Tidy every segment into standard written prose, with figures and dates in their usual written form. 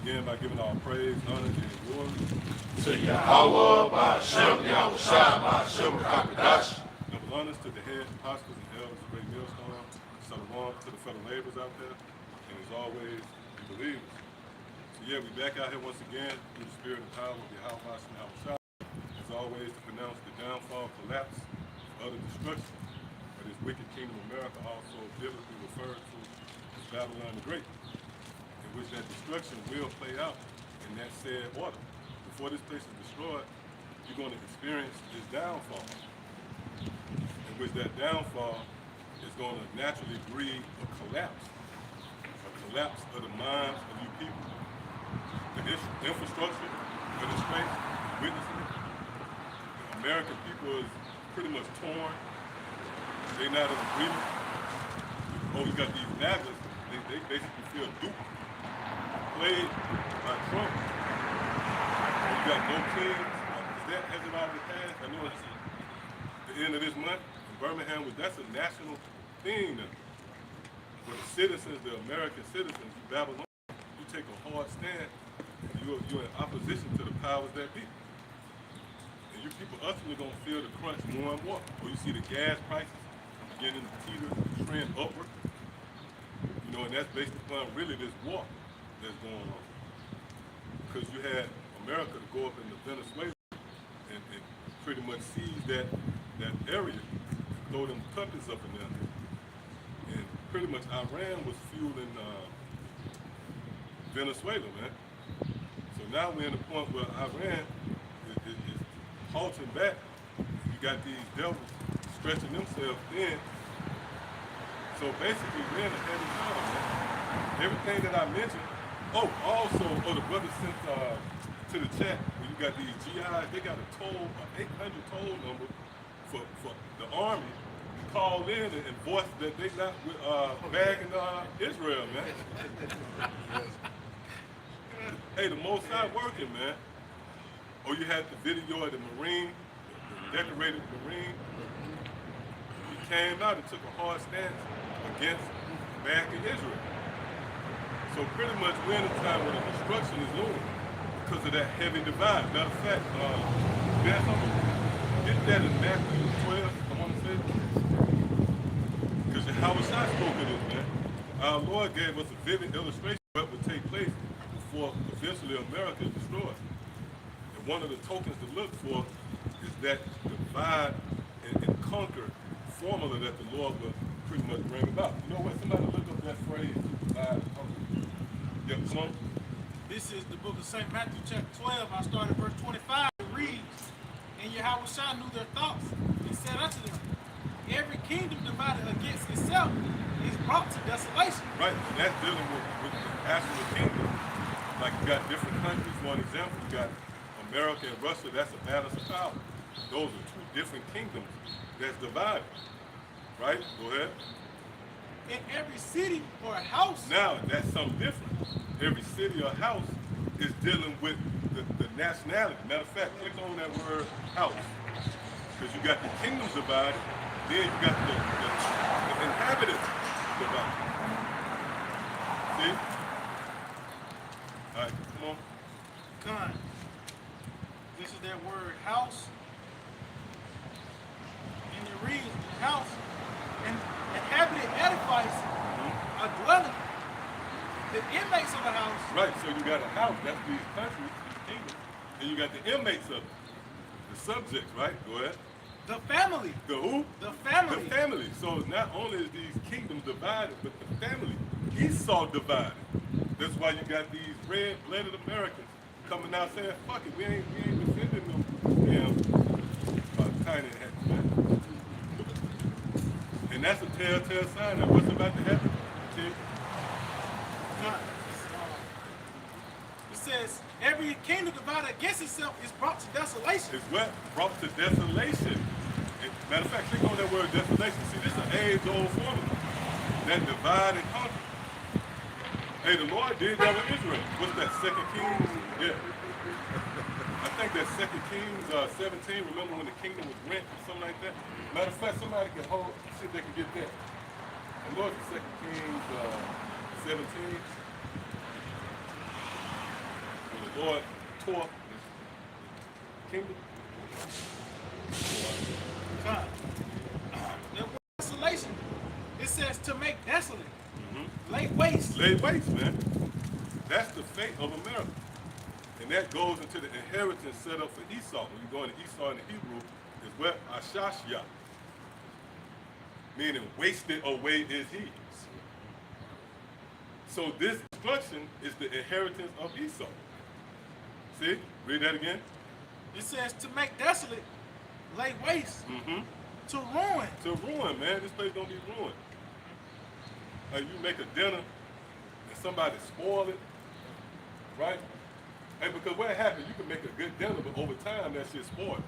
begin by giving our praise, honor, and glory to Yahweh, Ba'ashem, Yahushua, Ba'ashem, Kakadash. Double honors to the head apostles and elders of Great Millstone, Shalom to the fellow laborers out there, and as always, the believers. So yeah, we back out here once again through the spirit and power of Yahweh, Yahushua, as always, to pronounce the downfall, collapse, utter destruction of this wicked kingdom of America, also biblically referred to as Babylon the Great, in which that destruction will play out in that said order. Before this place is destroyed, you're going to experience this downfall, in which that downfall is going to naturally breed a collapse of the minds of you people. The infrastructure of this place, witnessing it, the American people is pretty much torn. They're not in agreement. Oh, you got these naggers, they basically feel duped, played by Trump. You got no kids. Has it already passed? I know it's the end of this month in Birmingham. That's a national thing now. For the citizens, the American citizens, you Babylon, you take a hard stand. You're in opposition to the powers that be. And you people ultimately going to feel the crunch more and more. Or you see the gas prices beginning to teeter, trend upward. You know, and that's based upon really this war that's going on. Because you had America to go up into Venezuela and pretty much seize that area, throw them puppets up in there. And pretty much Iran was fueling Venezuela, man. So now we're in the point where Iran is halting back. You got these devils stretching themselves thin. So basically we're in a heavy time, man. Everything that I mentioned. The brother sent to the chat where you got these GIs, they got a 800 toll number for the army to call in and voice that they not bagging Israel, man. Hey, the Most High working, man. Or you had the video of the Marine, the decorated Marine. He came out and took a hard stance against bagging Israel. So pretty much we're in a time where the destruction is looming because of that heavy divide. Matter of fact, get that in Matthew 12, I want to say. Because Yahushua spoke of this, man. Our Lord gave us a vivid illustration of what would take place before eventually America is destroyed. And one of the tokens to look for is that divide and conquer formula that the Lord will pretty much bring about. You know what? Somebody look up that phrase, divide and conquer. Yeah, come on. This is the book of St. Matthew, chapter 12. I started verse 25. It reads, And Yahushua knew their thoughts, and said unto them, Every kingdom divided against itself is brought to desolation. Right, and that's dealing with the actual kingdom. Like you got different countries. For example, you got America and Russia. That's a balance of power. Those are two different kingdoms that's divided. Right? Go ahead. In every city or house. Now, that's something different. Every city or house is dealing with the nationality. Matter of fact, click on that word house. Because you got the kingdoms divided, then you got the inhabitants divided. See? All right, come on. Con. This is that word house. And it reads house. And inhabited edifice, a dwelling. The inmates of a house. Right, so you got a house, that's these countries, these kingdoms, and you got the inmates of it, the subjects, right? Go ahead. The family. The who? The family. The family. So not only is these kingdoms divided, but the family, Esau divided. That's why you got these red-blooded Americans coming out saying, fuck it, we ain't defending them damn tiny hats, man. And that's a telltale sign that what's about to happen. It says, every kingdom divided against itself is brought to desolation. It's what? Brought to desolation. Matter of fact, click on that word desolation. See, this is an age-old formula. That divide and conquer. Hey, the Lord did that with Israel. What's that, 2 Kings? Yeah. I think that's 2 Kings 17. Remember when the kingdom was rent or something like that? Matter of fact, somebody can see if they can get that. The Lord's 2 Kings 17. the Lord tore the kingdom. God. That word desolation, it says to make desolate. Lay waste. Lay waste, man. That's the fate of America. And that goes into the inheritance set up for Esau. When you go into Esau in the Hebrew, is what Ashashya, meaning wasted away is he. So this destruction is the inheritance of Esau. See? Read that again. It says to make desolate, lay waste, to ruin. To ruin, man. This place gonna be ruined. Like you make a dinner and somebody spoil it, right? And because what happens, you can make a good dinner, but over time that shit spoiled.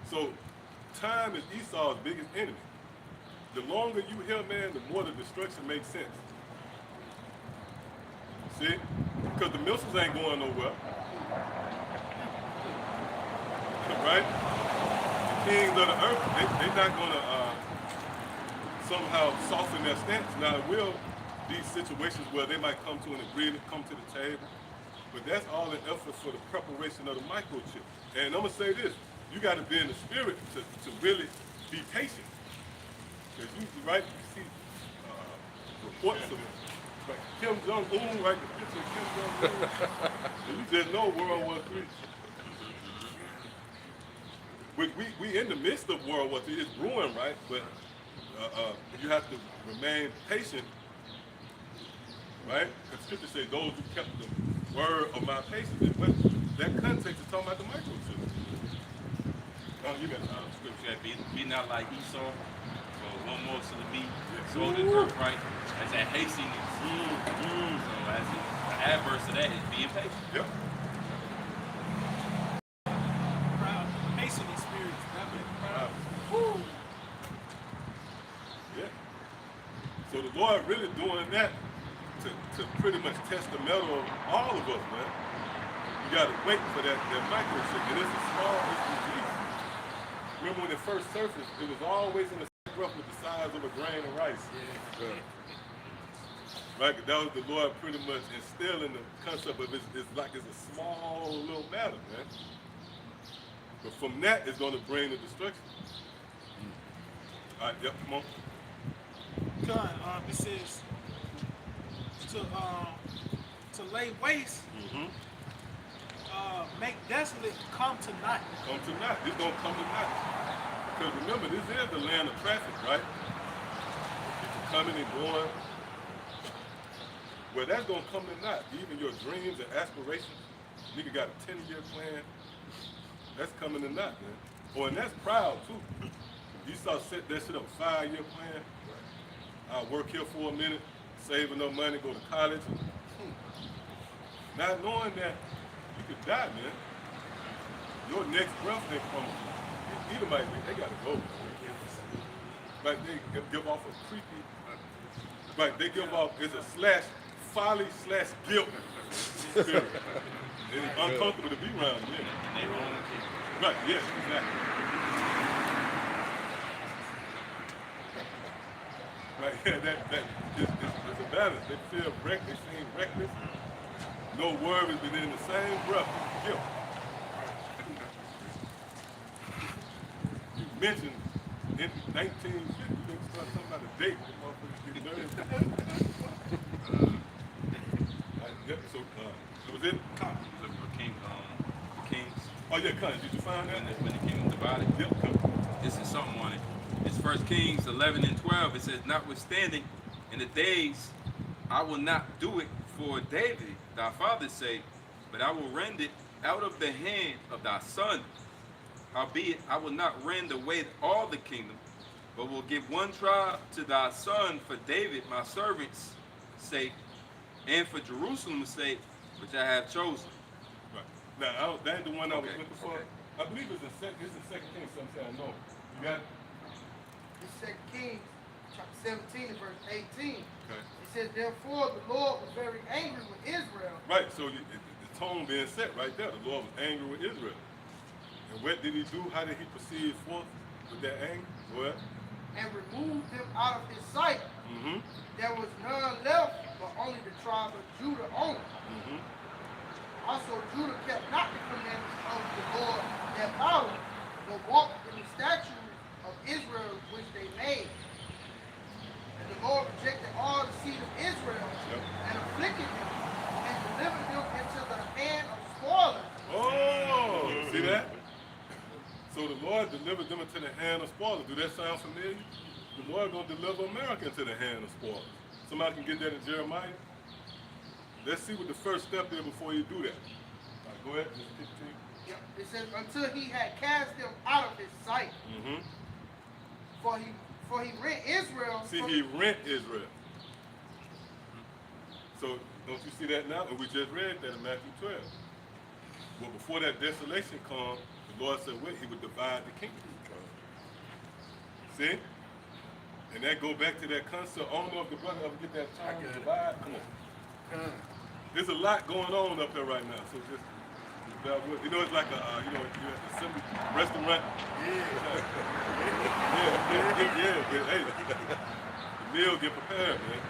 So time is Esau's biggest enemy. The longer you here, man, the more the destruction makes sense. See? Because the missiles ain't going nowhere. Right? The kings of the earth, they're not going to somehow soften their stance. Now, it will be situations where they might come to an agreement, come to the table, but that's all an effort for the preparation of the microchip. And I'm going to say this, you got to be in the spirit to really be patient. Because you, right, you see reports of like Kim Jong-un, right, the picture of Kim Jong-un, and you just know World War III. We in the midst of World War III. It's brewing, right? But you have to remain patient, right? Because Scripture says those who kept the word of my patience. But that context is talking about the microchip. You got Scripture said, be not like Esau, so one more to the meat, sold his birthright, as that hastiness. So as the adverse to that is being patient. Yep. Proud, patient experience. Proud. Yeah. So the Lord really doing that to pretty much test the metal of all of us, man. You got to wait for that microchip, and it's a small piece. Remember when it first surfaced, it was always in the rough with the size of a grain of rice. Yeah. Right? That was the Lord pretty much instilling the concept of it's like it's a small little matter, man. But from that, it's going to bring the destruction. All right, yep, come on. God, it says to lay waste, make desolate, come to naught. Come to naught. It's going to come to naught. Because remember, this is the land of traffic, right? People coming and going. Well, that's going to come to naught. Even your dreams and aspirations. Nigga got a 10-year plan. That's coming to naught, man. Oh, and that's proud, too. You saw set that shit up, 5-year plan. I'll work here for a minute, save enough money, go to college. Not knowing that you could die, man. Your next breath ain't coming. Either might be, they gotta go. Like they give off a creepy, like they give off, it's a /folly/guilt spirit. It's uncomfortable to be around, yeah. Right, yes, exactly. Right, yeah, it's a balance. They feel reckless, they seem reckless. No worries, but in the same breath, guilt. You mentioned in 1950, you start talking about a date. So was it? Kings. Oh yeah, Kings. Did you find that? When the kingdom divided. Yep. This is something on it. It's 1 Kings 11 and 12. It says, notwithstanding, in the days I will not do it for David, thy father's sake, but I will rend it out of the hand of thy son. Howbeit, I will not rend away all the kingdom, but will give one tribe to thy son for David, my servant's sake, and for Jerusalem's sake, which I have chosen. Right. Now, that ain't the one I was looking for. Okay. I believe it's the second Kings, something I know. You got it? It's 2 Kings, chapter 17, and verse 18. Okay. It says, therefore the Lord was very angry with Israel. Right, so the tone being set right there. The Lord was angry with Israel. And what did he do? How did he proceed forth with that anger? What? And removed them out of his sight. There was none left, but only the tribe of Judah only. Also deliver them into the hand of spoilers. Do that sound familiar? The Lord gonna deliver America into the hand of spoilers. Somebody can get that in Jeremiah. Let's see what the first step is before you do that. All right, go ahead, Mr. 15. Yep. It says, until he had cast them out of his sight. Mm-hmm. For he rent Israel. See, he rent Israel. So don't you see that now? And we just read that in Matthew 12. Well, before that desolation comes, the Lord said, wait, he would divide the kingdom. See? And that go back to that concept. I don't know if the brother ever get that term divide. Come on. There's a lot going on up there right now. So just bear with. You know, it's like a, you're at the assembly restaurant. Yeah. Hey, the meal get prepared, man.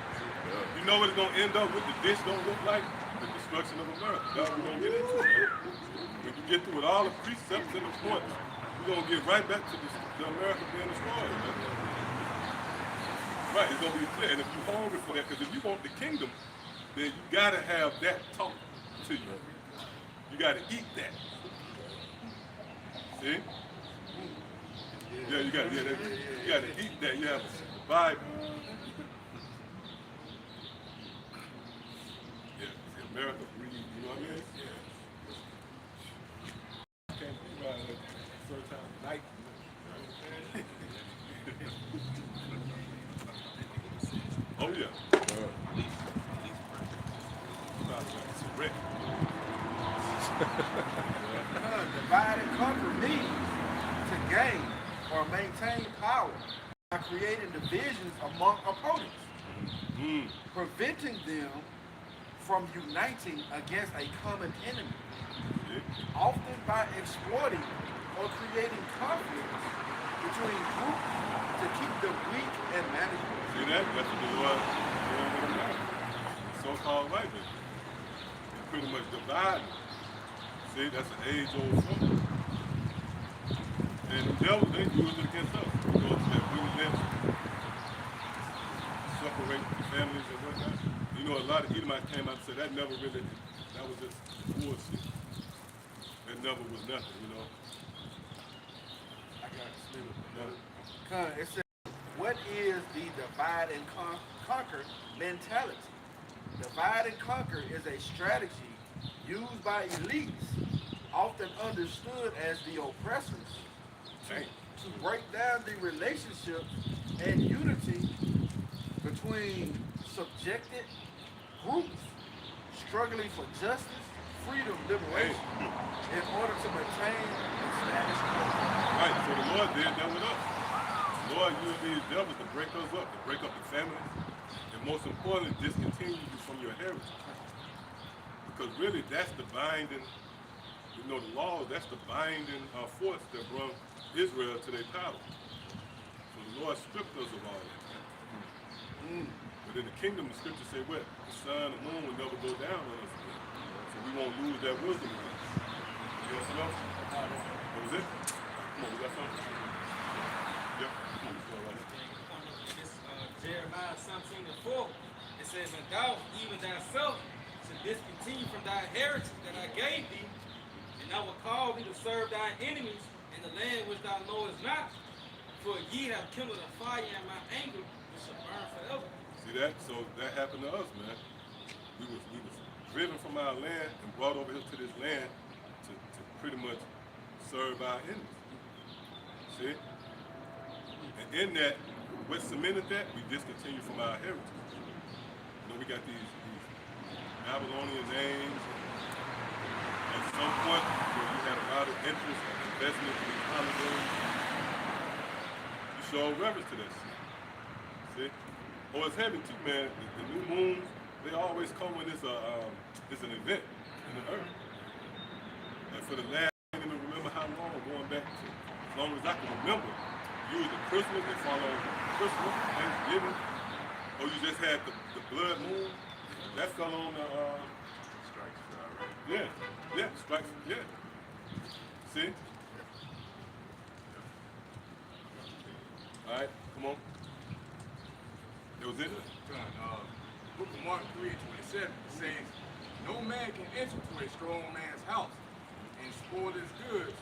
You know what it's gonna end up with? The dish gonna look like the destruction of America. That's what we're gonna get into, man. When you get through with all the precepts and the points, we're gonna get right back to the America being destroyed, man. Right, it's gonna be clear. And if you're hungry for that, because if you want the kingdom, then you gotta have that talk to you. You gotta eat that. See? Yeah, you gotta eat that. You have the Bible. Yeah, see, America breathe, you know what I mean? Yeah. Can't be right at the first time of night. Oh yeah. Divide and conquer means to gain or maintain power by creating divisions among opponents, preventing them from uniting against a common enemy, often by exploiting or creating conflicts between groups to keep them weak and manageable. See that? That's what the Lord doing with America. So-called white man. It's pretty much divided. See, that's an age-old formula. And the devil, they use it against us. Because that we would then separate families and whatnot. You know, a lot of Edomites came out and said that never really, that was just bullshit. That never was nothing, you know. I got it. It says, what is the divide and conquer mentality? Divide and conquer is a strategy used by elites, often understood as the oppressors, to break down the relationships and unity between subjected groups struggling for justice, freedom, liberation, in order to maintain the status quo. Right, so the Lord did that with us. The Lord used these devils to break us up, to break up the families, and most importantly, discontinue you from your heritage. Because really, that's the binding, you know, the laws, that's the binding force that brought Israel to their power. So the Lord stripped us of all that. But in the kingdom, the scriptures say what? The sun and the moon will never go down on us again. So we won't lose that wisdom again. You know what else? What was it? Come on, we got something? Yep. Come on, let's go right here. This Jeremiah 17:4. It says, and thou, even thyself, should discontinue from thy heritage that I gave thee, and I will call thee to serve thy enemies in the land which thou knowest not. For ye have kindled a fire in my anger, which shall burn forever. See that? So that happened to us, man. We was driven from our land and brought over here to this land to pretty much serve our enemies. See? And in that, what cemented that, we discontinued from our heritage. You know, we got these Babylonian names. At some point, where you had a lot of interest and investment in these holidays, you show reverence to that shit. See? Oh, it's heavy too, man. The new moons, they always come when it's an event in the earth. And for the last, I can't even remember how long, going back to as long as I can remember, usually Christmas, they follow Christmas, Thanksgiving, or you just had the blood moon. That fell on the strikes, right? Yeah, strikes, yeah. See? All right, come on. That was it? Book of Mark 3:27 says, no man can enter to a strong man's house and spoil his goods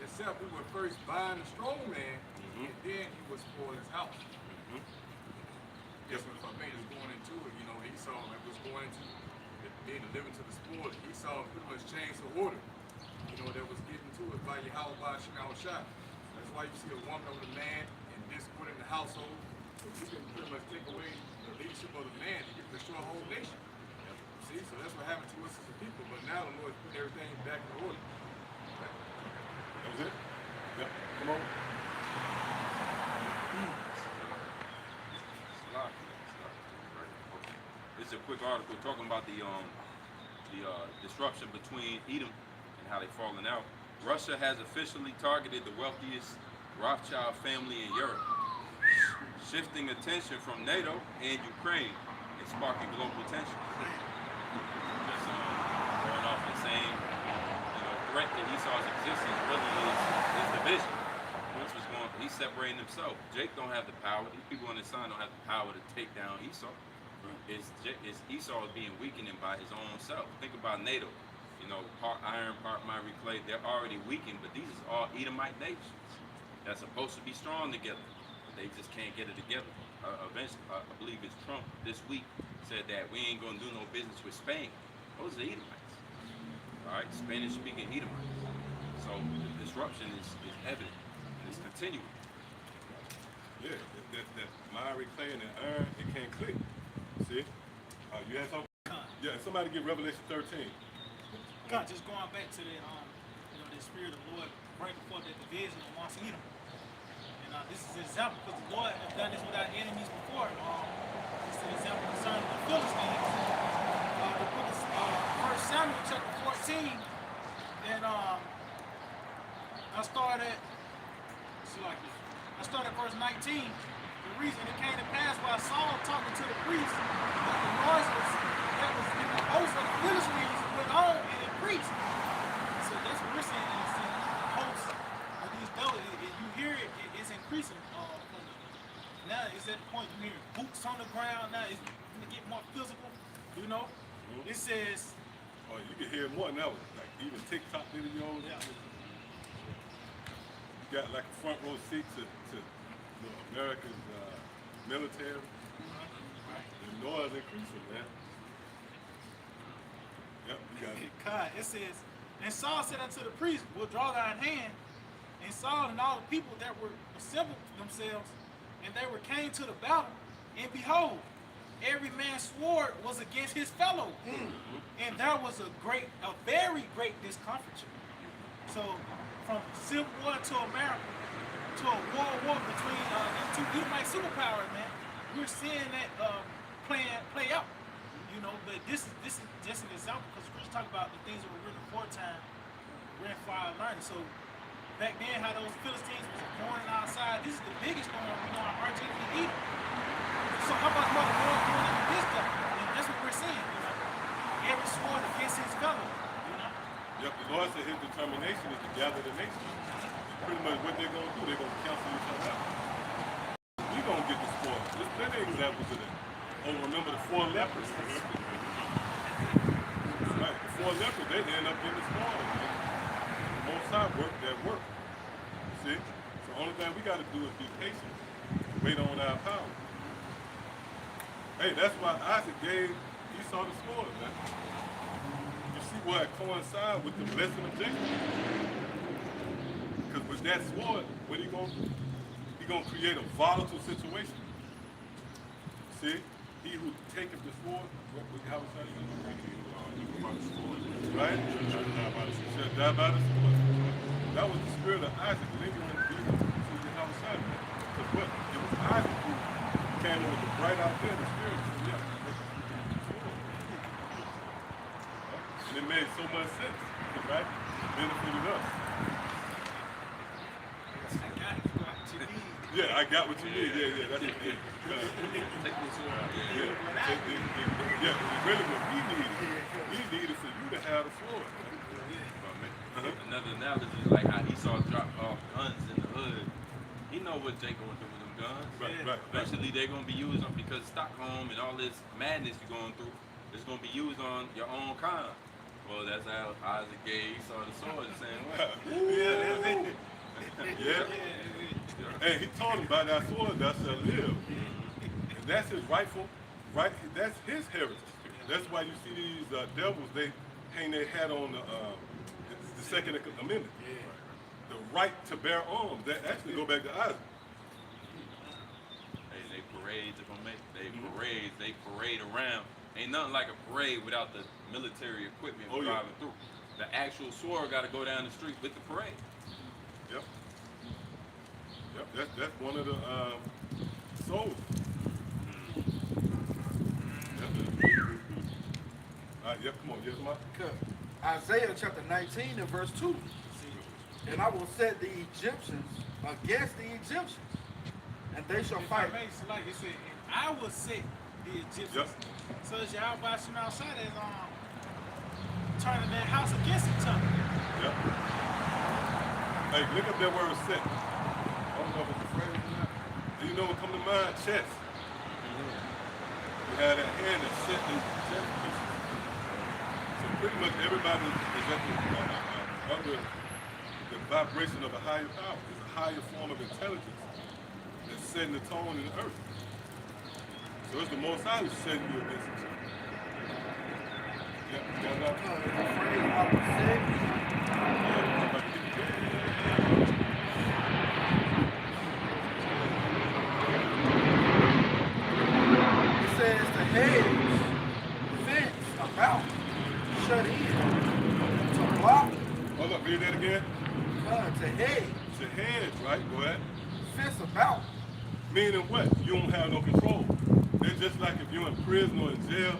Except we were first buying a strong man, and then he was spoil his house. Yes, if I may just going into it, you know, Esau was going into being delivered to the spoil. Esau pretty much changed the order, you know, that was given to us by Yahweh by Shemal Shah. That's why you see a woman over the man and discord in the household. So he can pretty much take away the leadership of the man. He can destroy a whole nation. See, so that's what happened to us as a people. But now the Lord's put everything back in order. That was it? Yep. Come on. This is a quick article talking about the disruption between Edom and how they've fallen out. Russia has officially targeted the wealthiest Rothschild family in Europe, shifting attention from NATO and Ukraine and sparking global tension. Just going off the same threat that Esau's existence really is division. That's what's going on. He's separating himself. Jake don't have the power. These people on his side don't have the power to take down Esau. It's Esau is being weakened by his own self. Think about NATO. You know, part iron, part miry clay. They're already weakened, but these are all Edomite nations that's supposed to be strong together. But they just can't get it together. Eventually, I believe it's Trump this week said that we ain't gonna do no business with Spain. Those are Edomites. All right, Spanish-speaking Edomites. So the disruption is evident and it's continuing. Yeah, that miry clay and that iron, it can't click. See? You had something? Yeah, somebody get Revelation 13. God, just going back to that, the Spirit of the Lord bringing forth that division amongst Edom. And this is an example because the Lord has done this without enemies before. This is an example concerning the Philistines. The book of 1 Samuel chapter 14. And I started at verse 19. The reason it came to pass while Saul talking to the priests that the noises that was in the host of the Philistines went on and increased. So that's what we're saying. It's in the host of these devils. You hear it, it's increasing. Now it's at the point you hear boots on the ground. Now it's going to get more physical. You know, it says. Oh, you can hear more now. Like even TikTok videos. Yeah. You got like a front row seat to America's military. The noise increasing, man. Yep, you got it. God, it says, and Saul said unto the priest, we'll draw thine hand. And Saul and all the people that were assembled themselves, and they were came to the battle, and behold, every man's sword was against his fellow. And there was a very great discomfiture. So from Civil War to America, to a war between them two Edomite superpowers, man. We're seeing that play out, you know. But this is just an example because Chris talked about the things that were written aforetime, written for our learning. So back then, how those Philistines was born outside. This is the biggest one, you know, Argentina and Edom. So how about more going into this stuff? And that's what we're seeing, you know. Every sword against his fellow, you know. Yep, the Lord said his determination is to gather the nations. Pretty much what they're going to do, they're going to cancel each other out. We're going to get the spoil. There's plenty of examples of that. Oh, remember the 4 lepers? Right, the 4 lepers, they end up getting the spoil. The Most High worked that work. See? So the only thing we got to do is be patient. Wait on our power. Hey, that's why Isaac gave Esau the spoil, man. You see why it coincides with the blessing of Jacob? Because with that sword, what he gonna do? He gonna create a volatile situation. See, he who taketh the sword, how was that? Right? Shall die by the sword. That was the spirit of Isaac lingering deep to how was that? Because what? It was Isaac who came with the bright out there, the spirit. And it made so much sense, right? It benefited us. Yeah, I got what you need. Yeah, that's it. Yeah, really what we needed for you to have the sword. Another analogy is like how Esau dropped off guns in the hood. He know what Jake gonna do with them guns. Right. Eventually they're gonna be used because Stockholm and all this madness you're going through is gonna be used on your own kind. Well, that's how Isaac gave Esau the sword the same way. Yeah, that's it. Yeah. Hey, he told him by that sword thou shalt live. And that's his rightful, right? That's his heritage. That's why you see these devils, they hang their hat on the Second Amendment. The right to bear arms. That actually go back to Isaac. They parades, if I may. They parade around. Ain't nothing like a parade without the military equipment driving through. The actual sword got to go down the street with the parade. Yep. Yep, that's one of the souls. Yep, come on, yes, Mike. Isaiah chapter 19 and verse 2. And I will set the Egyptians against the Egyptians, and they shall fight. It makes like it said, and I will set the Egyptians. Yep. So as y'all watching outside is turning their house against each other. Yep. Hey, look up that word set. I don't know if it's a phrase or not. Do you know what come to mind? Chess. You have that hand that's set in chess pieces. So pretty much everybody is at under the vibration of a higher power. It's a higher form of intelligence that's setting the tone in the earth. So it's the Most High who's setting you against each other. Yep, you got that? It says the hedge, fence about, shut in, to block, Hold up, read that again. to hedge, It's a hedge, right? Go ahead. fence about. Meaning what? You don't have no control. They're just like if you're in prison or in jail.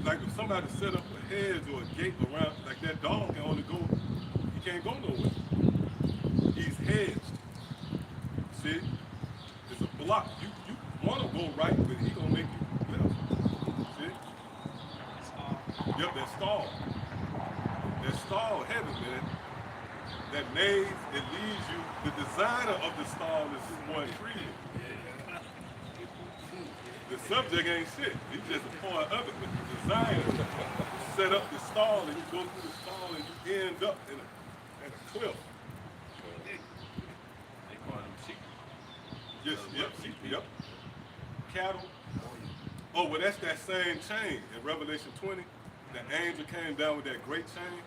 Like if somebody set up a hedge or a gate around, like that dog can only go, he can't go nowhere. He's hedged. See? It's a block. You want to go right, but he gonna make you left. See? Yep, that stall. That stall heavy, man. That maze, it leads you, the designer of the stall is one created. The subject ain't shit. He's just a part of it. But the designer set up the stall and you go through the stall and you end up in a cliff. They call them sheep. Yes, yep, sheep, yep. Cattle. Oh, well, that's that same chain in Revelation 20. The angel came down with that great chain,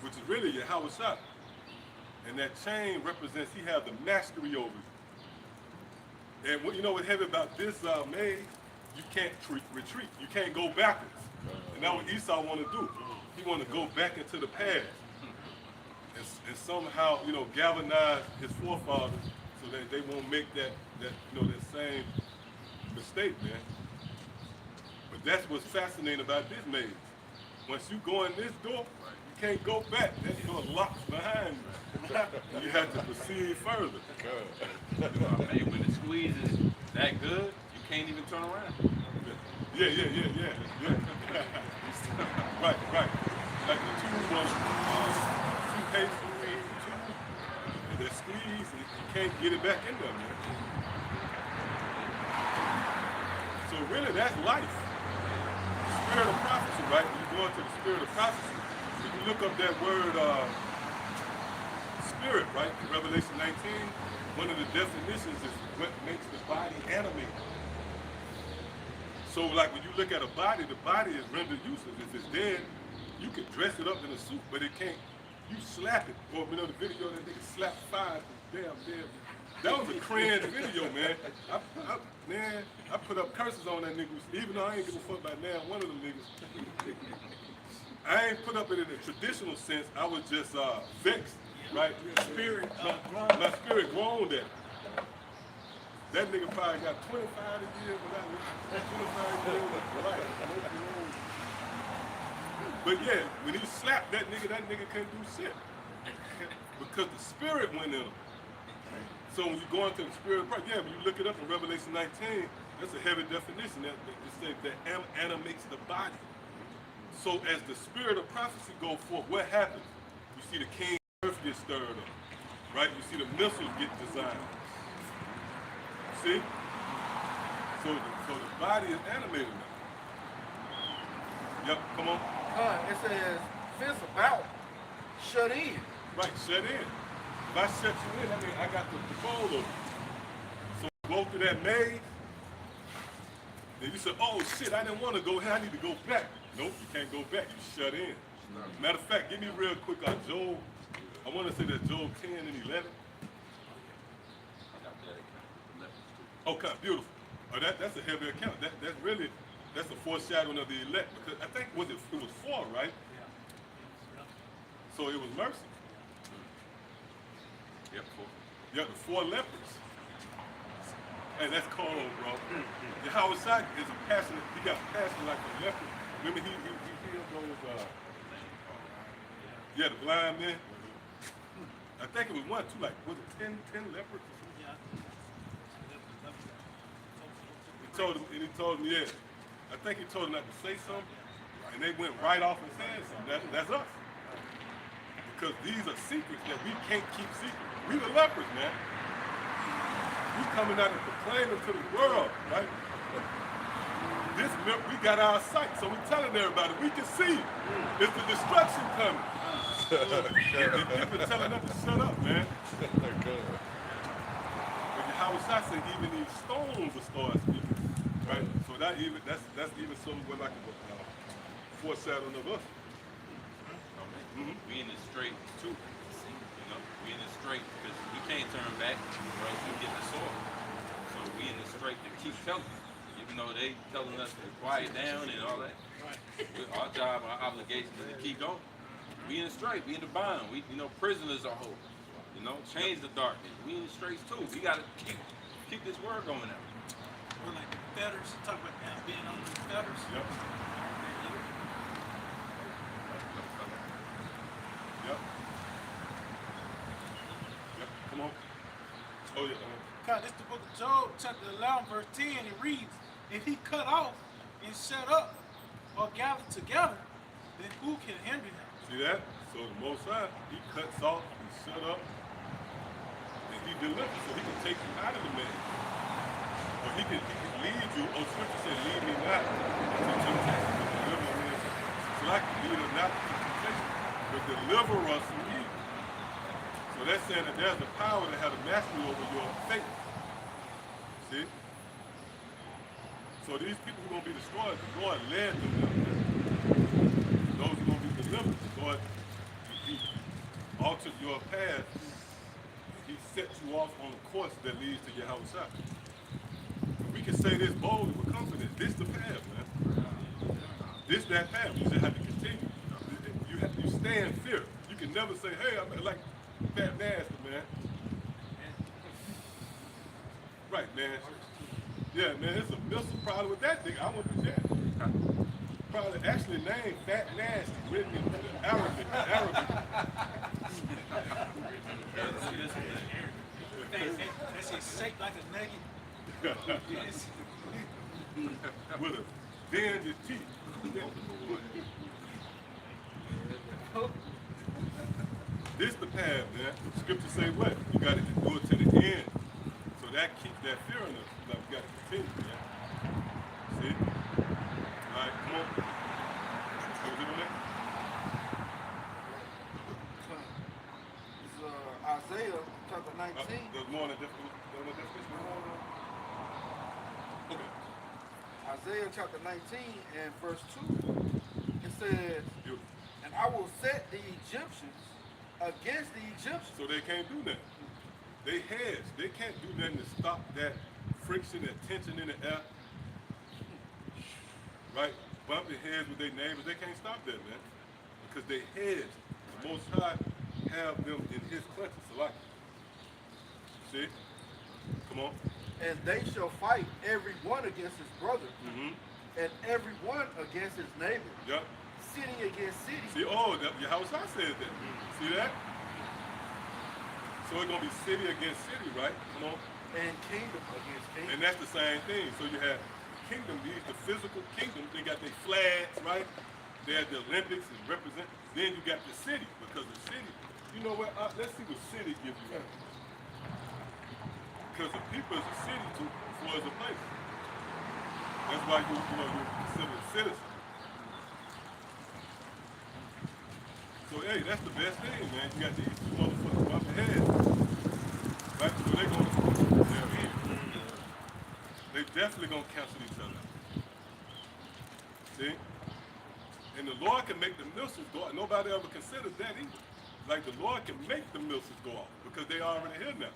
which is really Yahweh Shah. And that chain represents he has the mastery over you. And what you know what's heavy about this maze, you can't retreat. You can't go backwards. And that's what Esau want to do. He want to go back into the past and somehow, you know, galvanize his forefathers so that they won't make that same mistake, man. But that's what's fascinating about this maze. Once you go in this door, you can't go back. That door locks behind you. You have to proceed further. Hey, when the squeeze is that good, you can't even turn around. Yeah. Right. Like the two paces, that squeeze, you can't get it back in there, man. So really, that's life. Spirit of prophecy, right? When you go into the spirit of prophecy, if you look up that word spirit, right, in Revelation 19, one of the definitions is what makes the body animate. So like when you look at a body, the body is rendered useless. If it's dead, you can dress it up in a suit, but it can't, you slap it. Or you know the video that nigga slapped 5 damn dead. That was a cringe video, man. I put up curses on that nigga, even though I ain't give a fuck about now one of them niggas. I ain't put up it in a traditional sense. I was just vexed, right? My spirit groaned at it. That nigga probably got 25 years without 25 years of life. But yeah, when he slapped that nigga couldn't do shit. Because the spirit went in him. So when you go into the spirit of prophecy, yeah, when you look it up in Revelation 19, that's a heavy definition. It says that animates the body. So as the spirit of prophecy go forth, what happens? You see the king of earth get stirred up, right? You see the missiles get designed. See? So the body is animated now. Yep, come on. It says, fence about, shut in. Right, shut in. If I shut you in, I mean, I got the control over you. So go through that maze, then you say, oh shit, I didn't want to go here, I need to go back. Nope, you can't go back, you shut in. Matter of fact, give me real quick on Job. I want to say that Job 10 and 11. Okay, beautiful. Oh, that's a heavy account. That's a foreshadowing of the elect. Because I think it was 4, right? So it was mercy. Yep, 4. Yeah, the 4 lepers. Hey, that's cold, bro. The Howard Shot is a passionate. He got passion like a leper. Remember he healed those. Yeah, the blind men. I think it was 1, 2, like was it 10 lepers? He told him, yeah. I think he told him not to say something, and they went right off and said something. That's us. Because these are secrets that we can't keep secret. We the lepers, man. We coming out and proclaiming to the world, right? We got our sight, so we telling everybody, we can see. It's the destruction coming. And people telling us to shut up, man. But Howard Shot said even these stones will start speaking. Right? So that's even somewhat like a foreshadowing of us. We in the straight too. You know, we in the straight because we can't turn back or else we get the sword. So we in the straight to keep telling, even though they telling us to quiet down and all that. Our job, our obligation is to keep going. We in the straight, we in the bond. We, prisoners are whole. Change the darkness. We in the straights too. We gotta keep this word going out. We're like fetters. Talk about that being under the fetters. Yep. Yep. Come on. Oh yeah. God, this is the book of Job, chapter 11, verse 10. It reads, if he cut off and shut up or gather together, then who can hinder him? See that? So the Most High, he cuts off, he shut up, and he delivers, so he can take you out of the maze. Or he can lead you. Oh, Scripture said, lead me not into temptation, but deliver me. So I can lead us not into temptation, but deliver us from evil. So that's saying that there's the power to have the mastery over your faith. See? So these people who are going to be destroyed, the Lord led them. Those who are going to be delivered, the Lord, he altered your path. He set you off on a course that leads to your house out. We can say this boldly with confidence. This the path, man. This that path. You just have to continue. You stay in fear. You can never say, hey, I'm like fat nasty, man. Right, man. Yeah, man, it's a missile problem with that thing. I went to jail. Probably actually named Fat Nasty, written in Arabic. That's just shaped like a nugget. Yes. With a dangerous teeth. This the path, man. Scripture say what? You got to do it to the end. So that keeps that fear in us. Like we got to continue, man. See? All right, come on. What was it on that? It's Isaiah chapter 19. There's more than definition. Okay. Isaiah chapter 19 and verse 2. It says, Beautiful. and I will set the Egyptians against the Egyptians. So they can't do that. They hedge. They can't do nothing to stop that friction, that tension in the air. Right? Bumping heads with their neighbors. They can't stop that, man. Because they hedge. The Most High have them in his clutches. So like, see? Come on. And they shall fight every one against his brother, and every one against his neighbor. Yep. City against city. See, your house I said that. See that? So it's gonna be city against city, right? Come on. And kingdom against kingdom. And that's the same thing. So you have kingdom, the physical kingdom, they got their flags, right? They have the Olympics and represent. Then you got the city, because the city, you know what? Let's see what city gives you. Because the people is a city too, as well as a place. That's why you're considered a citizen. So hey, that's the best thing, man. You got these two motherfuckers bumping heads. Right? So they definitely gonna cancel each other. See? And the Lord can make the missiles go off. Nobody ever considered that either. Like the Lord can make the missiles go off because they already here now.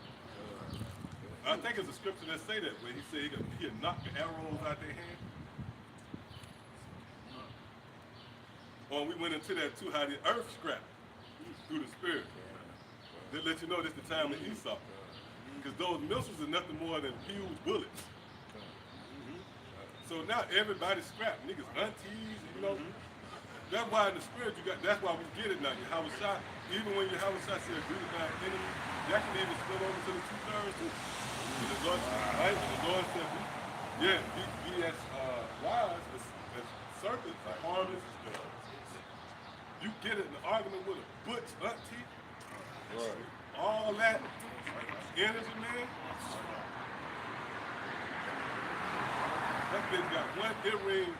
I think it's a scripture that say that where he said he'll knock the arrows out their hand. Or we went into that too, how the earth scrapped through the spirit. They let you know this the time of Esau. Because those missiles are nothing more than huge bullets. So now everybody's scrapped. Niggas aunties, you know. That's why in the spirit that's why we get it now. Your shot, even when your shot said do the nine enemy, that can even split over to the 2/3 too. And the Lord, right? And the Lord said, be as wise as serpents, as harmless. You get it in an argument with a butch auntie, all that energy, man. That bitch got one earring.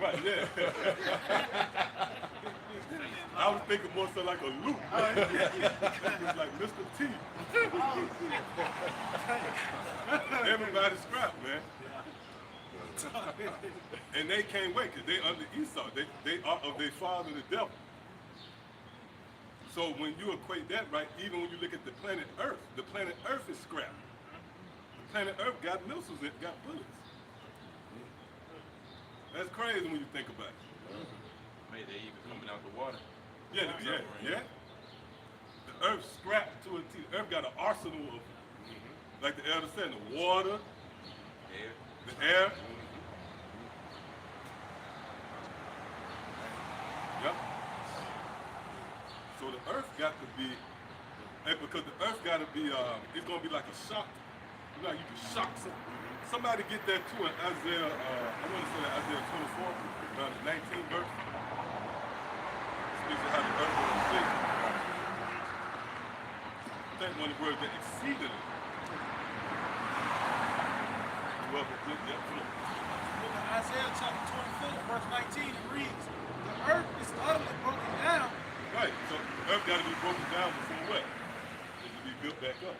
Right, yeah. I was thinking more so like a loop. That was like Mr. T. Everybody scrapped, man. And they can't wait because they under Esau. They are of their father, the devil. So when you equate that, right, even when you look at the planet Earth is scrapped. The planet Earth got missiles, it got bullets. That's crazy when you think about it. Maybe they even coming out the water. Yeah. The Earth scrapped to a T. The Earth got an arsenal of, like the elder said, the water, the air. Yep. So the Earth got to be, because the Earth got to be, it's going to be like a shock. You know, you can shock somebody get that too in Isaiah, I want to say that Isaiah 24, around the 19th verse. Speaks of how the earth will shake. I think one of the words that exceedingly. Well, Isaiah chapter 24, verse 19, it reads, the earth is utterly broken down. Right, so the earth got to be broken down before what? It to be built back up.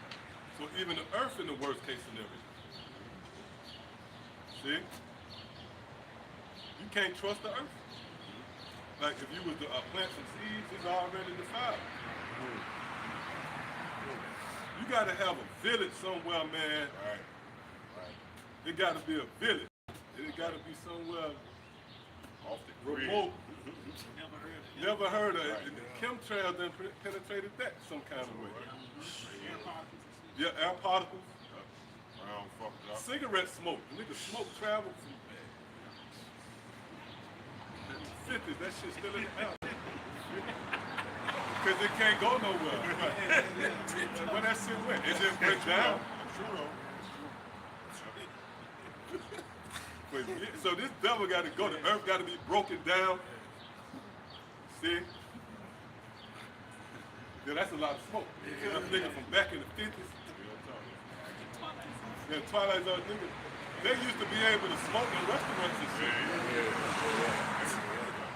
So even the earth in the worst case scenario. See? You can't trust the earth. Like if you was to plant some seeds, it's already defiled. You got to have a village somewhere, man. Right. It got to be a village. It got to be somewhere off the remote. Never heard of it. The chemtrails done penetrated that some kind of way. Yeah, air particles. Cigarette smoke. Nigga smoke travel from 50s. That shit still in the air. Because it can't go nowhere. Where that shit went? It just went down. So this devil got to go. The earth got to be broken down. See? Yeah, that's a lot of smoke. I'm thinking from back in the 50s. Yeah, Twilight Zone niggas. They used to be able to smoke in restaurants and shit.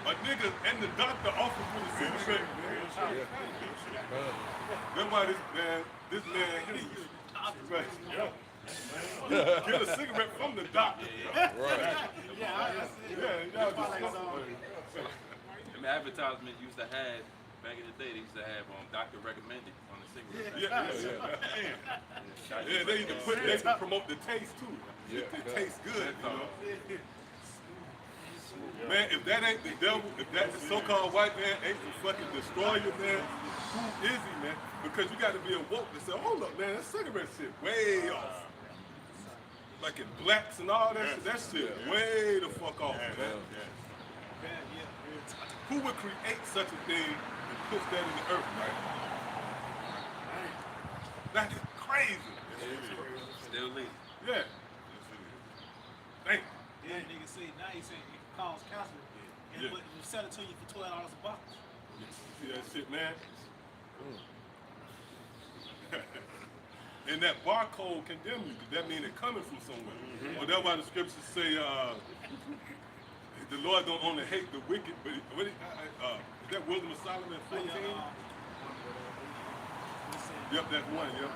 A nigga and the doctor offered for the cigarette. That's why this man here. Get a cigarette from the doctor. Right. Yeah, Them advertisements used to have, back in the day, they used to have doctor recommended on the cigarette. Yeah, they used to promote the taste too. It tastes good, you know. Man, if that ain't the devil, if that so-called white man ain't the fucking destroyer, man, who is he, man? Because you got to be awoke to say, hold up, man, that cigarette shit way off. Like in blacks and all that shit, that shit way the fuck off, man. Who would create such a thing and push that in the earth, right? That is crazy. Still legal. Yeah. Thank you. Yeah, nigga say now he saying it can cause cancer, and but you sell it to you for $12 a box. See that shit, man? And that barcode condemn you, because that means it coming from somewhere. Well, that's why the scriptures say, the Lord don't only hate the wicked, but is that Wisdom of Solomon 14? Yep, that's one. Yep.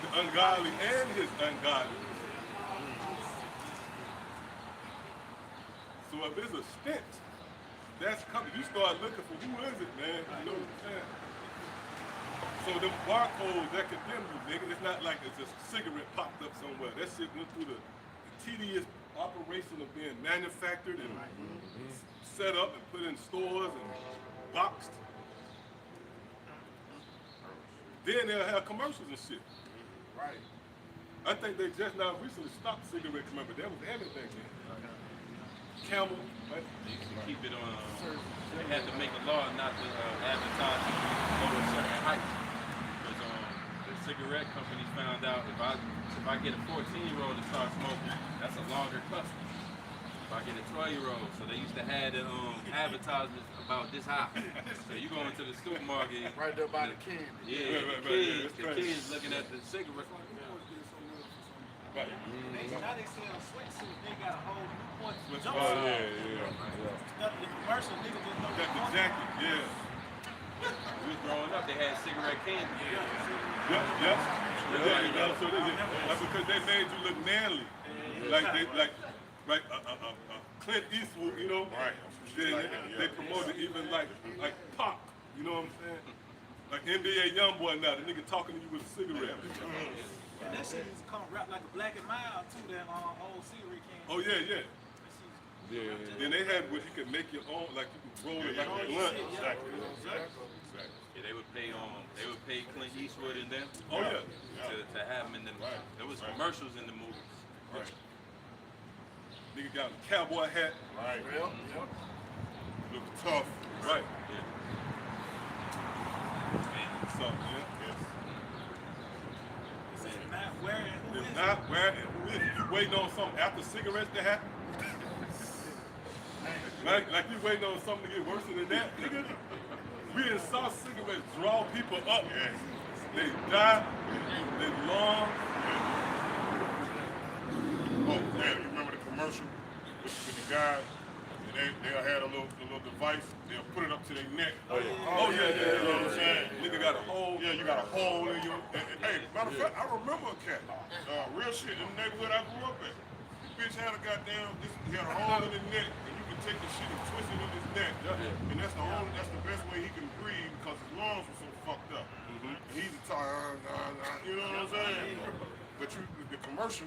The ungodly and his ungodly. So if it's a stench, that's coming. You start looking for who is it, man. You know what I'm saying? So them barcodes that condemn you, nigga, it's not like it's just a cigarette popped up somewhere. That shit went through the tedious operation of being manufactured and set up and put in stores and boxed. Then they'll have commercials and shit. Right. I think they just now recently stopped cigarette commercials. That was everything then. Camel, right? They used to keep it on. They had to make a law not to advertise over certain heights. Because the cigarette companies found out if I get a 14-year-old to start smoking, that's a longer custody. If I get a 12-year-old, so they used to have the advertisements about this high. So you go into the supermarket, Right there by the candy. yeah, the kids looking at the cigarette. Right. Now they sell sweatsuits. They got a whole new point. Which Jump one? suit. Yeah. Stuff in the commercial, niggas just know That's what's exactly, yeah. We was growing up, they had cigarette candy. Yep. Yeah, you know, so that's because they made you look manly. Like Clint Eastwood, you know? Right. They promoted even like Pop, you know what I'm saying? Like NBA Youngboy now, the nigga talking to you with a cigarette. And that shit used to come wrapped like a black and mild too, that old cigarette can. Oh yeah. That shit Yeah. Then they had what you could make your own, like you could roll it like a blunt. Exactly. Yeah, they would pay Clint Eastwood in them. Oh yeah. To have them in the there was commercials in the movies. Right. Nigga got a cowboy hat, Right. Yep. look tough. Right. Yeah. So, yeah. This is not wearing who is It's it? not where you waiting on something after cigarettes to happen. Like you waiting on something to get worse than that, nigga. We done saw cigarettes draw people up. Yes. They die, they long. Oh, yeah, you remember the commercial with the guy? And they'll have a little device, they'll put it up to their neck. Oh yeah. You know what I'm saying? Nigga got a hole. Yeah, you got a hole in your. Hey, matter of fact, I remember a cat. Real shit in the neighborhood I grew up at. This bitch had a goddamn. He had a hole in his neck, and you can take the shit and twist it in his neck. And that's the best way he can breathe because his lungs were so fucked up. And he's a you know what I'm saying? But the commercial.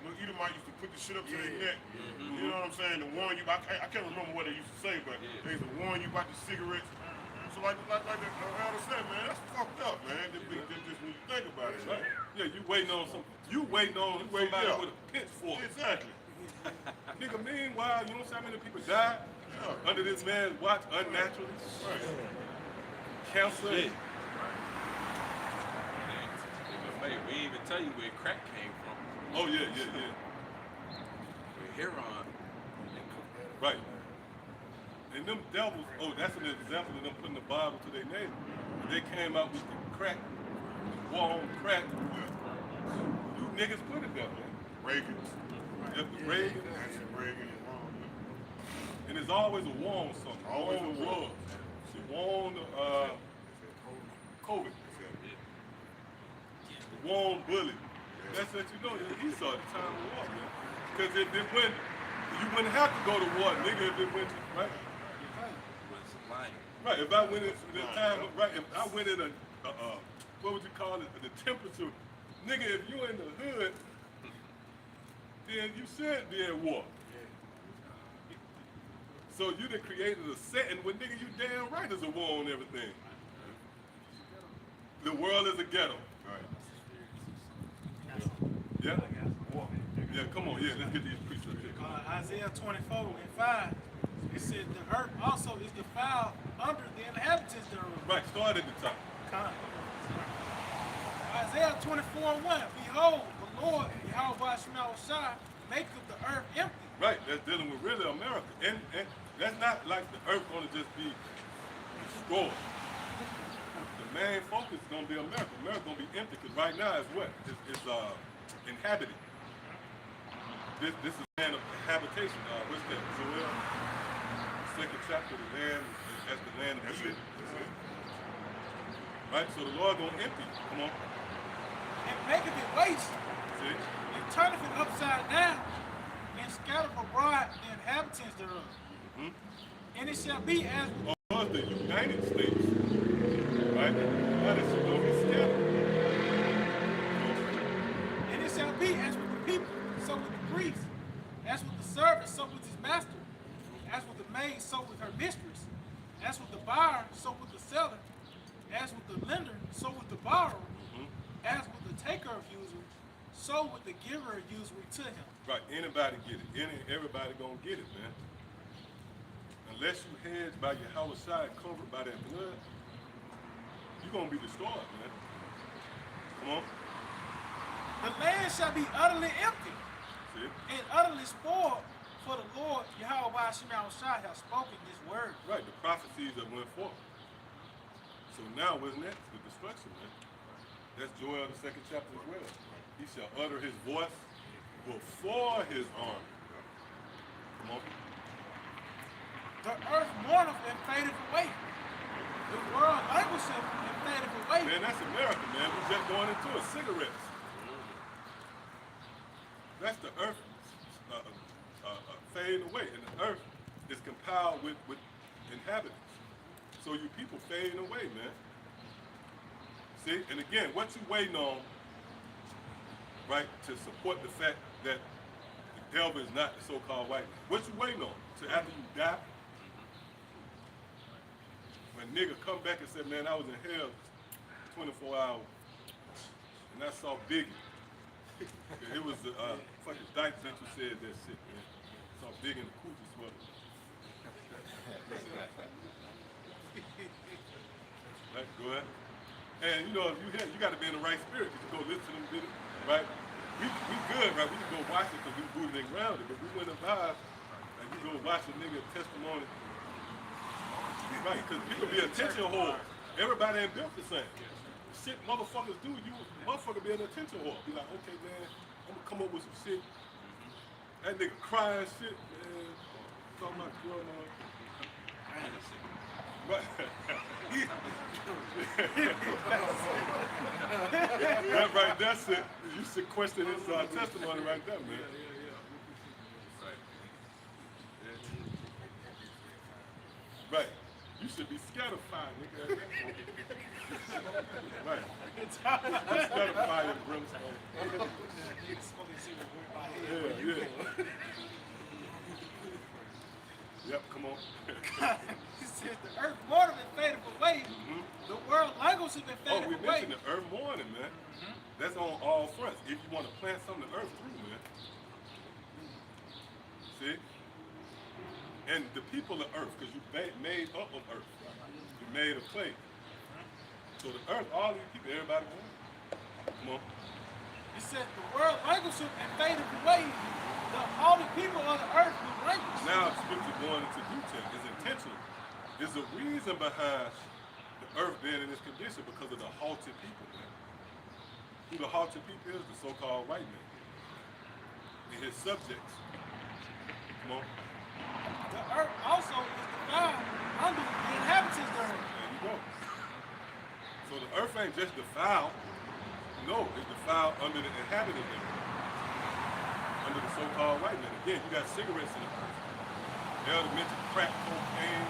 Edomite used to put the shit up to their neck. You know what I'm saying? To warn you. I can't remember what they used to say, but they used to warn you about the cigarettes. So like I understand, man, that's fucked up, man. Just when you think about it, right? Yeah, you waiting on something. You waiting on somebody with a pitchfork. Exactly. Nigga, meanwhile, you know how many people died under this man's watch unnaturally? Right. Cancer. Yeah. We didn't even tell you where crack came from. Oh yeah. Where heroin. Right. And them devils, that's an example of them putting the Bible to their neighbor. They came out with the crack, the war on crack. You niggas put it there, man. Reagan's. Yep, the Reagan. Reagan. And there's always a war on something. Always a war. The war on COVID. The war on bullying. That's what you know. He saw the time of war, man. Because if it went, you wouldn't have to go to war, nigga, if it went, right? Right, if I went into the time, right, if I went in what would you call it, the temperature, nigga, if you in the hood, then you should be at war. So you done created a setting where, nigga, you damn right there's a war on everything. The world is a ghetto. Right. Yeah? Yeah, come on, let's get these preachers here. Isaiah 24 and 5. It said the earth also is defiled under the inhabitants thereof. Right, start at the top. Isaiah 24 and 1. Behold, the Lord, Yahweh Shai, maketh the earth empty. Right, that's dealing with really America. And that's not like the earth gonna just be destroyed. The main focus is gonna be America. America gonna be empty because right now it's what? It's inhabited. this is land of habitation. What's that? Joel, second chapter, the land as the land of Eden. Right? So the Lord gonna empty. Come on. And maketh it waste, See? and turneth it upside down, and scattereth abroad the inhabitants thereof. And it shall be as Of the United States. Right? Now that you know he's scattered. and it shall be as with the people, so with the priest, as with the servant, so with his master, as with the maid, so with her mistress, as with the buyer, so with the seller, as with the lender, so with the borrower, as with the taker of usury, so with the giver of usury to him. Right, anybody get it. Everybody gonna get it, man. Unless you hedge by your house side covered by that blood, you're gonna be destroyed, man. Come on. The land shall be utterly empty See? and utterly spoiled, for the Lord Yahweh Shemel Shai has spoken this word. Right, the prophecies that went forth. So now what's next? The destruction, man. That's Joel the second chapter as well. He shall utter his voice before his arm. Come on. The earth mourneth and fadeth away. The world languisheth and fadeth away. Man, that's America, man. We just going into it. Cigarettes. That's the earth fading away, and the earth is compiled with inhabitants. So you people fading away, man. See, and again, what you waiting on, right, to support the fact that the devil is not the so-called white man? What you waiting on? To after you die? When nigga come back and say, man, I was in hell 24 hours, and I saw Biggie. It was the fucking Dyke that you said that shit, man. Saw Biggie in the coochie sweater. Right, go ahead. And you know, if you hear, you got to be in the right spirit because you go listen to them videos, right? We good, right? We can go watch it because we booted and grounded, but we went and vibe and you go watch a nigga testimony. Right, because people be attention whore. Everybody ain't built the same. Shit motherfuckers do, you motherfucker be an attention whore. Be like, okay man, I'm gonna come up with some shit. That nigga crying shit, man. Talking about girl, man. Right. That right, that's it. You sequestered his testimony right there, man. Right. You should be scatterfied, nigga. Right. Scatterfied in brimstone. Yeah. Yep, come on. He says the earth mourneth and fadeth away. The world languisheth and Oh, fadeth we away. mentioned the earth mourning, man. That's on all fronts. If you want to plant something, the earth through, man. See? And the people of earth, because you made up of earth. You're made of clay. So the earth, all these people, everybody won. Come on. He said the world languisheth and fadeth away. All the people of the earth will languish. Now scripture going into detail is intentional. There's a reason behind the earth being in this condition because of the halted people, man. Who the halted people is? The so-called white man. And his subjects. Come on. The earth also is defiled under the inhabitants thereof. There you go. So the earth ain't just defiled. No, it's defiled under the inhabitants thereof. Under the so-called white man. Again, you got cigarettes in the earth. They ought to mention crack, cocaine,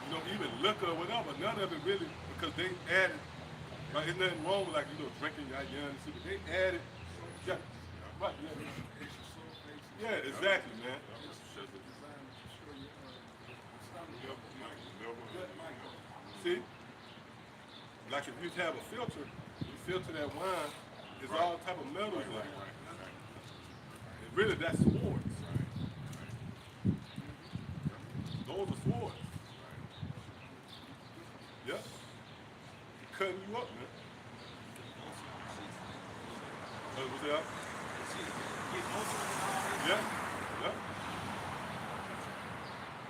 you know, even liquor or whatever. None of it really, because they added, right? There's nothing wrong with like, you know, drinking your young and shit, but they added, yeah, right, yeah. Yeah, exactly, man. See? Like if you have a filter, you filter that wine, there's all type of metals in it. And really, that's swords. Those are swords. Yeah. Cutting you up, man. What's that? Yeah. Yeah.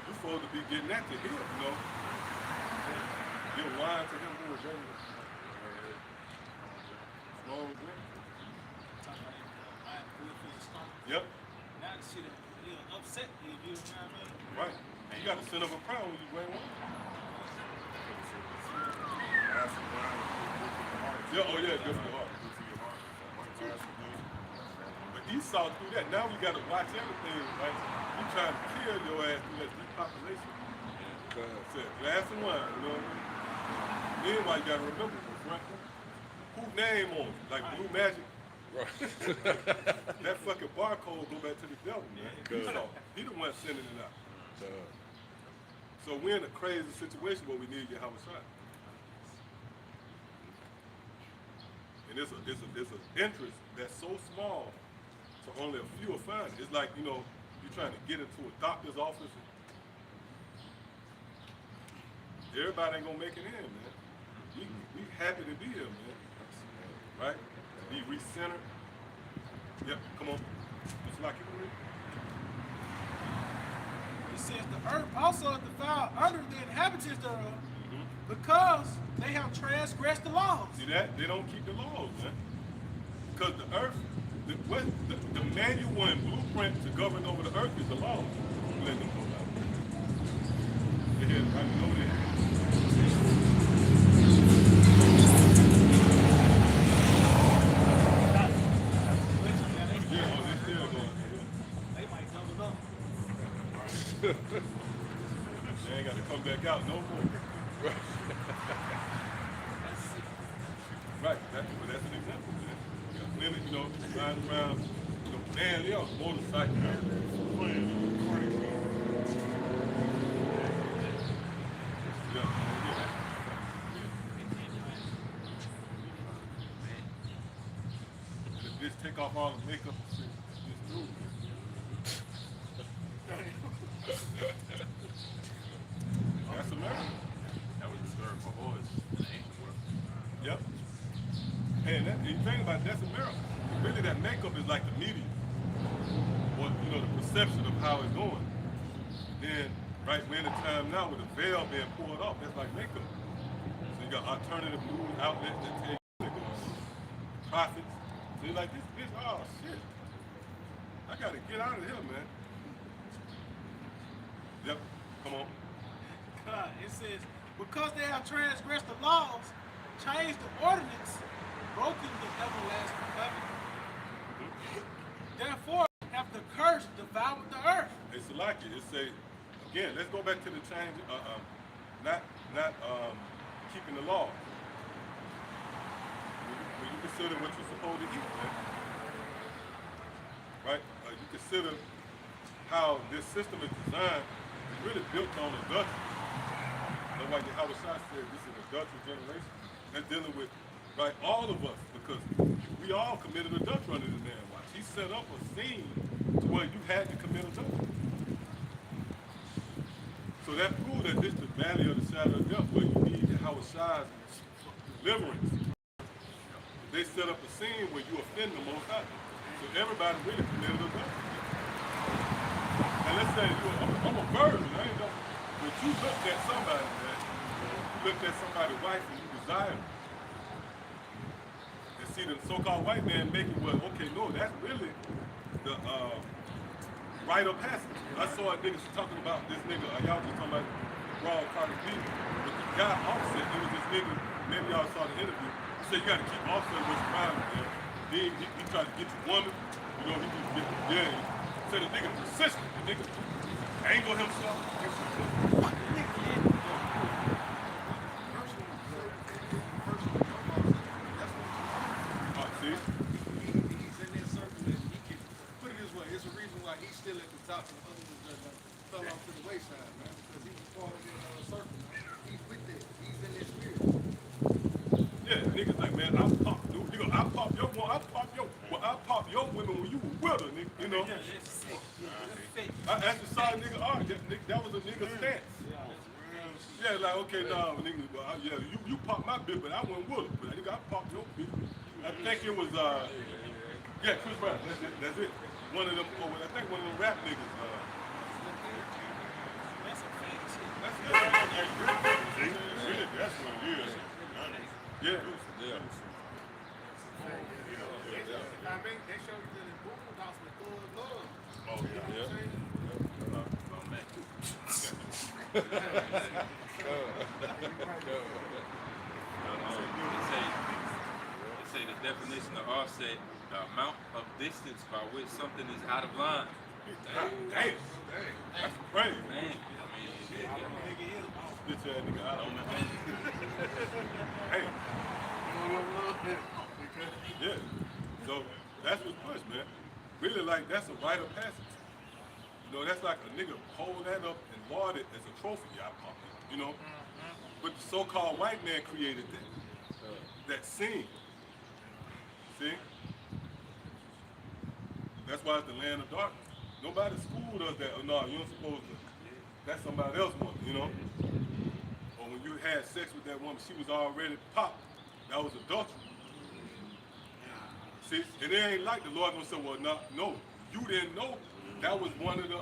You're supposed to be getting that to him, you know. Give wine to him who was ready to small drink. Yep. Now the shit it'll upset you, you know what I mean? Right. You got to send up a crown when you wear one. Yeah, oh yeah, good for your heart. But Esau through that, now we got to watch everything, right? You trying to kill your ass through that depopulation. Said, glass and wine, you know what I mean? Meanwhile, you got to remember, right? Who name on it? Like Blue Magic? That fucking barcode go back to the devil, man. Esau, he the one sending it out. So we're in a crazy situation where we need Yahweh Shai. And it's an interest that's so small, so only a few will find it. It's like, you know, you're trying to get into a doctor's office. Everybody ain't gonna make it in, man. We happy to be here, man. Right? To be recentered. Yep, come on. It's like you read. It says the earth also is defiled under the inhabitants thereof, because they have transgressed the laws. See that? They don't keep the laws, man. Because the earth, the manual and blueprint to govern over the earth is the laws. Let them go out. Go ahead, I know that. Yeah, oh, they still going. They might double up. They ain't got to come back out no more. Right, that's an example, man. You got women, you know, riding around, you know, man, they on motorcycles. Yeah. And if this take off all the makeup and shit, it's through. That's America. That was disturbed for boys in the ancient world. Yep. And you think about it, that's America. Really, that makeup is like the media. What, you know, the perception of how it's going. Then, right, we're in a time now with the veil being pulled off. That's like makeup. So you got alternative news outlets that tell you they're going on. Prophets. So you're like, this bitch, oh shit. I gotta get out of here, man. Yep, come on. God, it says, because they have transgressed the laws, changed the ordinance, broken the everlasting covenant. Therefore, have the curse devoured the earth. It's like it. It say, again, let's go back to the change, not keeping the law. When you consider what you're supposed to eat, man. Right? You consider how this system is designed, it's really built on adultery. That's why Yahweh Shai said this is an adultery generation. That's dealing with, right, all of us, because we all committed adultery under this man watch. He set up a scene to where you had to commit adultery. So that proved that this is the valley of the shadow of death, where you need Yahweh Shai's deliverance. They set up a scene where you offend the Most High. So everybody really committed adultery. And let's say I'm a virgin, I ain't know. But you looked at somebody, man. You looked at somebody's wife and you desire her. And see the so-called white man make it, well, okay, no, that's really the rite of passage. I saw a nigga talking about this nigga, y'all just talking about Raw Carter B. But the guy Offset, it was this nigga, maybe y'all saw the interview, he said you gotta keep Offset with your mind, man. Then he tried to get your woman, you know, he just get the game. Said the nigga persistent, the nigga angle himself. See? He's in that circle, and he can put it this way. It's a reason why he's still at the top, and the other ones just fell off to the wayside, man. Because he was part of that circle. He's with that. He's in that spirit. Yeah, niggas like, man, I'll pop, dude. You know, I'll pop your one, I'll pop your women when you were with her, nigga. You know? I actually saw a nigga argue. That was a nigga stance. Yeah, like, okay, no, nigga, well, yeah, you popped my bitch, but I went with her. But nigga, I popped your bitch. I think it was, yeah, Chris Brown. That's it. One of them, I think one of them rap niggas. That's a fact shit. That's it. That's what it is. Yeah. I mean, they showed you that in Google House with They say the definition of offset, the amount of distance by which something is out of line. Damn. That's crazy. Man, I mean, Bitch ass nigga out on that. Hey. Yeah. So that's what's pushed, man. Really, like, that's a rite of passage. You know, that's like a nigga hold that up and laud it as a trophy, you know? But the so-called white man created that scene. See? That's why it's the land of darkness. Nobody schooled us that, oh no, you ain't supposed to, that's somebody else's woman, you know? Or when you had sex with that woman, she was already popped. That was adultery. See, and it ain't like the Lord gonna say, well, no, you didn't know. That was one of the,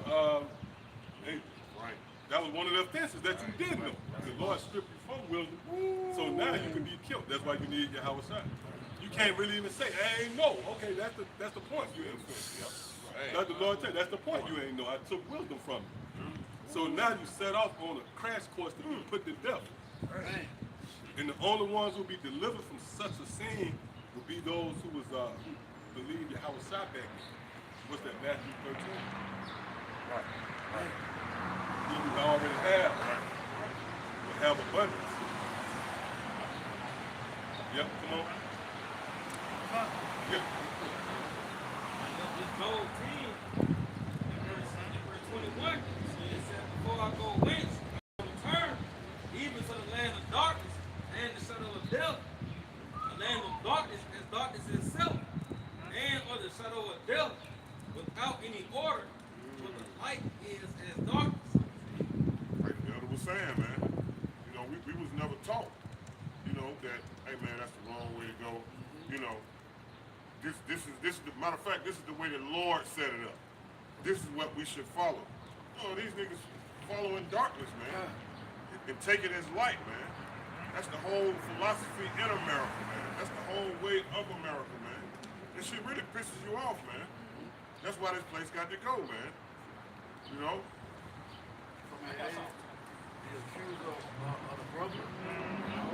that was one of the offenses that you did know. The Lord stripped you from wisdom, so now you can be killed. That's why you need your house shot. You can't really even say, I ain't know. Okay, that's the point you ain't know. Like the Lord said, that's the point you ain't know. I took wisdom from you. So now you set off on a crash course to be put to death. And the only ones who will be delivered from such a scene will be those who was who believe Yahweh shot back then. What's that, Matthew 13? Right. He who already have will have abundance. Yep, come on. Yep. This gold 10, in verse 21, it said, before I go whence, I will return, even to the land of darkness and the shadow of death. The land of darkness as darkness itself, and or the shadow of death, without any order, but the light is as darkness. Like the elder was saying, man, you know, we was never taught, you know, that, hey man, that's the wrong way to go. You know, this is the matter of fact, this is the way the Lord set it up. This is what we should follow. Oh, these niggas following darkness, man. And take it as light, man. That's the whole philosophy in America, man. That's the whole way of America, man. This shit really pisses you off, man. That's why this place got to go, man. You know? The accused of the brother, you know,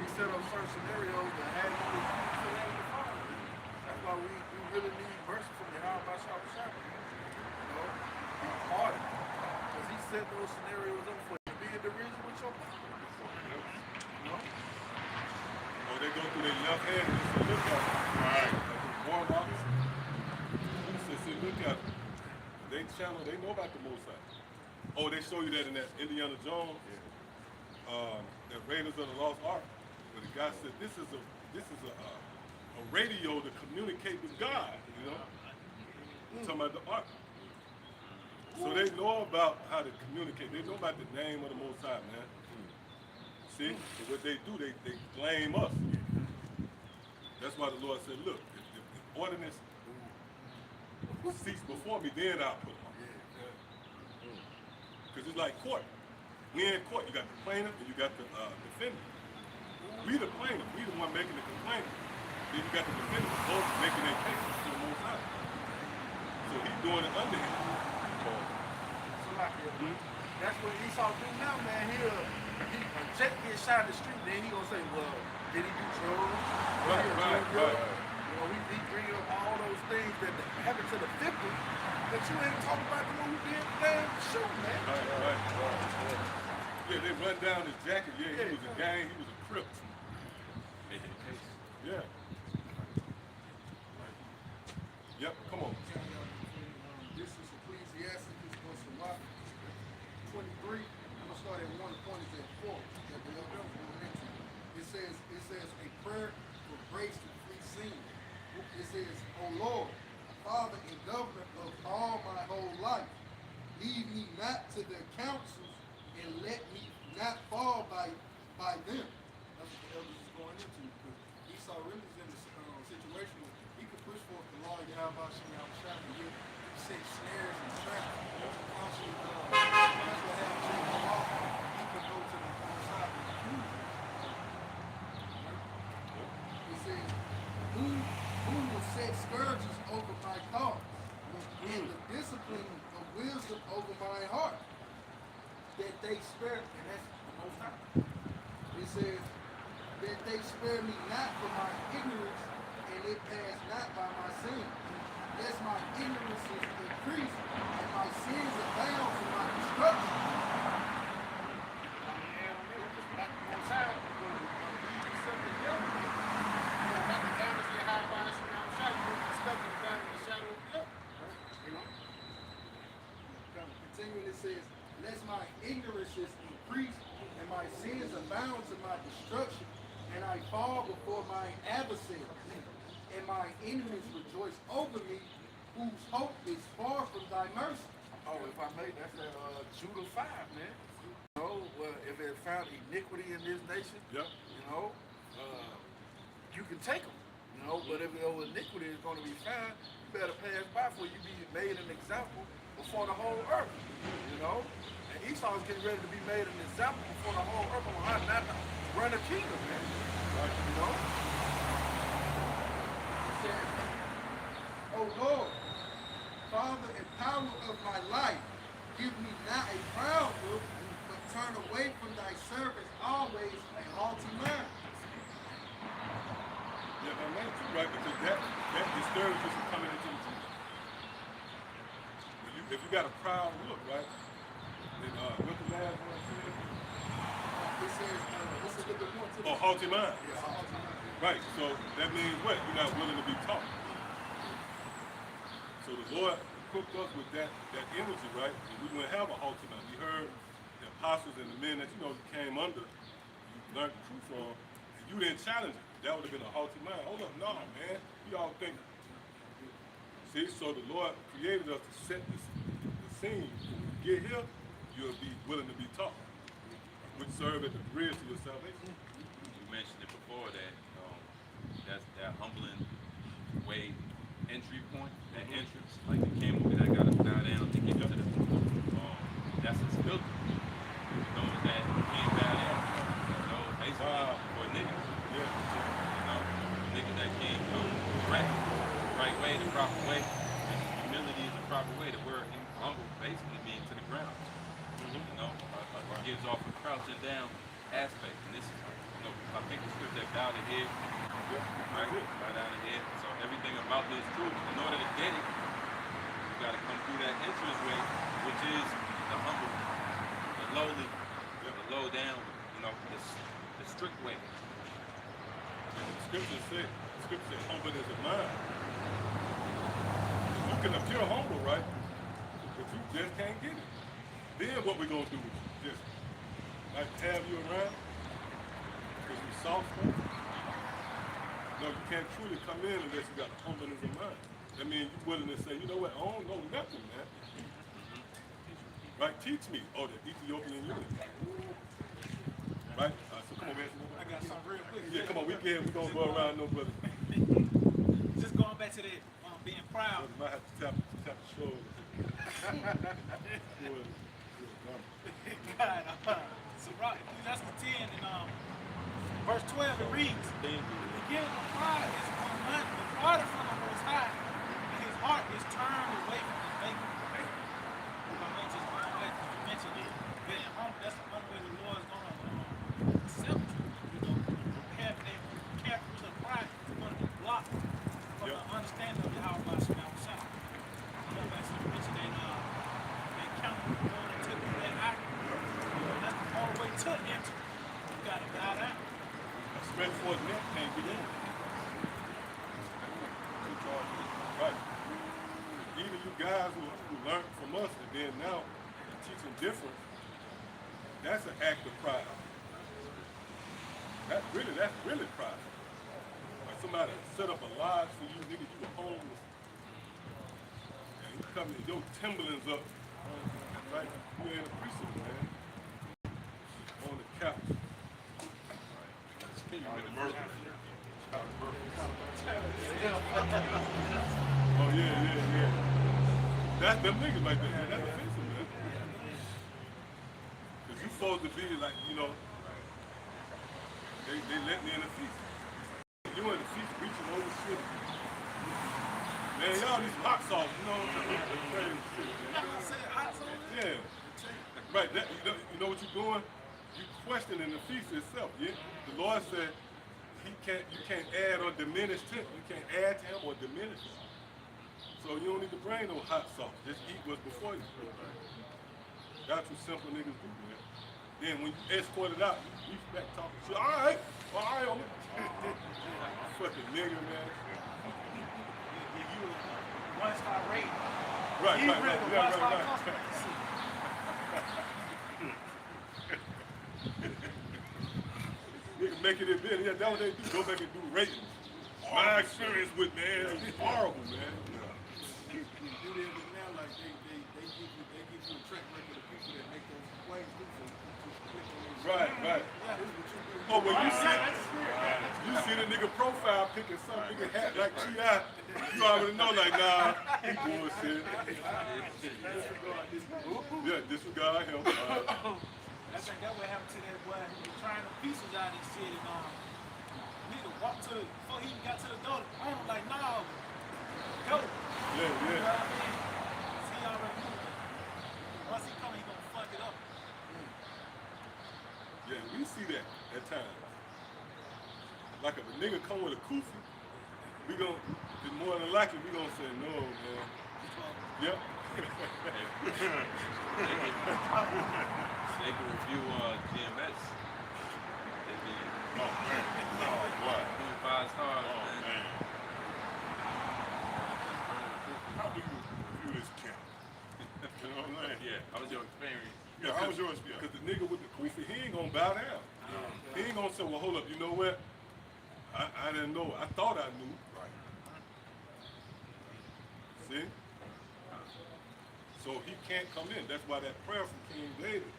he set up certain scenarios that had you in the fire. That's why we really need mercy from the Yahweh by Shabbat Shabbat. You know, be pardoned. Because he set those scenarios up for you to be in derision with your power. You know? Or they go through their left hand and just say, look at it. Right. Warm officer. They say, look at it. They channel, they know about the Most High. Oh, they show you that in that Indiana Jones, that Raiders of the Lost Ark, where the guy said, this is a radio to communicate with God, you know? Talking about the Ark. So they know about how to communicate. They know about the name of the Most High, man. See? So what they do, they blame us. That's why the Lord said, look, if ordinance cease before me, then I'll put them on. Because it's like court. We in court. You got the plaintiff and you got the defendant. We the plaintiff. We the one making the complaint. Then you got the defendant both making their case to the Most High. So he's doing it under him. That's what Esau do now, man. He Jake get shot in the street, then he gonna say, well, did he do drugs? Right. You know, he bring up all those things that happened to the victim, but you ain't talking about the one who did the damn shooting, man. Right. Yeah, they run down his jacket. Yeah, he was a gang. He was a crip. making a case. Yeah. Yep, come on. This is Ecclesiastes, this was a lot. 23, I'm gonna start at 1 at 4 that the other one mentioned. It says a prayer for grace to free sin. It says, O Lord, Father and governor of all my whole life, leave me not to their counsels and let me not fall by them. That's what the elders is going into, because Esau really is in this situation where he could push forth the law of Yahweh Shem and yet he set snares and traps. Constantly, might as well have Jacob off. He could go to the other side and accuse him. It says, who will set scourges over my thoughts and the discipline of wisdom over my heart? that they spare, and that's the Most High. It says that they spare me not for my ignorance, and it pass not by my sin. Lest my ignorance is increased, and my sins abound for my destruction. Continuing, it says, lest my ignorance is increased, and my sins abound to my destruction, and I fall before my adversary, and my enemies rejoice over me, whose hope is far from thy mercy. Oh, if I may, that's at Judah 5, man. You know, well, if it found iniquity in this nation, Yep. you know, you can take them. You know, but if your iniquity is going to be found, you better pass by for you be made an example before the whole earth. You know, and Esau is getting ready to be made an example before the whole earth on how not to run a kingdom, man. Like, you know. Said, O Lord, Father and power of my life, give me not a proud look, but turn away from thy servants always a haughty mind. Yeah, but man, too, right? Because that discourages you coming into the truth. If you got a proud look, right? Then what the last one said? It says, let's look at more to Oh, haughty mind. Yeah, haughty mind. Right. So that means what? You're not willing to be taught. So the Lord equipped us with that energy, right? And we wouldn't have a haughty mind. We heard the apostles and the men that you came under, you learned the truth from, and you didn't challenge it. That would have been a haughty mind. Hold up, no, man. We all think. See, so the Lord created us to set the scene. When we get here, you'll be willing to be taught, which serve as the bridge to your salvation. You mentioned it before that that's that humbling way entry point, that entrance, like the camel that gotta bow down to get to the that's his filter. Those that can't bow down. Basically for niggas. Yeah. Niggas that can't come the right way, the proper way. And humility is the proper way. The word humble basically means to the ground. It gives off a crouching down aspect. And this is, I think the script that bow the head, right? Bow down the head. So everything about this truth, in order to get it, you got to come through that entrance way, which is the humble, the lowly, the low down, the strict way. And the scripture said, humble is a mind. You can appear humble, right? But you just can't get it. Then what we gonna do with you? Just like tab you around? Because you soft stuff? No, you can't truly come in unless you got a humbleness of mind. That means you're willing to say, you know what, I don't know nothing, man. Right? Teach me. Oh, the Ethiopian eunuch. Right? So come on, man. I got something real quick. Yeah, come on, we're gonna go around, no brother. Just going back to that being proud. You might have to tap the shoulder. God, so right, Ecclesiastes 10 and verse 12 it reads, the beginning of pride is departed from the Most High, and his heart is turned away from his maker. I mentioned that you mentioned it, being humble. That's one way the Lord is going to accept you. Having that character of pride is going to be blocked from the understanding of how God should now sound. Going back to the mention that counter going into that eye. That's the only way to enter. You got to bow down. Spread forth neck can't get in. Right. Even you guys who learned from us and then now teaching different, that's an act of pride. That's really pride. Like somebody set up a lodge for you, nigga, you were homeless. And you come in, your Timberlands up. Right? You ain't a priest, man. On the couch. Oh yeah. That's them niggas like that. Man. That's offensive, man. Cause you supposed to be like, they let me in the feast. You in the feast reaching over shit. Man, y'all need some hot sauce, Crazy shit, man. Yeah. Right. you know what you're doing? You questioning the feast itself. Yeah? The Lord said you can't add or diminish to him. You can't add to him or diminish him. So you don't need to bring no hot sauce. Just eat what's before you. That's what simple niggas do, man. Then when you escort it out, you back talking shit. All right, homie. Fucking nigga, man. You one-star rating. Right, He right, really right, was yeah, one-star right, customer. Nigga making it big. Yeah, that's what they do. Go back and do ratings. My experience with, man, it's horrible, man. You do that with now, like they give you a track record of people that make those complaints too, so you just click on those. Right, right. This is what you do. Oh, when you see the nigga profile picking some nigga hat like T.I., you already know, like, nah, he bullshit. Yeah, disregard him. I think that what happened to that boy who was trying the pieces out and shit, and nigga walked to before he even got to the door. I was like, nah, go. Yeah, You know yeah. what I mean? See, he already knew that. Once he come, he gonna fuck it up. Yeah, we see that at times. Like if a nigga come with a kufi, we gon' more than likely we gonna say no, man. Yep. They can review GMS. They be Oh man. Oh boy. doing 5 stars, Oh man. man. How do you view this camp? You know what I'm saying? Yeah, how was your experience? Yeah, how was yours? Yeah. Because the nigga with the kufi, he ain't gonna bow down. He ain't gonna say, well, hold up, you know what? I didn't know. I thought I knew. Right. See? So he can't come in. That's why that prayer from King David,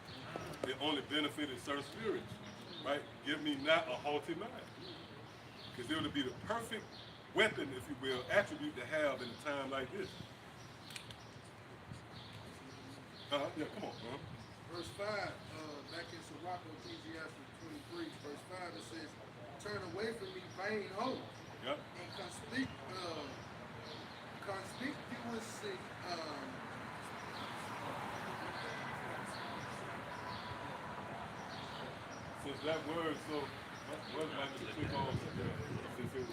it only benefited certain spirits, right? Give me not a haughty mind. Because it would be the perfect weapon, if you will, attribute to have in a time like this. Yeah, come on, bro. Verse 5, back in Sirach, Ecclesiastes 23, verse 5, it says, turn away from me vain hope Yep. and conspicuously, Since that word, so what like to click on since it was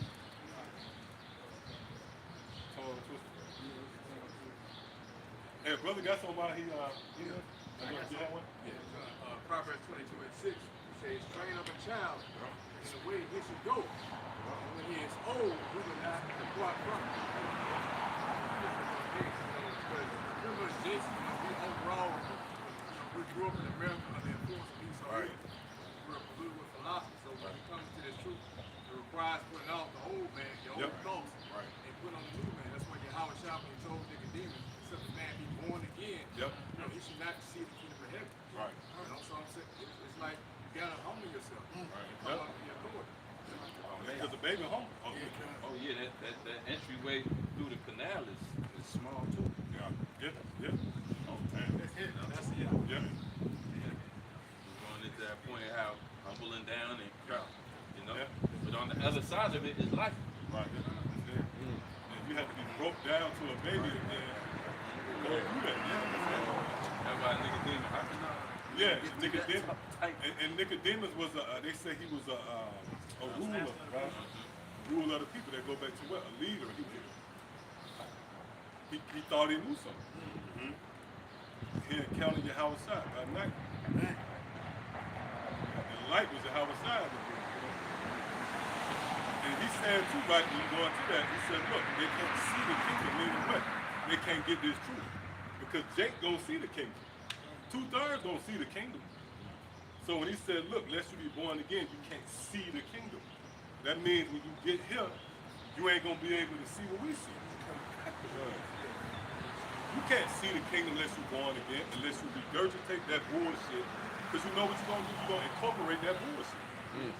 tongue twisted. Hey, brother got somebody you have one? Proverbs 22:6 says, train up a child in the way he should go. And when he is old, he will not depart from it. But pretty much this, we overall, we grew up in America under the influence of Esau. Right. We're polluted with philosophy. So when it comes to this truth, it requires putting out the old man, your old thoughts, Right. and put on the new man. That's why Yahweh Shaphan told Nicodemus, except a man be born again, Yep. you know, he should not see the kingdom of heaven. Right. You know, so I'm saying, it's like you gotta humble yourself and come Yep. up to your authority. Because the baby home. Oh yeah, that entryway through the canal is small too. Yeah. Yeah, yeah, Oh man. That's it. yeah. We're going into that point of how humbling down and proud, you know. Yeah. But on the other side of it is life. Right. And you have to be broke down to a baby again. Go through that. That's why Nicodemus, how can I? Yeah, Nicodemus. Tight. And Nicodemus was they say he was a ruler, right? Ruler of the people that go back to what? A leader. He thought he knew something. He encountered Yahweh side by night. And light was Yahweh side. And he said too, right, when you go into that, he said, look, they can't see the kingdom, meaning what? They can't get this truth. Because Jake don't see the kingdom. 2/3 don't see the kingdom. So when he said, look, lest you be born again, you can't see the kingdom. That means when you get here, you ain't gonna be able to see what we see. You can't see the kingdom unless you're born again, unless you regurgitate that bullshit. Because you know what you're gonna do? You're gonna incorporate that bullshit.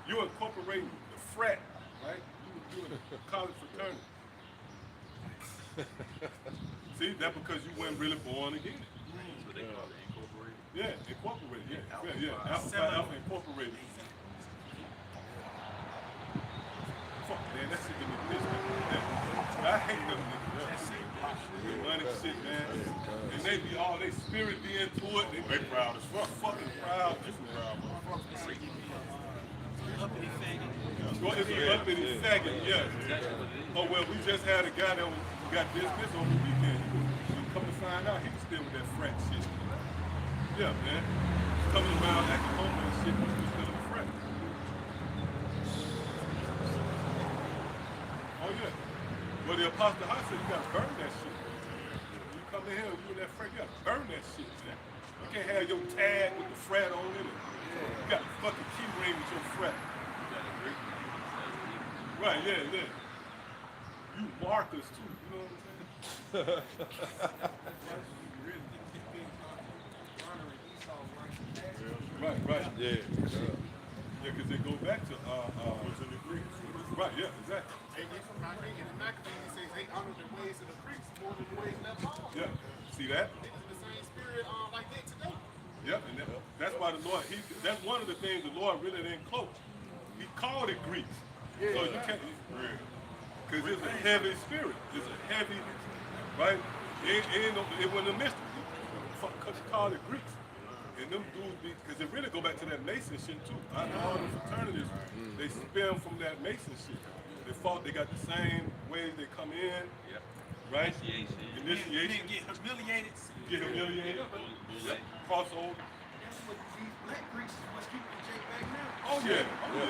You're incorporating the frat, right? You're in a college fraternity. See, that's because you weren't really born again. That's what they call it, incorporated. Yeah, incorporated. Yeah. Alpha incorporated. Fuck, man, that shit give me pissed. I hate them niggas. Money, shit, man. And they be all, they spirit be into it. They proud as fuck. Fucking proud. They proud motherfuckers. Uppity faggot. Well, it's an uppity faggot, yeah. Oh, well, we just had a guy that got dismissed on the weekend. He come to find out he was still with that frat shit. Yeah, man. Coming around acting homeless and shit, he was still in the frat. Oh, yeah. Well, the Apostle High said you gotta burn that shit. You come in here, you in that frat, you gotta burn that shit, man. You can't have your tag with the frat on it. You got a fucking key ring with your frat. Right, yeah, yeah. You markers too, you know what I'm saying? Right, right. Yeah. Yeah, because they go back to what's in the Greeks. Right, yeah, exactly. And I think in the Maccabees it says they honor the ways of the Greeks more than the ways of their fathers. Yeah. See that? It is the same spirit like that today. Yep, and that's why the Lord, that's one of the things the Lord really didn't close. He called it Greeks. So you can't, because it's a heavy spirit. It's a heavy, right? It wasn't a mystery. Call it Greeks. And them dudes because they really go back to that Mason shit too. All the fraternities, they stem from that Mason shit. They got the same ways they come in, right? Initiation. Get humiliated. Get humiliated. Crossover. That's what these black Greeks is what's keeping the Jake back now. Oh yeah. Oh yeah.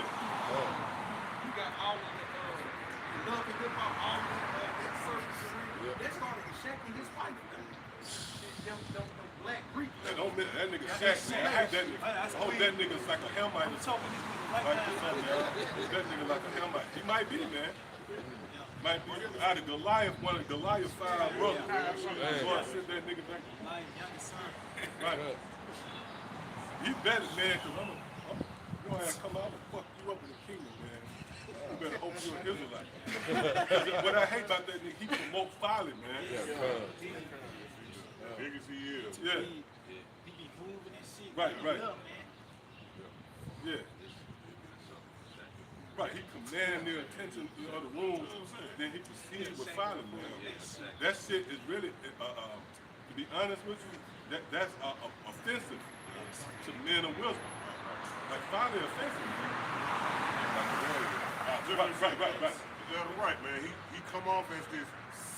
You got all of the love and hip hop, all of that surface arena. They started shacking his wife. Them black Greeks. That nigga Shaq, man. I hate that nigga. Oh, that nigga's like a Hamite. I'm talking this nigga Right, right this now. man. That nigga like a Hamite. He might be, man. Might be out of Goliath, one of Goliath's 5 brothers. Go and sit that nigga back. My youngest son. Right. He better, man, because you gonna have to come out and fuck you up in the kingdom, man. You better hope you're an Israelite. What I hate about that nigga, he promote folly, man. Big as he is. Yeah. He be moving and shit. Right, right. Love, man. Yeah. Right, he command the attention of the room, then he proceeds with folly, man. That shit is really, to be honest with you, that's offensive to men of wisdom. Like folly offensive. Right. You're right, man. He come off as this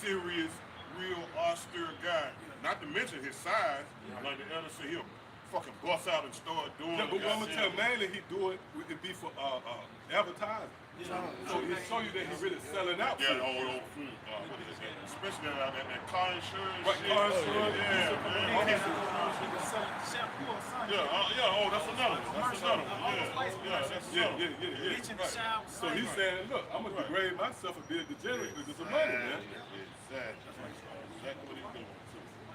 serious, real austere guy. Not to mention his size. Like the elder said, he'll fucking bust out and start doing. Yeah, but what I'm gonna tell mainly he do it be for advertising. So he show you that he's really selling out. Yeah, old food. Especially that car insurance. Right, shit. car insurance. Yeah, man. Shampoo or something. Yeah, that's another one. That's another one. Yeah. Bitch in the shower. So he's saying, look, I'm gonna degrade myself and be a degenerate because of money, man. Exactly what he's doing.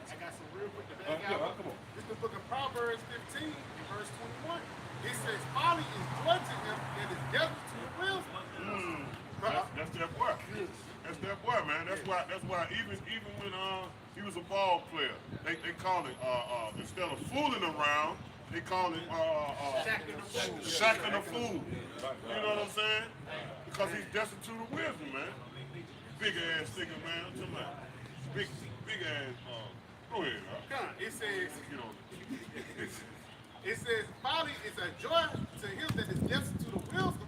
I got some real quick to back Yeah, out. come on. This is the book of Proverbs 15, verse 21. It says, folly is blood to him and is death to the wisdom. That's that boy. That's that boy, man. That's why even when he was a ball player, they call it instead of fooling around, they call it shacking a fool. You know what I'm saying? Because he's destined to the wisdom, man. Big ass nigga, man. I'm talking about big ass. Go ahead. It says, You know. it says, folly is a joy to him that is destined to the wisdom,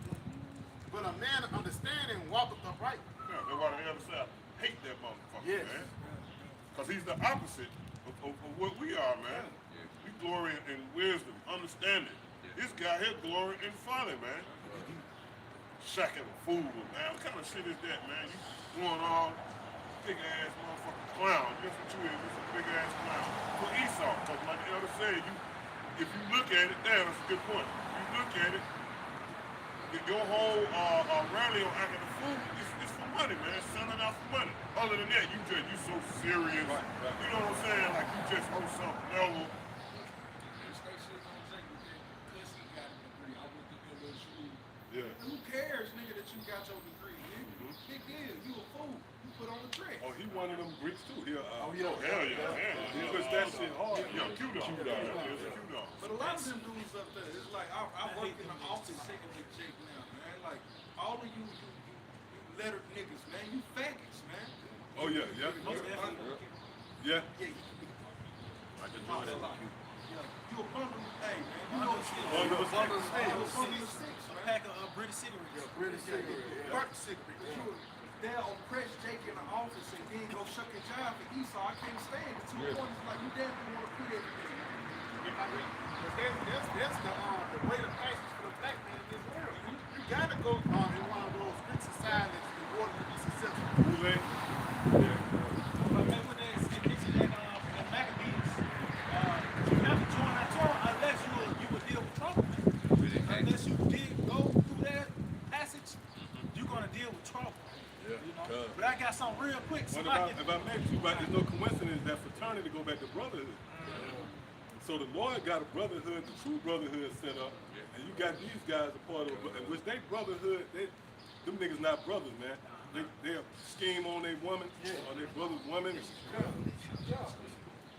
but a man of understanding walketh upright. Yeah, that's why the elder said, I hate that motherfucker, Yes. man. Because he's the opposite of what we are, man. We glory in wisdom, understanding. This guy here glory in folly, man. Shacking a fool, man. What kind of shit is that, man? You going on big ass motherfucking clown. Guess what you is? Just a big ass clown. For Esau, because like the elder said, if you look at it, that's a good point. If you look at it, your whole rally on acting a fool is for money, man. Selling out for money. Other than that, you so serious. Right. You know what I'm saying? Like you just on some level. Yeah. Who cares, nigga, that you got your degree, nigga? Big deal. You a fool. You put on the trick. Oh, he one of them Greeks too. He Hell yeah. he puts that shit hard. Yeah, Q-Dog. Q-Dog. But a lot of them dudes up there, it's like I work in the office shaking with Jake now, man. Like all of you letter niggas, man. You faggots, man. Oh yeah. Yeah. Michael Jordan. You a bundle, hey man, you know shit. Bundle of Bundle of sticks. sticks. Bundle of six, a pack of British cigarettes. Yeah, British cigarette. Yeah. Burnt cigarettes. You would there oppress Jake in the office and then go shuck your job for Esau. I can't stand it. Two points like you damn want to quit everything. That's the way to passage for the black man in this world. You gotta go in one of those rich societies in order to be successful. Kool-Aid. But man, when they mention that Maccabees, you have to join that Torah unless you would deal with trouble. Unless you did go through that passage, you're gonna deal with trouble. Yeah. You know? But I got something real quick. What about, if I mention you, there's no coincidence that fraternity go back to brotherhood. So the Lord got a brotherhood, the true brotherhood set up, and you got these guys a part of it, which they brotherhood, them niggas not brothers, man. They'll scheme on their woman, or their brother's woman.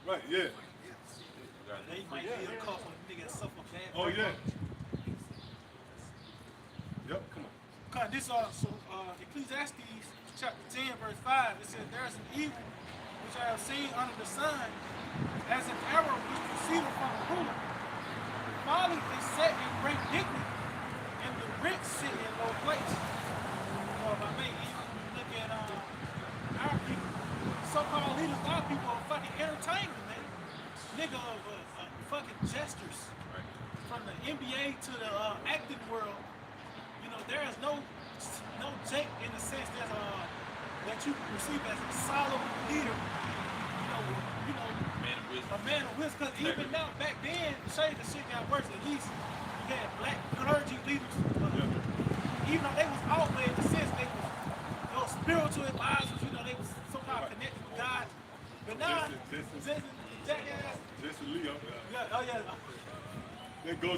Right, yeah. They might be a couple of niggas suffer bad. Oh, yeah. Yep, come on. Cause this Ecclesiastes chapter 10 verse 5, it says there is an evil which I have seen under the sun, as an arrow which proceeded from the ruler. Folly is set in great dignity, and the rich sit in low place. Or if I may even look at our people, so-called leaders, our people are fucking entertainment, man. Nigga fucking jesters. From the NBA to the acting world, you know, there is no Jake in the sense that you perceive as a solid leader. You know, Man of wisdom. a man of wisdom. Because even now, back then, the shit got worse. At least you had black clergy leaders. Even though they was always in the sense they was spiritual advisors. You know, they was somehow connected with God. But now, Jesse Lee up there. yeah, oh yeah.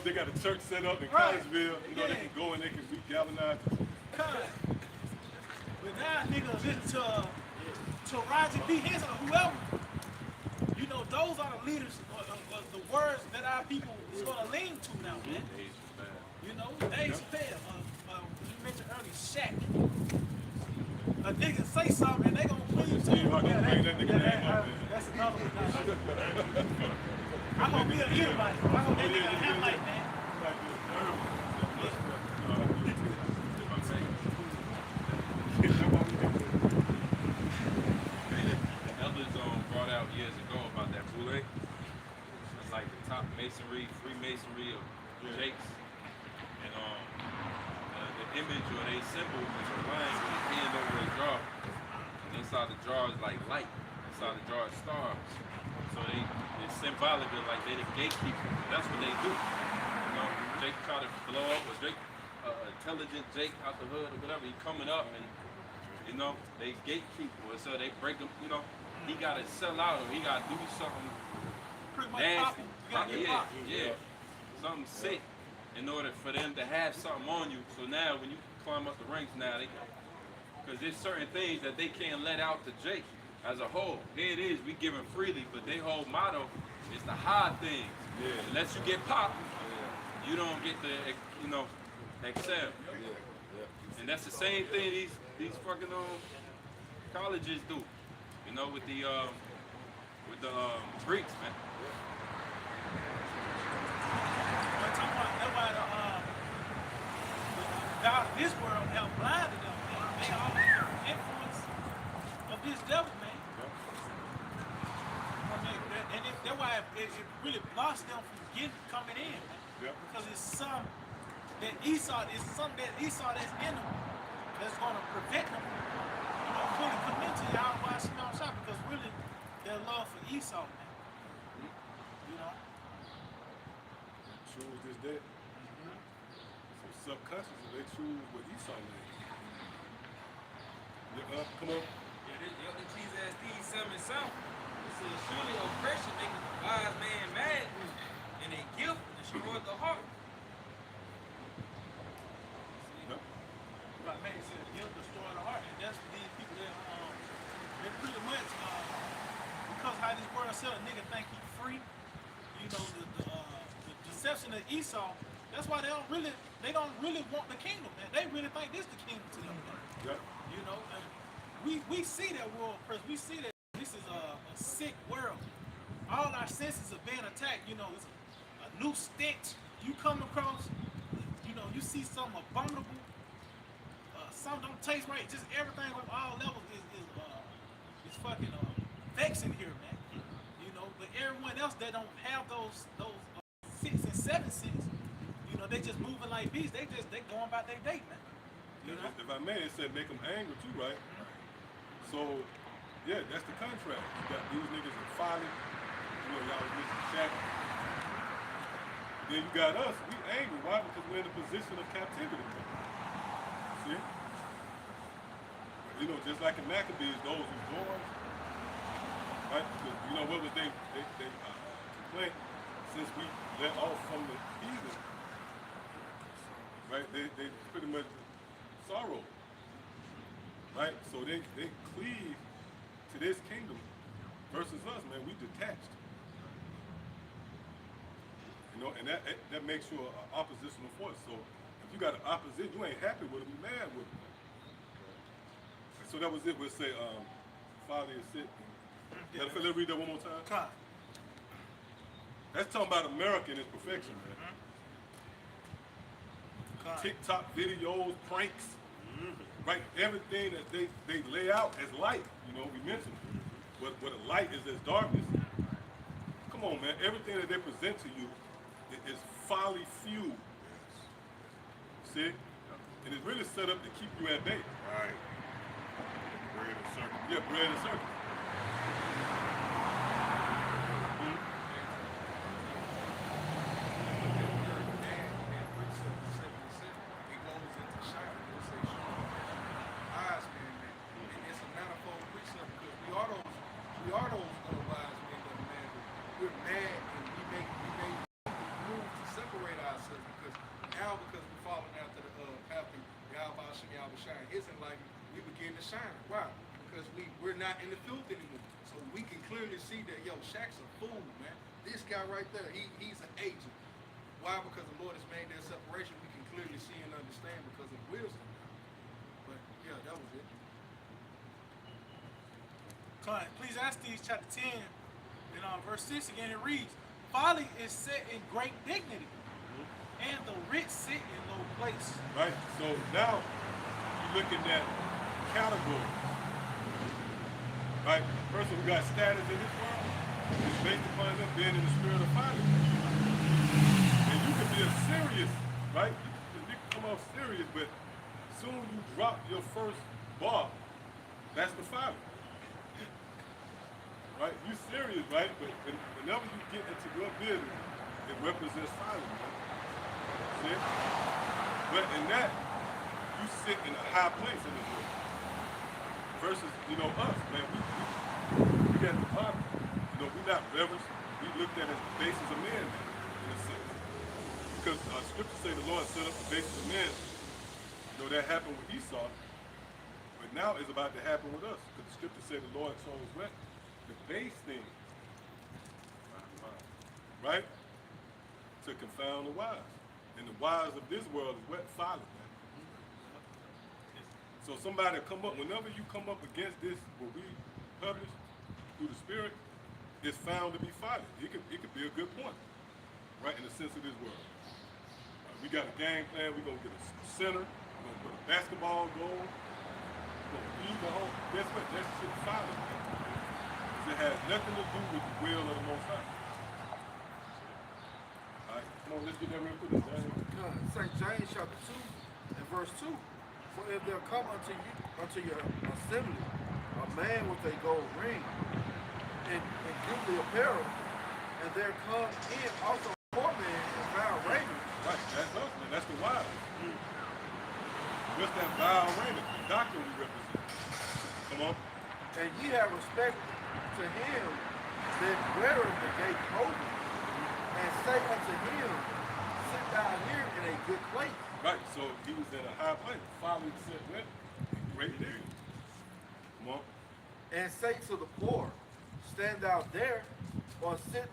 They got a church set up in Right. Collegeville. You know, they can go and they can re-galvanize. But now niggas listen to Roger B. Henson or whoever. You know, those are the leaders of the words that our people is gonna lean to now, man. You know, Dave Chappelle, you mentioned earlier, Shaq. A nigga say something and they gonna please to You know, I don't bring that nigga name up, man. that's another one. I'm gonna be an Edomite. I'm gonna be a Hamite, man. Elders brought out years ago about that boule. It's like the top masonry, Freemasonry of Jakes. And the image or they symbol is a line with a hand over a jar. And inside the jar is like light. Inside the jar is stars. So it's symbolic of like they the gatekeeper. That's what they do. You know, Jake try to blow up, or Jake, intelligent Jake out the hood or whatever, he coming up and, you know, they gatekeep, or so they break him, you know, he gotta sell out or he gotta do something Pretty much nasty. popping. You gotta get popping. Yeah. Something sick in order for them to have something on you. So now when you climb up the ranks now, because there's certain things that they can't let out to Jake as a whole. Here it is, we giving freely, but their whole motto is to hide things. Yeah. Unless you get popped, you don't get to, you know, excel. And that's the same thing these fucking colleges do. You know, with the Greeks, man. That's why the God of this world have blinded them, man. They all under the influence of this devil, man. And that's why it really blocks them from coming in, man. Yep. Because it's something that Esau that's in them that's gonna prevent them, you know, fully commit to Yahweh Shalom Shah, because really their love for Esau, man. You know? Choose this day. So subconsciously they choose what Esau made. Yeah, come on. Yeah, this Ecclesiastes 7:7. It says, surely oppression maketh the wise man mad, and a gift destroyeth the heart. Yep. Like man said, guilt destroy the heart, and that's what these people that they pretty much because how this world sell a nigga think he free. You know, the deception of Esau. That's why they don't really want the kingdom, man. They really think this the kingdom to them, man. Yep. You know, and we see that world press. We see that this is a sick world. All our senses are being attacked. You know, it's a new stench. You come across, you know, you see something abominable, something don't taste right. Just everything on all levels is fucking vexing here, man. You know, but everyone else that don't have those 6 and 7 senses, you know, they just moving like bees. They going about their day, man. You know? If I may, it said make them angry too, right? So, yeah, that's the contract. You got these niggas in folly. You know, y'all was missing Shaq. Then you got us. We angry. Why? Because we're in a position of captivity. See? You know, just like in Maccabees, those who born, right? Because, you know, what was they complaint since we let off from the heathen, right? They pretty much sorrow, right? So they cleave to this kingdom versus us, man. We detached, you know, and that makes you an oppositional force. So if you got an opposition, you ain't happy with them, you mad with them. So that was it. We'll say, Father is sick. Let's read that one more time. Come. That's talking about America in its perfection, man. TikTok videos, pranks, right? Everything that they lay out as light, you know, we mentioned. What a light is as darkness. Come on, man. Everything that they present to you is folly fuel. See? And it's really set up to keep you at bay. Right. Bread and circle. Yeah, bread and circle. His enlightenment, we begin to shine. Why? Because we're not in the filth anymore. So we can clearly see that, yo, Shaq's a fool, man. This guy right there, he's an agent. Why? Because the Lord has made that separation. We can clearly see and understand because of wisdom. But yeah, that was it. Ecclesiastes chapter 10 and verse 6 again, it reads, folly is set in great dignity, and the rich sit in low place. Right? So now you're looking at categories. Right? The person who got status in this world is based upon them being in the spirit of folly. And you can be a serious, right? You can come off serious, but soon you drop your first bar, that's the folly. Right? You serious, right? But whenever you get into your business, it represents folly, man. See? But in that, you sit in a high place in the world. Versus, you know, us, man, we got the bottom. You know, we're not reverence. We looked at it as the basis of men, in a sense. Because scriptures say the Lord set up the basis of men. You know, that happened with Esau. But now it's about to happen with us. Because the scriptures say the Lord chose what? The base thing. Right? To confound the wise. And the wise of this world is what? Folly, man. So somebody come up, whenever you come up against this, what we publish through the Spirit, it's found to be folly. It could be a good point, right, in the sense of this world. We got a game plan, we're going to get a center, we're going to put a basketball goal, we're going to feed the whole, guess what, that's shit folly, man. Because it has nothing to do with the will of the Most High. All right, come on, let's get that real quick, James. St. James chapter 2 and verse 2. For if there come unto your assembly a man with a gold ring and goodly apparel, and there come in also a poor man in vile raiment. Right, that's us, man. That's the wise. What's that vile raiment? The doctrine we represent. Come on. And ye have respect to him that weareth the gay clothing, and say unto him, sit thou here in a good place. Right, so he was in a high place. Folly said, what? Great day. Come on. And say to the poor, stand thou there, or sit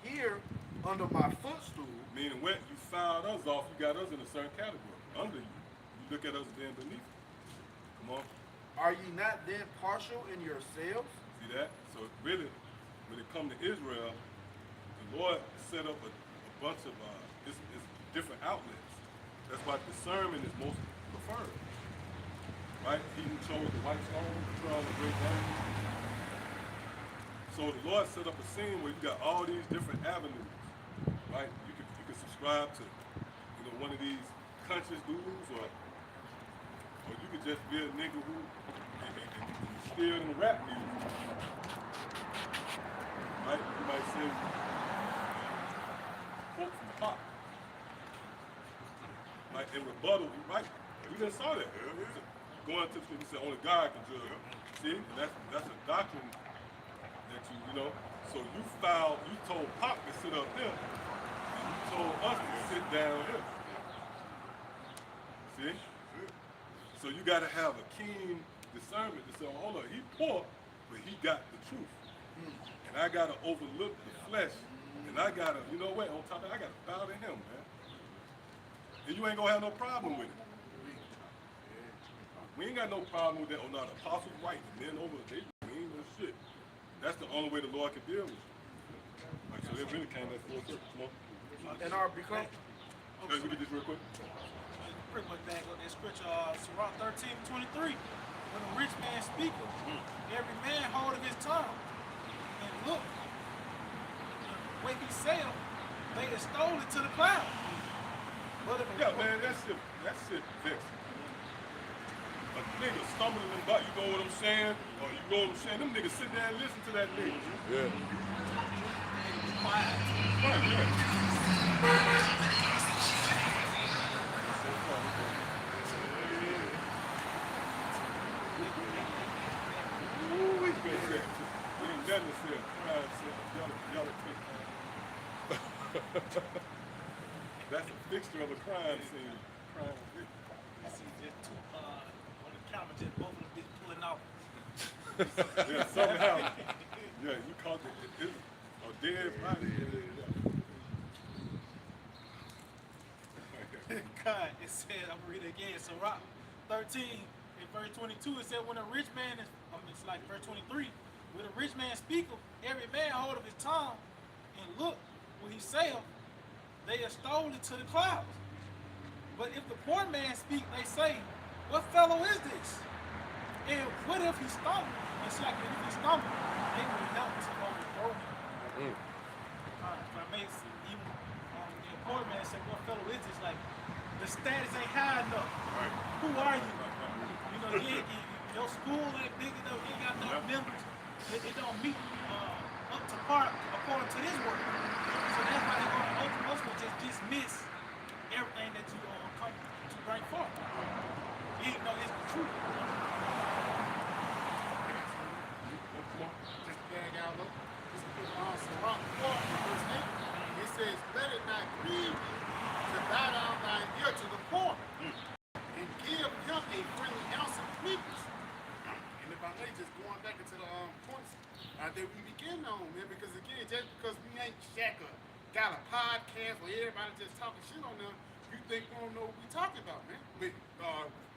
here under my footstool. Meaning what? You filed us off, you got us in a certain category. Under you. You look at us being beneath. Come on. Are ye not then partial in yourselves? See, See that? So really, when it comes to Israel, the Lord set up a bunch of it's different outlets. That's why discernment is most preferred. Right? He who chose the white stone to put on the great name. So the Lord set up a scene where you got all these different avenues. Right? You can subscribe to one of these conscious dudes, or you could just be a nigga who and still in the rap music. Right? You might say quote from Pop. Like in rebuttal, right? We just saw that. Going to the people say only God can judge. See? And that's a doctrine that you know. So you told Pop to sit up there, and you told us to sit down here. See? So you gotta have a keen discernment to say, hold on, he poor, but he got the truth. And I gotta overlook the flesh. And I gotta, you know what, on top of that, I gotta bow to him, man. And you ain't gonna have no problem with it. We ain't got no problem with that. Oh no, the apostles right, the men over, we ain't no shit. That's the only way the Lord can deal with you. Like, so it really came that full circle. Come on. And our become. Let's look at this real quick. Pretty much back on that scripture, Sirach 13:23. When a rich man speaketh, every man holdeth his tongue. And look, the way he saith, they extol it to the cloud. But if Yeah, man, that shit vexing. A nigga stumbling about, you know what I'm saying? Or you know what I'm saying? Them niggas sit there and listen to that nigga. Yeah. quiet. Right, yeah. Ooh, we been there. We ain't nothing to say. Y'all That's a fixture of a crime scene. Crime victim. This is just two, on the camera, just both of them bitches pulling off. Yeah, somehow. Yeah, you caught it. A dead body. God, it said, I'm gonna read it again. So Rock 13 in verse 22, it said, when a rich man is, it's like verse 23, when a rich man speaketh, every man hold of his tongue, and look, when he saith, they extol it to the clouds. But if the poor man speak, they say, what fellow is this? And what if he stumble? It's like if he stumble, they will help to overthrow him. If I may see, even the poor man say, what fellow is this? Like, the status ain't high enough. Right. Who are you? You know, your school ain't big enough, you ain't got enough members. It don't meet up to par according to this work. So that's why they're going to ultimately just dismiss everything that you come to bring forth. Even though it's the truth. Just gag out look. This is Sirach 4, verse 8. It says, let it not grieve to bow down thine ear to the poor, and give him a friendly ounce of meekness. And if I may, just going back into the points that we begin on, man, because again, just because we ain't Shaq or got a podcast where everybody just talking shit on them, you think we don't know what we talking about, man. But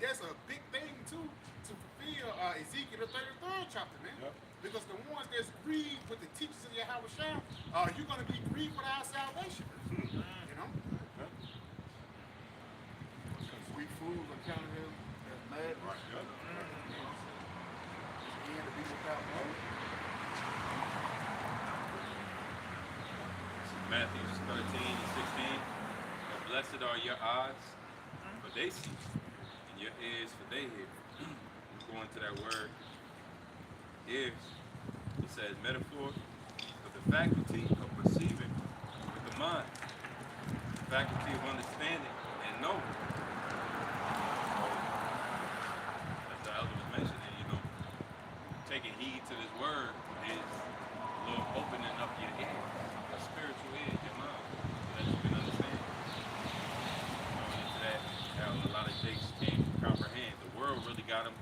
that's a big thing too to fulfill Ezekiel the 33rd chapter, man. Yep. Because the ones that's grieved with the teachers of Yahweh Shah, you're gonna be grieved with our salvation. You know? We fools are counting him as mad. Right, yeah. And to be without money. Matthew 13 and 16. But blessed are your eyes, for they see, and your ears, for they hear. Going to that word, ears, it says metaphor, but the faculty of perceiving with the mind, the faculty of understanding and knowing. As the elder was mentioning, taking heed to this word is a little opening up your ears, your spiritual ears, your mind, so that you can understand. Into that, how a lot of jakes can't comprehend. The world really got them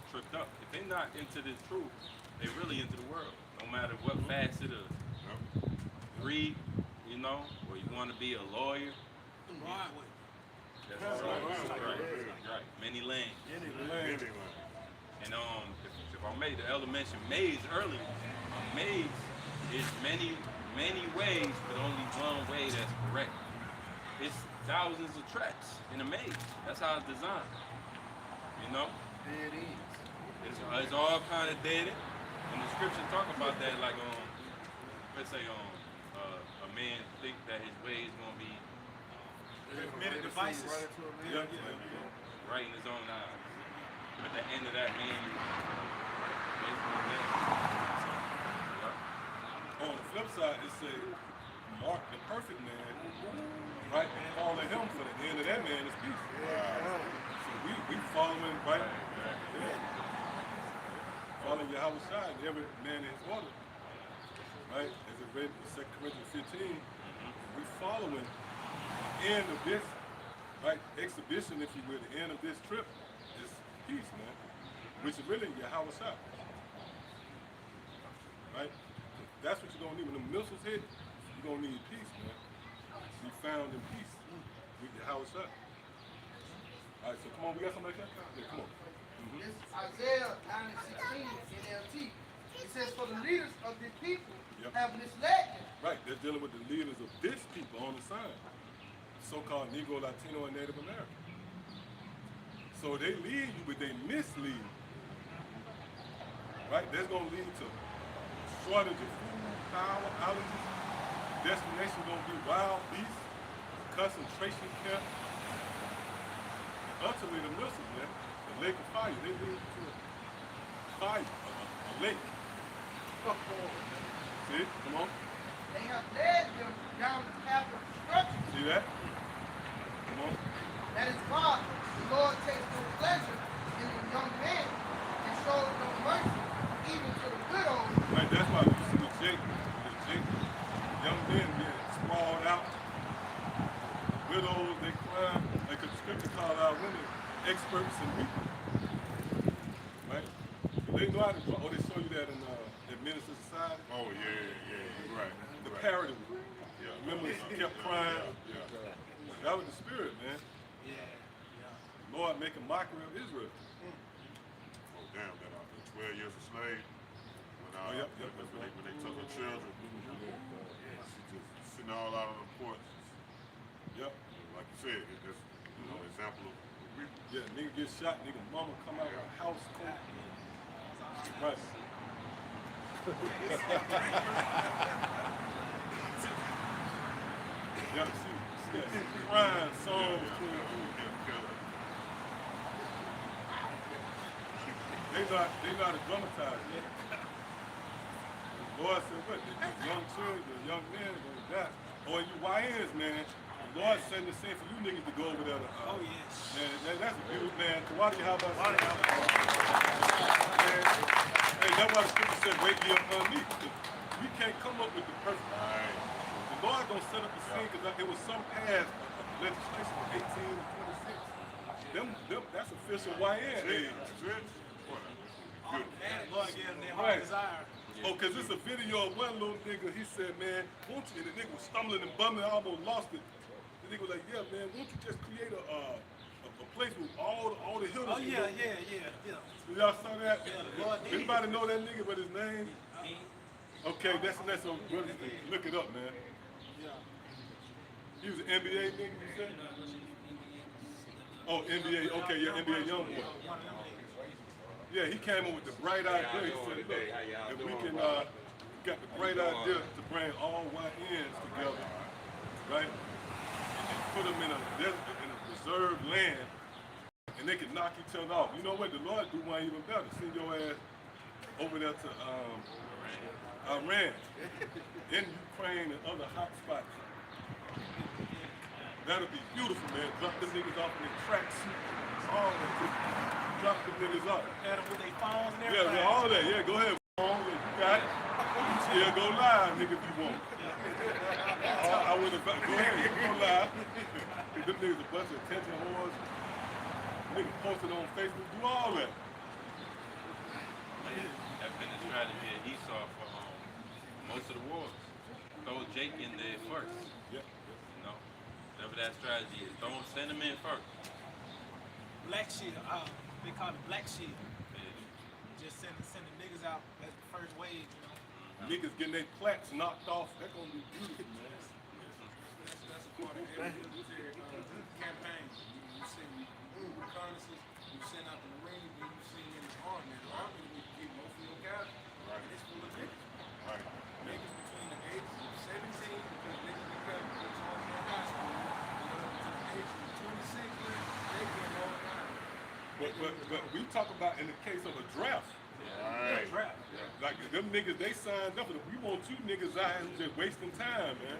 tripped up. If they're not into this truth, they're really into the world, no matter what facet of greed, or you want to be a lawyer. Broadway. That's right. Right. Many lanes. Anyway. And if Barmaid, the elder mentioned maize earlier. A maze is many ways, but only one way that's correct. It's thousands of tracks in a maze. That's how it's designed. You know? Dead ends. It's all kind of dead. And the scripture talk about that, like let's say a man think that his way is gonna be Committed devices. right in his own eyes. But the end of that man is basically dead. On the flip side, it says, Mark the perfect man, right? And following him for the end of that man is peace. So we following, right? Yeah. Following Yahweh Shai and every man in his order. Right? As it read in 2 Corinthians 15, we following the end of this, right? Exhibition, if you will, the end of this trip is peace, man. Which is really Yahweh Shai. Right? That's what you're gonna need. When the missiles hit, you're gonna need peace, man. Be found in peace with Yahweh Shai. Alright, so come on, we got something like that? Yeah, come on. It's Isaiah 9:16 NLT. It says, for the leaders of the people have misled them. Right, they're dealing with the leaders of this people on the sign. So-called Negro, Latino, and Native American. So they lead you, but they mislead you. Right? That's gonna lead to shortage of food, power, allergies. Destination gonna be wild beasts, concentration camp. And ultimately the missiles, man, the lake of fire, they lead to a fire, a lake. See, come on. They have led them down the path of destruction. See that? Come on. That is why the Lord takes no pleasure in the young man and shows no mercy even to the widows. Right, that's why you see the Jake, young men getting sprawled out, widows, they cry, like the scripture called out women, experts in weeping. Right? So they know how to draw. Oh, they show you that in Minister Society? Oh, yeah, you're right. The You're right. parody. Yeah. Remember, she kept crying. Yeah. That was the spirit, man. The Lord making mockery of Israel. Oh, damn, that 12 years a slave. When, Yep. when they took her children, she just sitting all out on the porch. Yep. Like you said, it's just, example of reaping. Yeah, nigga get shot, nigga mama come out of the house coat. Right. Yeah, see, crying songs. They know how to dramatize it. The Lord said, what? The young children, the young men are gonna die. Or you YNs, man. The Lord sending the same for you niggas to go over there. Oh, yes. Man, that's a beautiful man. Tawadi, how about that? Hey, that's why the scripture said, wait ye upon me. We can't come up with the perfect. The Lord gonna set up the scene because it was some past legislation from 18 to 26. That's official YN age. And Lord gave them their heart desire. Oh, because it's a video of one little nigga, he said, man, won't you, and the nigga was stumbling and bumbling, I almost lost it. The nigga was like, yeah, man, won't you just create a place with all the hills? Oh, yeah. Y'all saw that? Yeah, Lord did. Anybody know that nigga but his name? Okay, that's so good. Look it up, man. Yeah. He was an NBA nigga, you said? Oh, NBA, okay, yeah, NBA young boy. Yeah, he came up with the bright idea. He said, look, if we can, got the bright idea to bring all YNs together, right? And put them in a reserved land, and they can knock each other off. You know what? The Lord do one even better. Send your ass over there to Iran, in Ukraine, and other hot spots. That'll be beautiful, man. Drop them niggas off in their tracksuits, all that. Drop them niggas off. Had them with their phones and everything. Yeah, all that. Yeah, go ahead. You got it. You still go live, nigga, if you want. I would have. Go ahead. You can go live. Them niggas a bunch of attention whores. Niggas posted on Facebook. Do all that. That's been the strategy of Esau for most of the wars. Throw Jake in there first. Yeah. You know, whatever that strategy is, send him in first. Black shield. They call it black shield. Yeah. just sending niggas out as the first wave, you know. Niggas getting their plaques knocked off. That's gonna be beautiful, man. That's a part of every military campaign. You send reconnaissance, you send out the Marines, then you send in the army. The army will get most of your guys, and it's full of niggas. Right. Niggas between the ages of 17, because niggas become in high school, you know, to the age of 26, they get all down. But we talk about in the case of a draft. Right. Draft. Like them niggas, they signed up. We want you niggas out here just wasting time, man.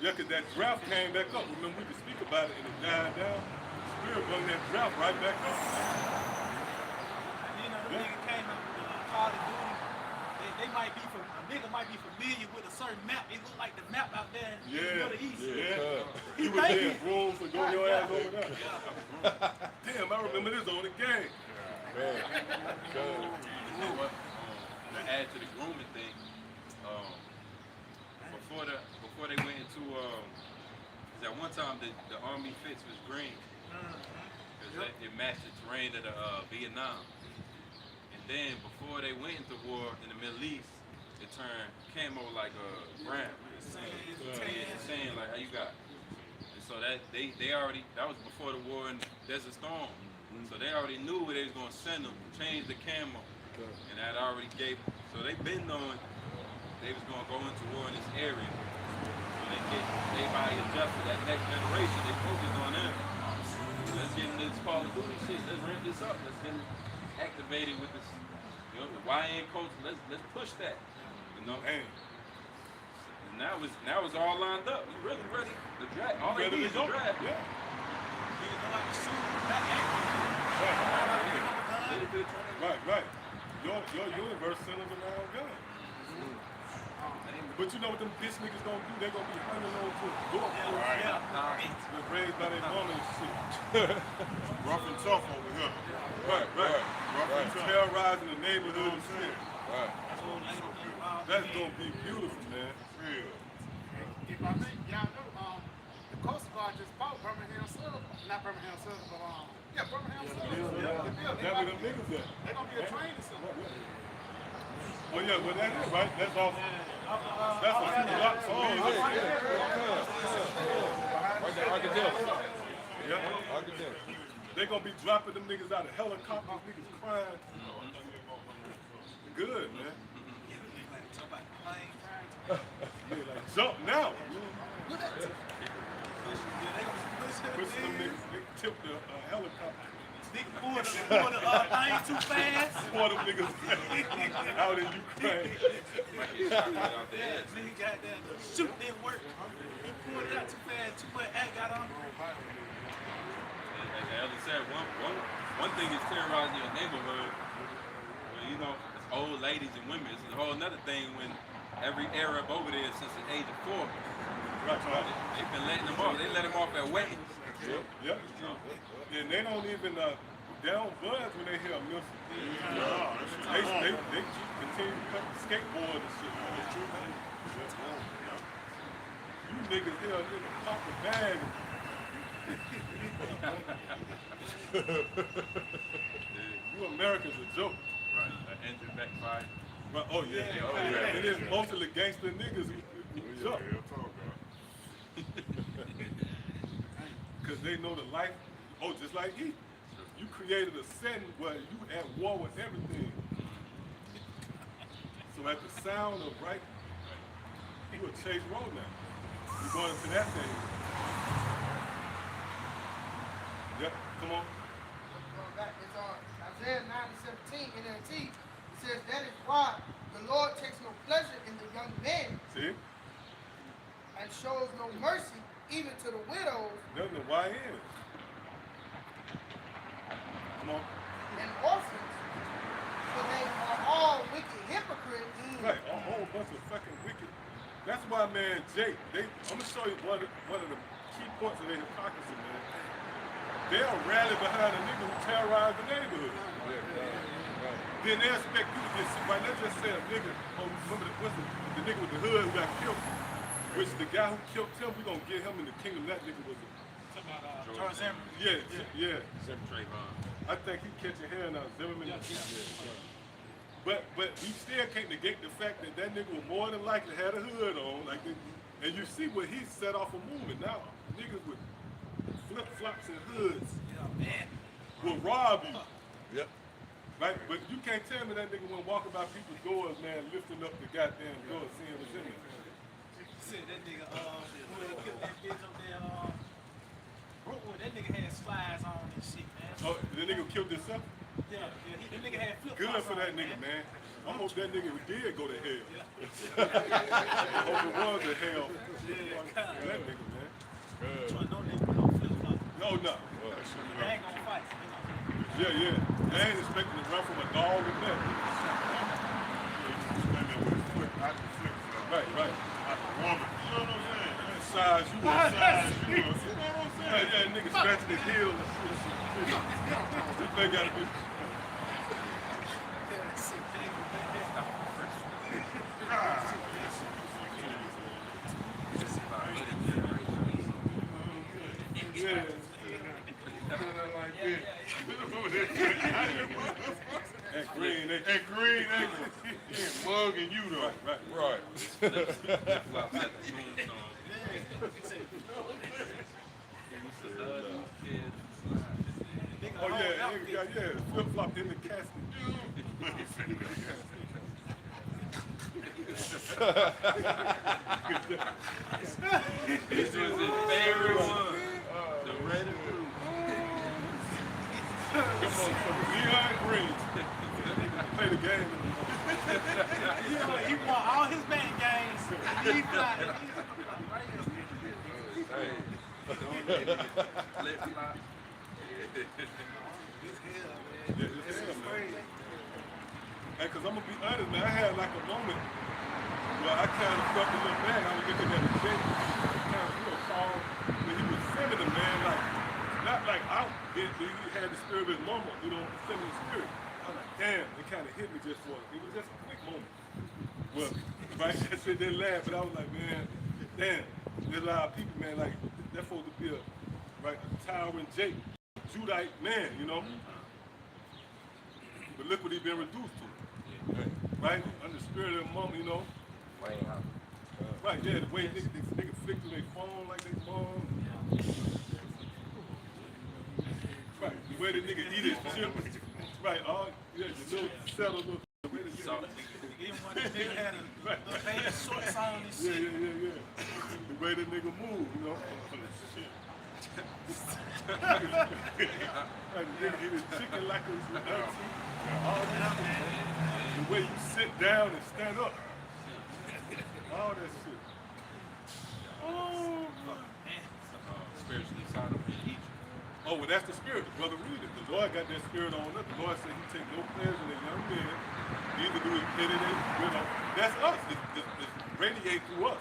Yeah, cause that draft came back up. Remember we could speak about it and it died down. Spirit brought that draft right back up. And you know, the nigga came out with Call of Duty. They might be a nigga might be familiar with a certain map. It look like the map out there in the east. Yeah. You was there in room for go your ass over there. Damn, I remember this on the game. You know what? To add to the grooming thing, before they went into, cause at one time the army fits was green, cause it matched the terrain of the Vietnam. And then before they went into war in the Middle East, it turned camo like brown. Saying like how you got. And so that they already, that was before the war in Desert Storm. So they already knew where they was gonna send them, change the camo, and that already gave. So they been knowing they was gonna go into war in this area. So they probably adjusted that next generation. They focused on them. Let's get into this Call of Duty shit. Let's ramp this up. Let's get activated with this. You know, the YN coach. Let's push that. You know. Man. And now it's all lined up. You really ready? The draft. All they need is the draft. Yeah. Niggas know how to shoot, not act. Right. Your universe centers around guns. But you know what them bitch niggas gonna do? They gonna be hanging on to a door. They're raised by their mama and shit. Rough and tough over here. Right. Rough and tough. Terrorizing the neighborhood and shit. Right. That's gonna be beautiful, man. Real. If I think y'all know, the Coast Guard just bought Birmingham Southern, not Birmingham Southern, but Birmingham Southern. That's where them niggas at. They're gonna be a training center. Well, yeah, well, that is right. That's off. That's a few blocks from me. Right there, Arkansas. Yeah. They gonna be dropping them niggas out of helicopters, niggas crying. Good, man. Yeah, like jump now. Pushing them niggas, they tip the helicopter. Nigga pull the thing too fast. Pour them niggas out in Ukraine. Nigga got that shoot didn't work. He pulled it out too fast, too much act got on. Like Ellie said, one thing is terrorizing your neighborhood. Well, you know, it's old ladies and women. It's a whole another thing when every Arab over there since the age of 4. Right. They've been letting them off. They let them off at weddings. Yep. And they don't even they don't buzz when they hear a missile. They continue to cut the skateboard and shit. You niggas hear a nigga pop the bag. You Americans a joke. Right. Engine backfire. Right. Oh yeah. It is most of the gangster niggas who jump. Real talk, Because they know the life. Oh, just like he. You created a setting where you at war with everything. So at the sound of right, you will chase road now. You're going into that thing. Yep, come on. It's Isaiah 9:17 NLT. It says, that is why the Lord takes no pleasure in the young men See? and shows no mercy even to the widows That's the YN. Come on. and orphans, for they are all wicked hypocrites. Right, a whole bunch of fucking wicked. That's why, man, Jake, I'm gonna show you one of the key points of their hypocrisy, man. They'll rally behind a nigga who terrorized the neighborhood. Then they expect you to get shit right. Let's just say a nigga, remember the nigga with the hood who got killed, which the guy who killed him, we gonna get him in the kingdom. That nigga was Talking about Charles Zimmerman. yeah. Trayvon. I think he catching hell now, Zimmerman. But we still can't negate the fact that that nigga will more than likely had a hood on, like, and you see what he set off a movement. Now niggas with flip flops and hoods will rob you. Yep. Right? But you can't tell me that nigga went walking by people's doors, man, lifting up the goddamn door, seeing what's in there. Said that nigga, who they killed that bitch up there, Brookwood, that nigga had slides on and shit, man. Oh, the nigga killed himself? Yeah, that nigga had flip Good flops for that on, nigga, man. I hope that nigga did go to hell. I hope it was to hell. That nigga, man. So no nigga with no flip flops. No, no. They ain't gonna fight. Yeah, yeah. They ain't expecting to run from a dog or nothing. Right, right. Like a woman. You know what I'm saying? That size, you want size, you know what I'm saying? Yeah, nigga scratching his heel and shit. This thing gotta be. Yeah. That green, That green, he ain't mugging you though. right. Flip-flops at the tombstone. Oh yeah, nigga, yeah, flip flop in the casket. This was his favorite one. The red and blue. Come on, from Leon Green. Play the game. He won all his band games. He fly. Hey. Flip-flop. Hey, cause I'm gonna be honest, man, I had like a moment where I kind of felt a little bad. I was looking at the Jake, kind of, Paul, when he was feminine, man, like, not like out, he had the spirit of his mama, feminine spirit. I was like, damn, it kind of hit me just for, it was just a quick moment. Well, right, I said they laughed, but I was like, man, damn, there's a lot of people, man, like, that's supposed to be a towering Jake, Judite man, But look what he's been reduced to. Right? Under the spirit of mom, Right, yeah, the way nigga flick through their phone like they mom. Right, the way the nigga eat his chips. Right, all, yeah, the little settle, the way the Even when the nigga had a pants shorts on and shit. yeah. The way the nigga move, Like the nigga eat his chicken like it was all that. The way you sit down and stand up. All that shit. Oh, Spiritually Sodom and Egypt. oh, well, that's the spirit. Brother, read it. The Lord got that spirit on us. The Lord said he take no pleasure in a young man. Neither do he pity them. That's us. It's radiate through us.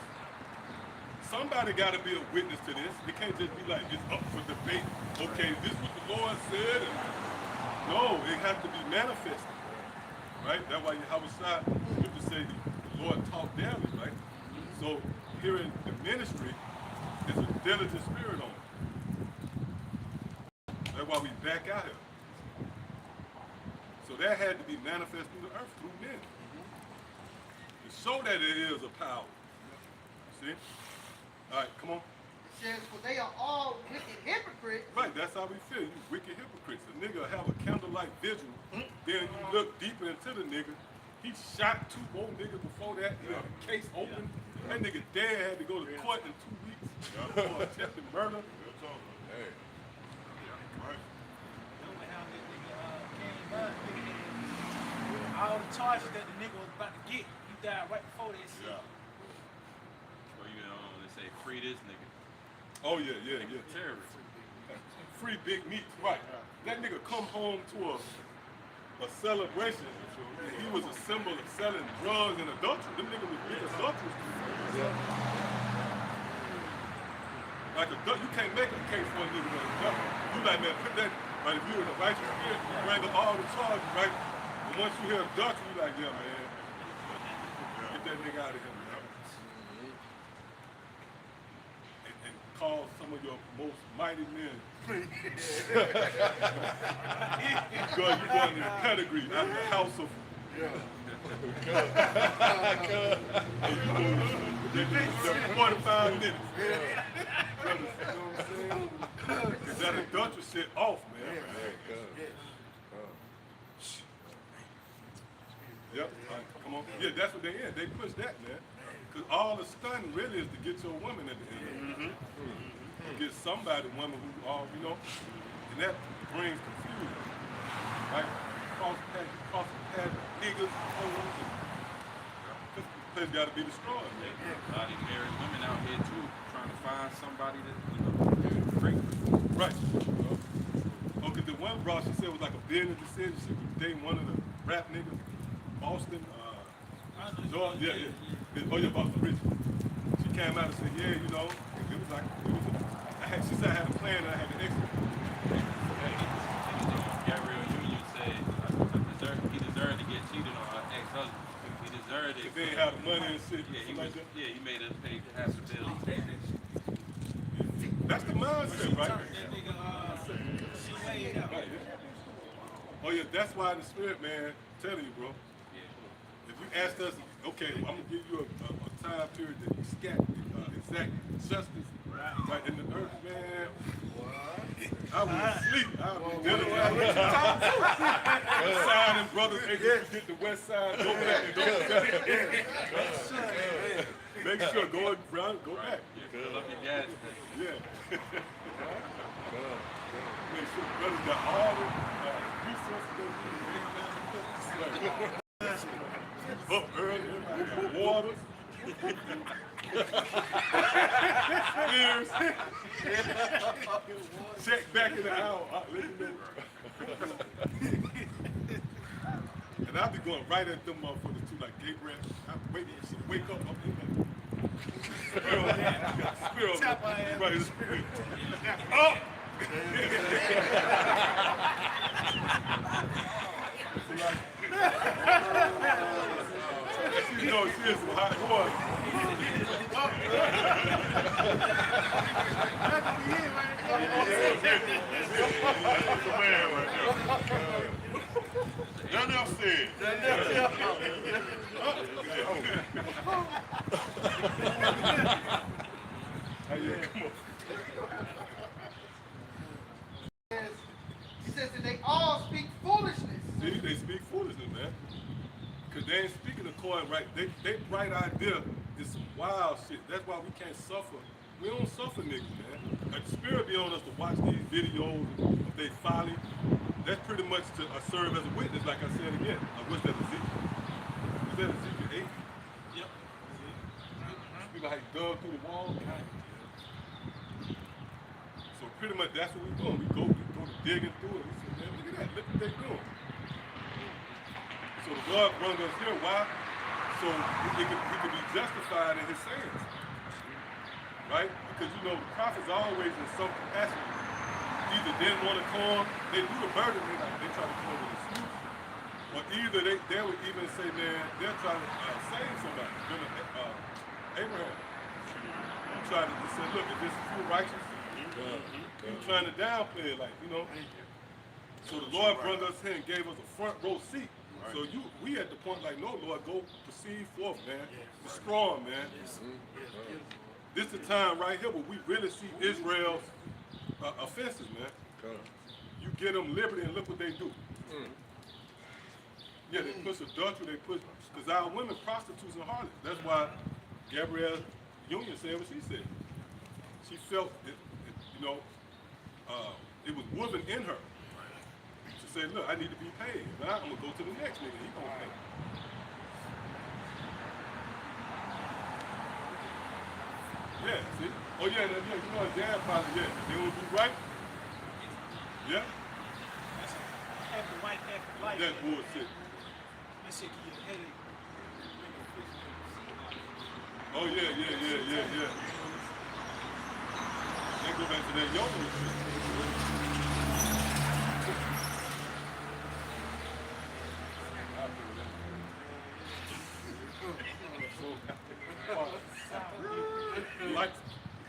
Somebody got to be a witness to this. It can't just be like, it's up for debate. Okay, this is what the Lord said. And no, it has to be manifested. Right? That's why Yahweh used to say the Lord taught daily, right? So here in the ministry, there's a diligent spirit on it. That's why we back out here. So that had to be manifest through the earth, through men. To show that it is a power. See? All right, come on. It says, for they are all wicked hypocrites. Right, that's how we feel. You wicked hypocrites. A nigga have a candlelight vigil, then you look deeper into the nigga. He shot 2 more niggas before that. He had a case open. That nigga dad had to go to court in 2 weeks for attempted murder. Hey. Right. Remember how that nigga came by, all the charges that the nigga was about to get, he died right before that shit. Yeah. Or you know, they say free this nigga. Oh yeah. Terrorist. Free big meat. Right. That nigga come home to a celebration. And he was a symbol of selling drugs and adultery. Them niggas was big adulterers. Like you can't make a case for a nigga with adultery. You like, man, put that, right, if you in the righteous spirit, you bring up all the charges, right? And once you hear adultery, you like, yeah, man, get that nigga out of here, man. And call some of your most mighty men. God, you going in the pedigree, out the house of. They 45 minutes. Cause that adultery shit off, man. Yep. Come on. Yeah, that's what they in. They push that, man. Cause all the stunning really is to get your woman at the end. Get somebody, woman who all and that brings confusion. Right? False niggas, hoes. This place gotta be destroyed, man. A lot of married women out here too, trying to find somebody that great. Right. Cause the one bro, she said it was like a business decision. She was dating one of the rap niggas, Boston, George, oh yeah, Boston Rich. She came out and said, yeah, it was like, she said I had a plan and I had to execute. Gabrielle Union said he deserved to get cheated on her ex-husband. He deserved it. Cause they ain't had the money and shit. He made us pay half the bill. That's the mindset, right? That nigga, she laid out. Right, yeah. Oh yeah, that's why in the spirit, man, I'm telling you, bro. If you asked us, okay, I'm gonna give you a time period that exact justice right in the earth, man. I was asleep. I was dealing with signing brothers, hey, get the west side, go back and go back. Make sure go around, go back. Fill up your gas tank. Yeah. Make sure brothers got all the resources they need. Up early, water, spears, check back in the hour. Let you know. And I'll be going right at them motherfuckers too, like Gabriel. I'm waiting for wake up. I'm in there. Spiral. Right. Up! You know, she is some hot water. That's the man right there. Nothing else said. Come on. He says that they all speak foolishness. See, they speak foolishness, man. Because they ain't speaking according right. They bright idea is some wild shit. That's why we can't suffer. We don't suffer niggas, man. Like the spirit be on us to watch these videos of they folly. That's pretty much to serve as a witness, like I said again. What's that, Ezekiel? Is that Ezekiel 8? Yep. Speak like he dug through the wall. So pretty much that's what we doing. We go to digging through it. We say, man, look at that. Look what they doing. So the Lord brought us here. Why? So he could be justified in his sayings. Right? Because the prophets always in some capacity either didn't want to come, they do the burden, they try to come up with an excuse. Or either they would even say, man, they're trying to save somebody. Abraham. Trying to say, look, if this is true righteous, he's trying to downplay it, So the Lord brought us here and gave us a front row seat. So we at the point no, Lord, go proceed forth, man. Be strong, man. This is the time right here where we really see Israel's offenses, man. You give them liberty and look what they do. Yeah, they push adultery, because our women prostitutes and harlots. That's why Gabrielle Union said what she said. She felt it was woven in her. She said, look, I need to be paid. Now I'm going to go to the next nigga. He going to pay. Yeah, see? Oh, yeah, you know a dad probably, yeah. They want to do right? Yeah? Half the white, half the black. That's bullshit. That shit give you a headache. Oh, yeah. They go back to that yoga shit.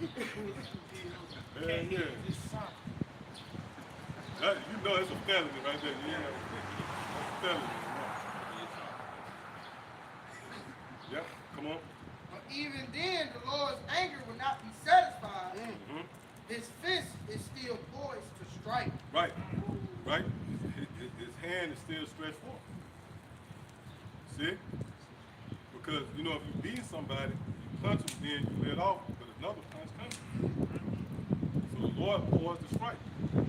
Yeah, yeah. That, you know it's a felony right there. Yeah, that's a felony. Yep, come on. But even then, the Lord's anger will not be satisfied. His fist is still poised to strike. Right, right. His hand is still stretched forth. See? Because, you know, if you beat somebody, you punch them, then you let off, but another punch comes. So the Lord poised to strike,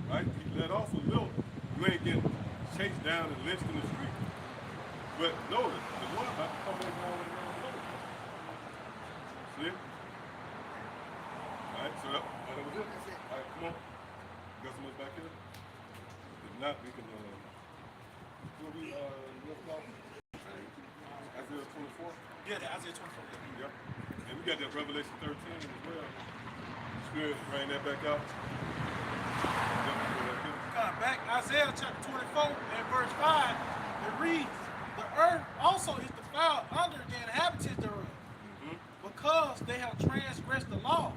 right? He let off a little. You ain't getting chased down and lynched in the street. But notice, the Lord about to come back down and down below. See? All right, so that was it. All right, come on. Got some more back here? If not, we can, what we left off? Isaiah 24? Yeah, the Isaiah 24. Yep. And we got that Revelation 13 as well. Spirit, bring that back out. God, back Isaiah chapter 24 and verse 5, it reads, the earth also is defiled under the inhabitants thereof, because they have transgressed the laws,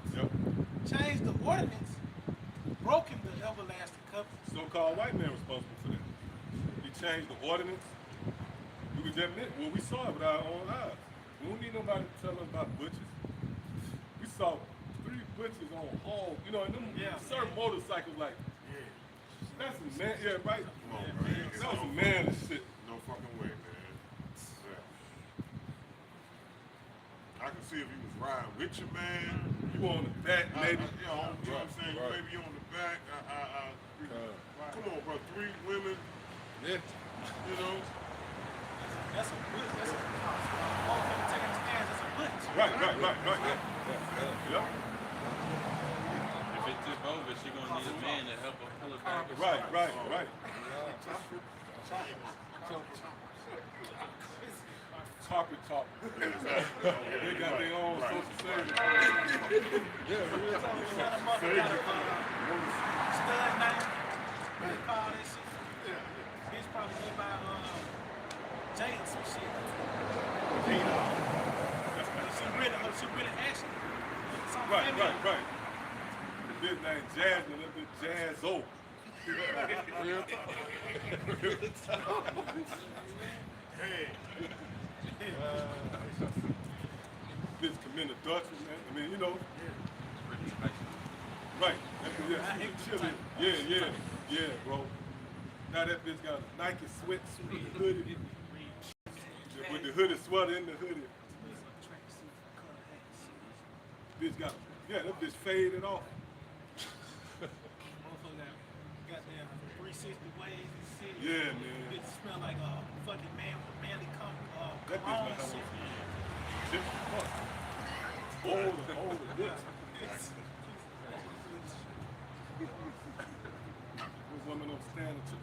changed the ordinance, broken the everlasting covenant. So-called white man responsible for that. He changed the ordinance. We was admit, well, we saw it with our own eyes. We don't need nobody to tell us about butchers. We saw 3 butchers on hog, you know, and them certain motorcycles like, that's a man, yeah, right? Come on, man. That was a man and shit. No fucking way, man. Yeah. I can see if he was riding with you, man. You on the back, maybe. You know what I'm saying? You may be on the back. Come on, bro. 3 women. Yeah. You know? That's a butch. That's a all them taking his hands, that's a butch. Right. Yeah. If it tip over, she gonna need a man to help her pull it back. Right. Carpet talk. They got their own social savings. Stud name. What they call that shit? Bitch probably go by Jay or some shit. She really action. Right. The bitch named Jasmine, that bitch Jazzo. Bitch committing adultery, man. I mean, you know. Right. Yeah, bro. Now that bitch got a Nike sweatsuit, hoodie. With the hoodie sweater in the hoodie. Bitch got, that bitch faded off. Motherfucker got goddamn 360 waves and shit. Yeah, man. Bitch smell like a fucking man with a manly That bitch cologne like shit. different fuck. Older bitch. Those women don't stand to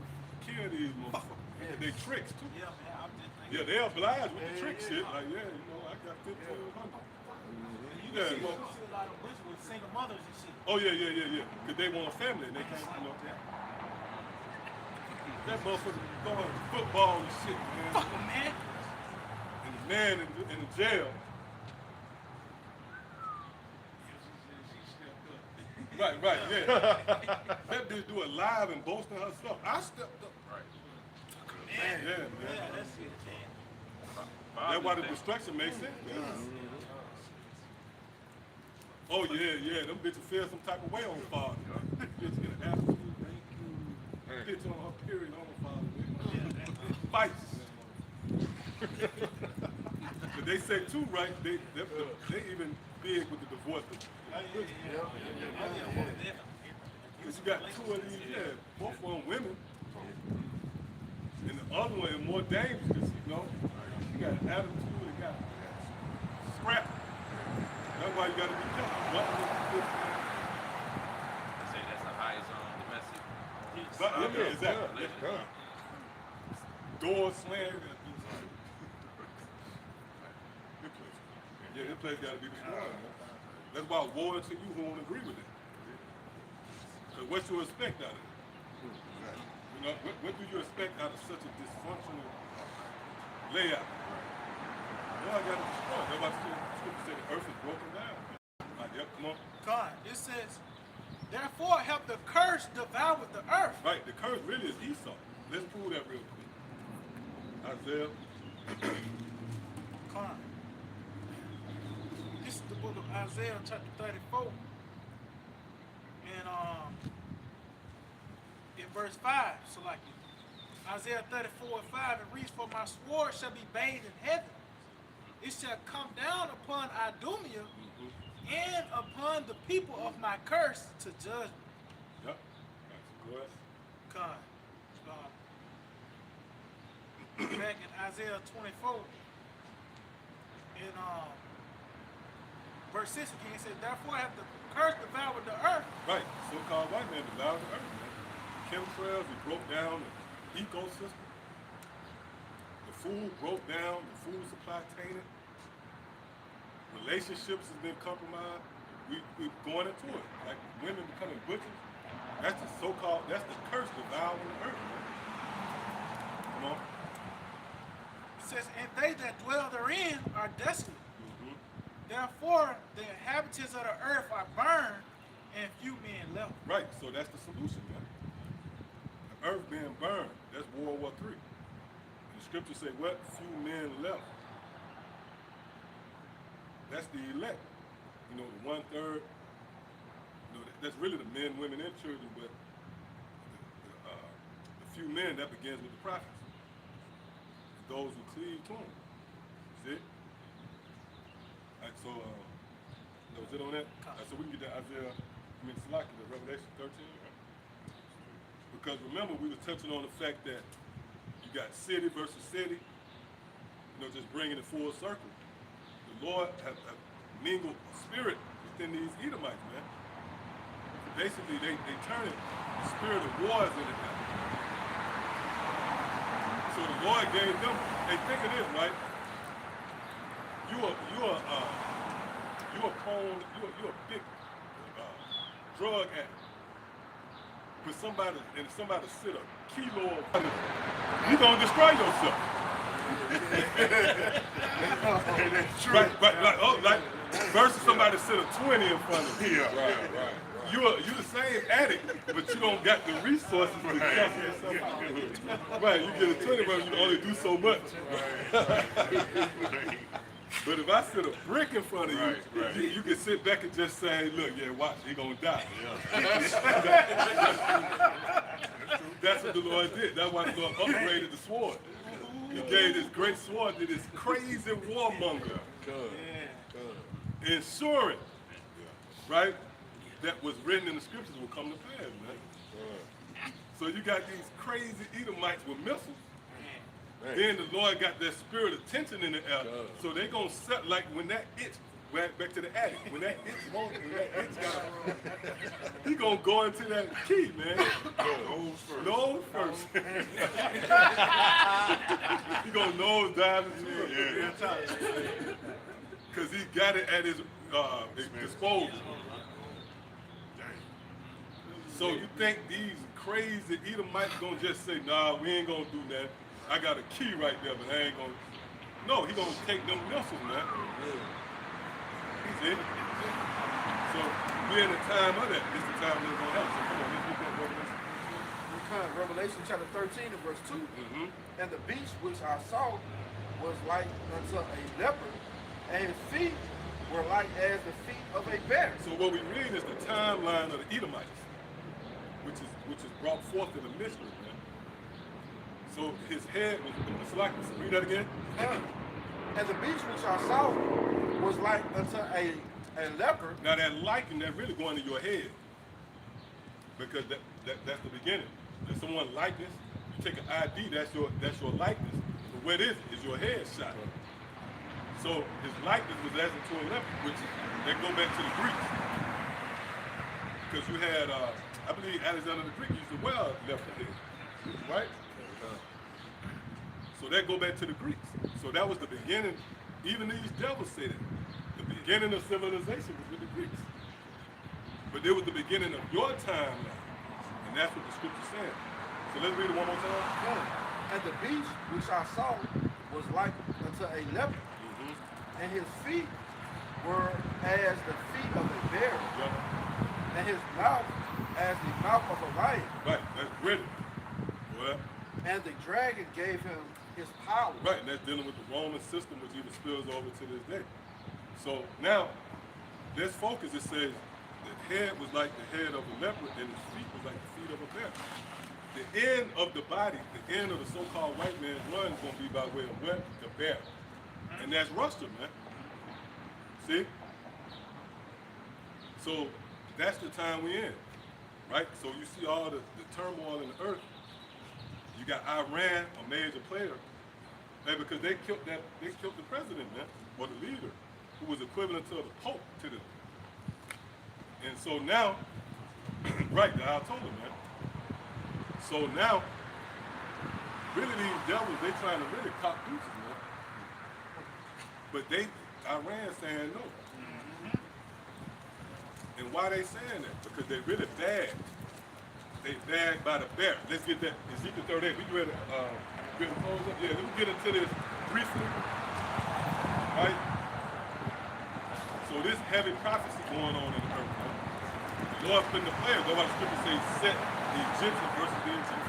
kill these motherfuckers. They tricks too. Yeah, man, I'm just thinking. Yeah, they obliged with the trick shit. Like, you know, I got 1,500. You see a lot of bitches with single mothers and shit. Oh, yeah. Because they want a family and they can't, you know. That motherfucker throwing football and shit, man. Fuck 'em, man. And the man in the jail. Right, yeah. That bitch do it live and boasting herself. I stepped up. Man. Yeah, man. Yeah, that's it, man. That's why the destruction makes sense. Yeah. Oh, yeah. Them bitches feel some type of way on father. Bitch get an attitude. Bitch on her period on her father. Fights. But they say too, right? They even big with the divorce. Because you got 2 of these, both of them women. And the other one is more dangerous, you know. You got an attitude, you got scrap. That's why you got to be careful. Say that's the highest domestic. Yeah, exactly. Doors slammed. Yeah, this place got to be destroyed, man. That's why war to you who won't agree with it. Because what you expect out of it? You know, what do you expect out of such a dysfunctional layout? Well, I got to destroy it. That's why the scripture said the earth is broken down. Like they'll Come on. God, it says, therefore have the curse devoured the earth. Right, the curse really is Esau. Let's prove that real quick. Isaiah. God. This is the book of Isaiah chapter 34. And in verse 5, so like Isaiah 34 and 5, it reads, for my sword shall be bathed in heaven. It shall come down upon Idumea and upon the people of my curse to judgment. Yep. That's good. God. Back in Isaiah 24, in verse 6 again, it says, therefore have the curse devoured the earth. Right, so-called white man devoured the earth, man. Chemtrails, he broke down the ecosystem. The food broke down, the food supply tainted. Relationships has been compromised. We're going into it. Like women becoming butchers. That's the so-called, that's the curse devouring the earth, man. Come on. It says, and they that dwell therein are desolate. Therefore, the inhabitants of the earth are burned, and few men left. Right, so that's the solution, man. The earth being burned, that's World War III. And the scriptures say what? Few men left. That's the elect. You know, the 1/3. You know, that's really the men, women, and children, but the few men, that begins with the prophets. Those who cleave to them. See? Alright, so that was it on that? So we can get to Salaki, the Revelation 13. Because remember, we were touching on the fact that you got city versus city, you know, just bringing it full circle. The Lord have mingled spirit within these Edomites, man. Basically, they turn it, the spirit of wars into that. So the Lord gave them, hey, think of this, right? You're a big drug addict. But somebody sit a kilo of, you're gonna destroy yourself. Right, versus somebody sit a 20 in front of you. Yeah, right. You're the same addict, but you don't got the resources to cover yourself. Right, you get a 20, but you can only do so much. But if I sit a brick in front of you, you can sit back and just say, look, yeah, watch, he gonna die. That's what the Lord did. That's why the Lord upgraded the sword. He gave this great sword to this crazy warmonger. Ensuring, right, that was written in the scriptures will come to pass, man. So you got these crazy Edomites with missiles. Then the Lord got that spirit of tension in the air. So they gonna set, like when that itch, back to the attic, when that itch won't, he gonna go into that key, man. Nose first. He gonna nose dive into it. Because he got it at his disposal. So you think these crazy Edomites gonna just say, nah, we ain't gonna do that. I got a key right there, but I ain't gonna. No, he gonna take them missiles, man. See? So we're in the time of that. This is the time we're gonna have. So come on, let's look at Revelation. Revelation chapter 13 and verse 2. And the beast which I saw was like unto a leopard, and his feet were like as the feet of a bear. So what we read is the timeline of the Edomites, which is brought forth in the mystery, man. So his head was like, read that again. And the beast which I saw was like unto a leopard. Now that liking, that really going to your head, because that's the beginning. If someone likeness, you take an ID, that's your likeness. But what is it? Is your head shot. So his likeness was as into a leopard, which that go back to the Greeks. Because you had, I believe Alexander the Greek used to wear a leopard head, right? So that go back to the Greeks. So that was the beginning. Even these devils say that. The beginning of civilization was with the Greeks. But it was the beginning of your time now. And that's what the scripture said. So let's read it one more time. And the beast which I saw was like unto a leopard, and his feet were as the feet of a bear, Yeah. and his mouth as the mouth of a lion. Right, that's gritty. Well, And the dragon gave him his power. right, and that's dealing with the Roman system, which even spills over to this day. So now, this focus, it says the head was like the head of a leopard and his feet was like the feet of a bear. The end of the body, the end of the so-called white man's run is going to be by way of what? The bear. And that's Russia, man. See? So that's the time we in, right? So you see all the turmoil in the earth. You got Iran, a major player, because they killed the president, man, or the leader, who was equivalent to the Pope to them. And so now, right, the Ayatollah, man. So now, really these devils, they trying to really cop pieces, man. But Iran saying no. And why they saying that? Because they really bad. They bagged by the bear. Let's get that. Ezekiel 38. We ready to close up? Yeah, let me get into this briefly. Right? So this heavy prophecy going on in the earth. Right? The Lord putting the players. That's why the scripture says set the Egyptian versus the Egyptian.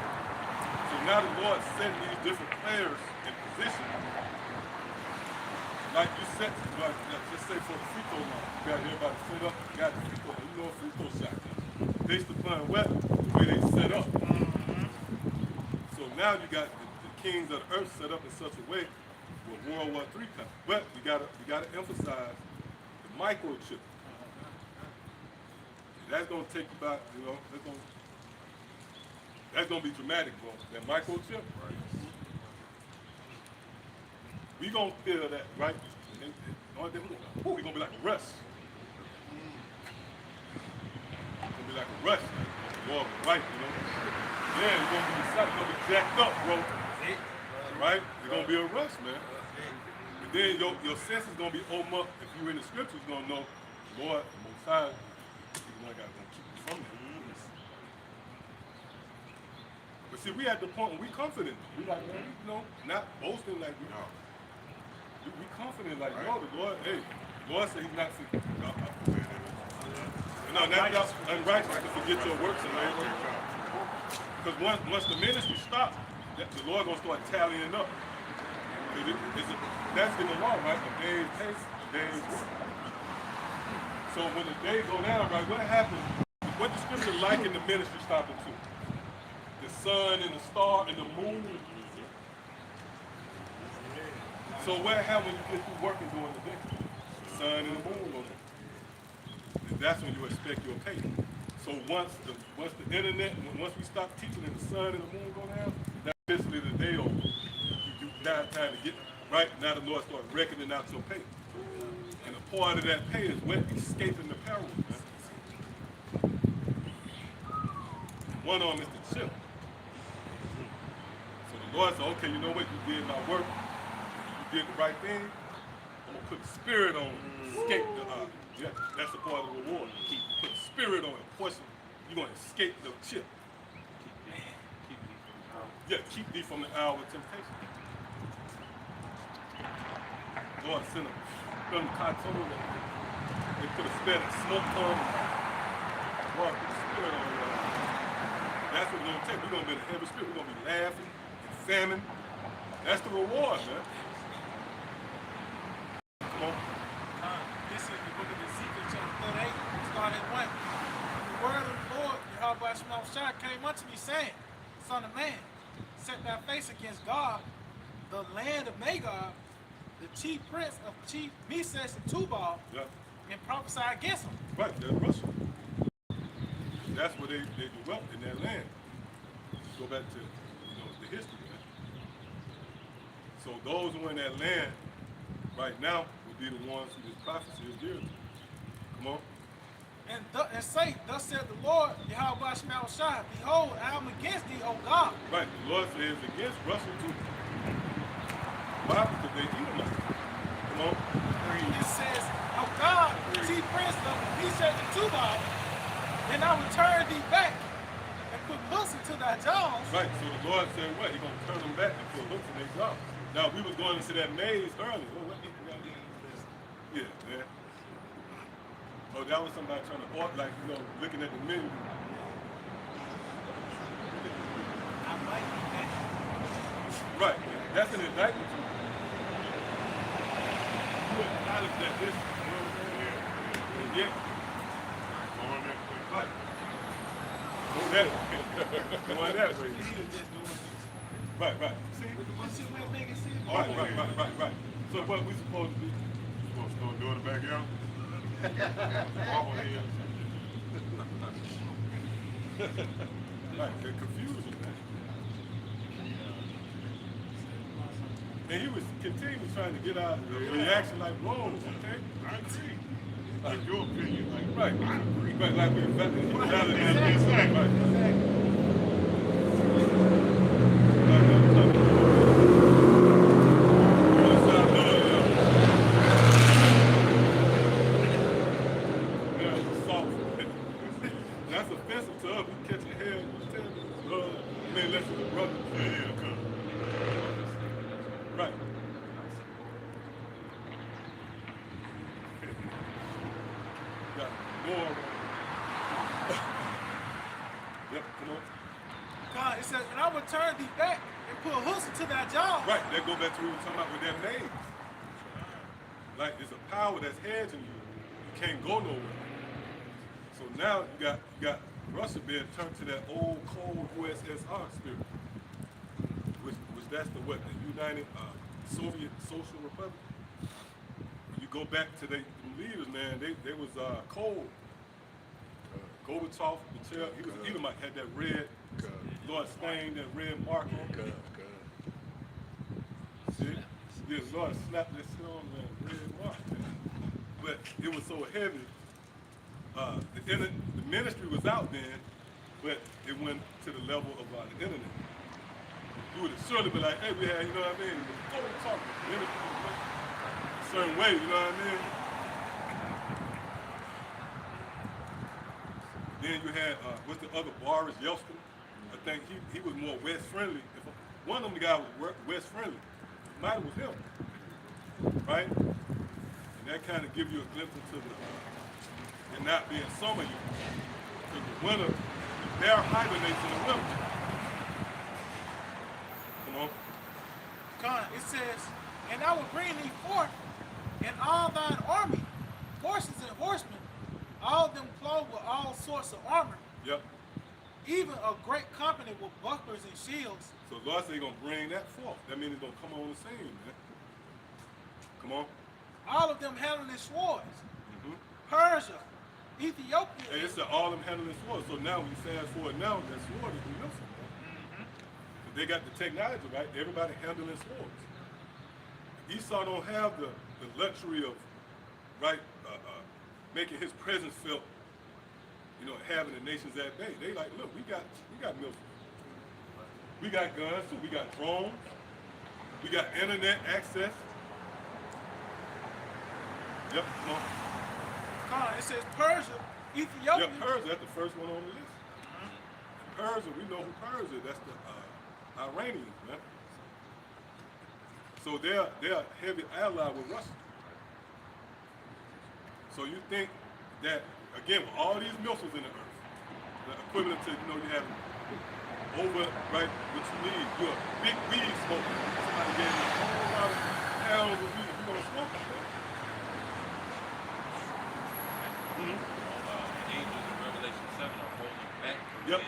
So now the Lord setting these different players in position. Like you set, like, let's say for the free throw line, you got everybody set up, you got the free throw, you know a free throw shot. Based upon what? The way they set up. So now you got the kings of the earth set up in such a way where World War III comes. But we gotta emphasize the microchip. That's gonna take about, that's gonna be dramatic, bro. That microchip. Right. We gonna feel that, right? We're gonna be like a rush. Be like a rush, more right, Yeah, you're gonna be excited, you're gonna be jacked up, bro. Right? It's gonna be a rush, man. And then your sense is gonna be open up. If you're in the scriptures, you're gonna know, Lord, the Most High, the one God gonna keep you from that. But see, we at the point where we confident. We like, man, not boasting like we are. We confident like, no, the Lord, hey, the Lord said he's not no, not unrighteous to forget your works and labor. Because once the ministry stops, the Lord gonna start tallying up. That's in the law, right? A day's pace, a day's work. So when the day go down, right, what happens? What the scripture liken the ministry stopping to? The sun and the star and the moon. So what happens when you get through working during the day? The sun and the moon go down. And that's when you expect your pay. So once the internet, once we stop teaching and the sun and the moon go down, that's basically the day over. You now have time to get right. Now the Lord starts reckoning out your pay. And a part of that pay is what? Escaping the peril. One of them is the chip. So the Lord said, okay, you know what? You did my work. You did the right thing. I'm going to put the spirit on you. Escape the yeah, that's a part of the reward. Put the spirit on it. Portion, you're going to escape the chip. Yeah, keep thee from the hour of temptation. Lord sent them cartoon. They put a spell of smoke on them. Lord, put the spirit on you. That's what we're going to take. We're going to be in a heavy spirit. We're going to be laughing and famine. That's the reward, man. Come on. This is the book of Ezekiel, chapter 38, starting at 1. The word of the Lord, Yahweh Shemel came unto me, saying, Son of man, set thy face against God, the land of Magog, the chief prince of chief Mesech and Tubal, and prophesy against him. Right, that's Russia. That's where they dwelt in that land. Go back to the history, man. So those who are in that land right now would be the ones who this prophecy is dear to. Come on. And say, thus said the Lord, Yahweh Shemel behold, I am against thee, O God. Right, the Lord says against Russia too. Why? Because they Edomites. Come on. It says, O God, chief prince of Mesech and Tubal, then I will turn thee back and put hooks into thy jaws. Right, so the Lord said what? He's going to turn them back and put hooks in their jaws. Now, we was going into that maze earlier. Yeah, man. Oh, that was somebody trying to art, like, you know, looking at the menu. I might be back. Right. That's an indictment too. You acknowledge that this, you know what I'm saying? And yet, Going that way. right. Go that way. Going that way. He was just doing this. Right, right. See? One shit went big and shit. Right. So what we supposed to be? Supposed to start doing it back out? Bobblehead. Right, they're confusing, man. And he was continuing trying to get out a reaction like, whoa, okay? I agree. Like your opinion, like, Right. I agree. Right, like we validated. Exactly. Right. That's offensive to us. We catch your head and tell me, man, listen to brother. Yeah, come. Right. Got more. Yep, come on. God, it says, and I will turn thee back and put hooks into thy jaw. Right, that go back to what we were talking about with that name. Like, there's a power that's hedging you. You can't go nowhere. So now you got Russia being turned to that old cold USSR spirit, which that's the what, the United Soviet Social Republic. When you go back to the leaders, man, they was cold. Gorbachev, he was Edomite, had that red, Lord Stain, that red marker. See? Yeah, Lord slapped that shit on that red mark. But it was so heavy. The ministry was out then, but it went to the level of the internet. You would have surely been like, hey, we had, you know what I mean? Go talk. The ministry was a certain way, you know what I mean? Then you had, what's the other, Boris Yeltsin? I think he was more West friendly. One of them guys was West friendly. Mine was him, right? And that kind of gives you a glimpse into the, and not being some of you. Because the winter, the bear hibernates in the winter. Come on. God, it says, and I will bring thee forth in all thine army, horses and horsemen, all of them clothed with all sorts of armor, Yep. even a great company with bucklers and shields. So Lord said he's going to bring that forth. That means he's going to come on the scene, man. Come on. All of them handling swords. Mm-hmm. Persia, Ethiopia. And it said all them handling swords. So now when you fast forward now, that sword is missing. They got the technology, right? Everybody handling swords. Esau don't have the luxury of, right, making his presence felt, you know, having the nations that day. They like, look, we got missiles. We got guns, so we got drones. We got internet access. Yep, come on. God, it says Persia, Ethiopia. Yeah, Persia, that's the first one on the list. Persia, we know who Persia is. That's the Iranians, man. So they're a heavy ally with Russia. So you think that, again, with all these missiles in the earth, the equivalent to, you know, you have over, right, what you need, you're a big weed smoker. Somebody gave you a whole lot of pounds of weed, you're going to smoke it, man. Angels in Revelation 7 are holding back. Yep.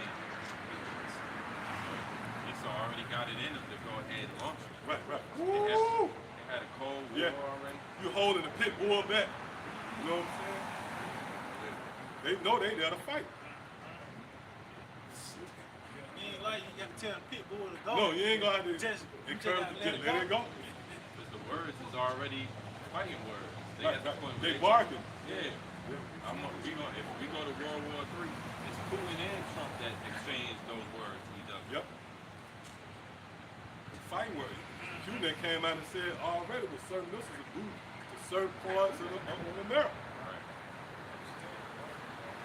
Esau already got it in them to go ahead and launch it. Right. They had a cold war Yeah. already. You're holding the pit bull back. You know what I'm saying? They know they there to fight. You ain't like you got to tell the pit bull to go. No, you ain't gonna have to Just encourage gotta them to let it go. Because the words is already fighting words. They Right, at the point They where barking. Yeah. If we go to World War III, it's Putin and Trump that exchanged those words to each other. Yep. Fighting word. Putin came out and said already with certain missiles are due to certain parts of America. Right.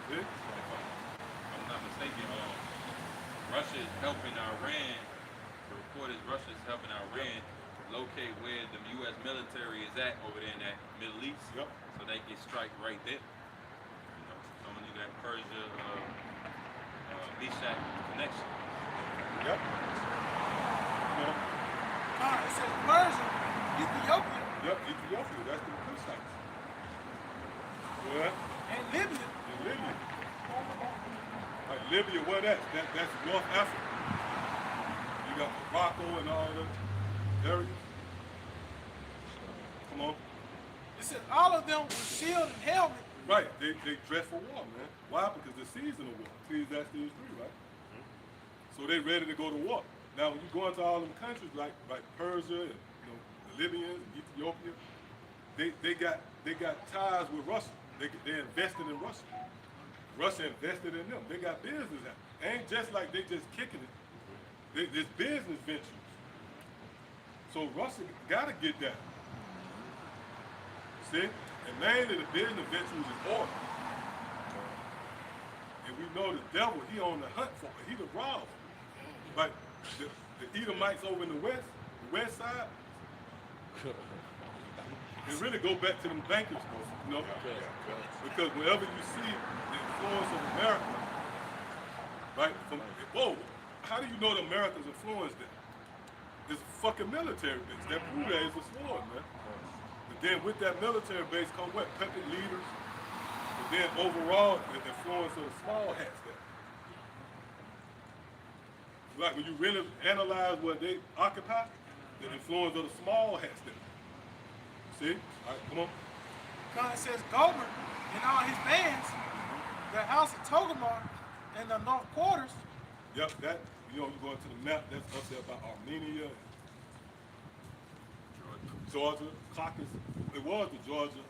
See? If I'm not mistaken, Russia is helping Iran. The report is Russia is helping Iran locate where the U.S. military is at over there in that Middle East, Yep. so they can strike right there. when you got Persia, Meshach connection. Yep. You know, It says Persia, Ethiopia, yep, Ethiopia, that's the Cushites. Yeah, and Libya. and Libya. Like Libya, where that's North Africa. You got Morocco and all the areas. Come on. It says all of them with shield and helmet. Right, they dress for war, man. Why? Because the season of war. Ecclesiastes 3, right? So they ready to go to war. Now, when you go into all them countries like Persia and the Libyans, Ethiopia, they got ties with Russia. They invested in Russia. Russia invested in them. They got business out. Ain't just like they just kicking it. There's business ventures. So Russia gotta get that. See? And mainly the business ventures is oil. And we know the devil, he on the hunt for it. He the robber. But the Edomites over in the west side, it really go back to them bankers, you know? Because wherever you see the influence of America, right? Whoa, how do you know that America's influenced that? It's a fucking military base. That prove that is a sword, man. But then with that military base come what? Puppet leaders. But then overall, the influence of the small hats there. Like when you really analyze what they occupy, the influence of the small hats there. See? All right, come on. It says Gomer and all his bands, the house of Togomar and the north quarters. Yep, that, you go into the map, that's up there by Armenia, Georgia, Caucasus. It was the Georgia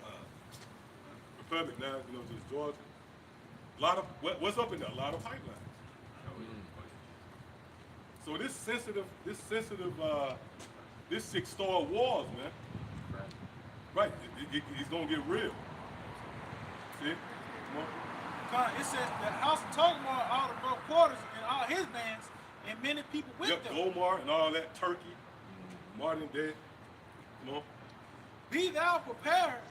Republic now, just Georgia. A lot of, what's up in there? A lot of pipelines. So this sensitive, this 6-star wars, man. Right, it's gonna get real. See? Come on. It says the house of Togomar, all the north quarters and all his bands, and many people with them. Gomar and all that, Turkey, Martin Day. Come on. Be thou prepared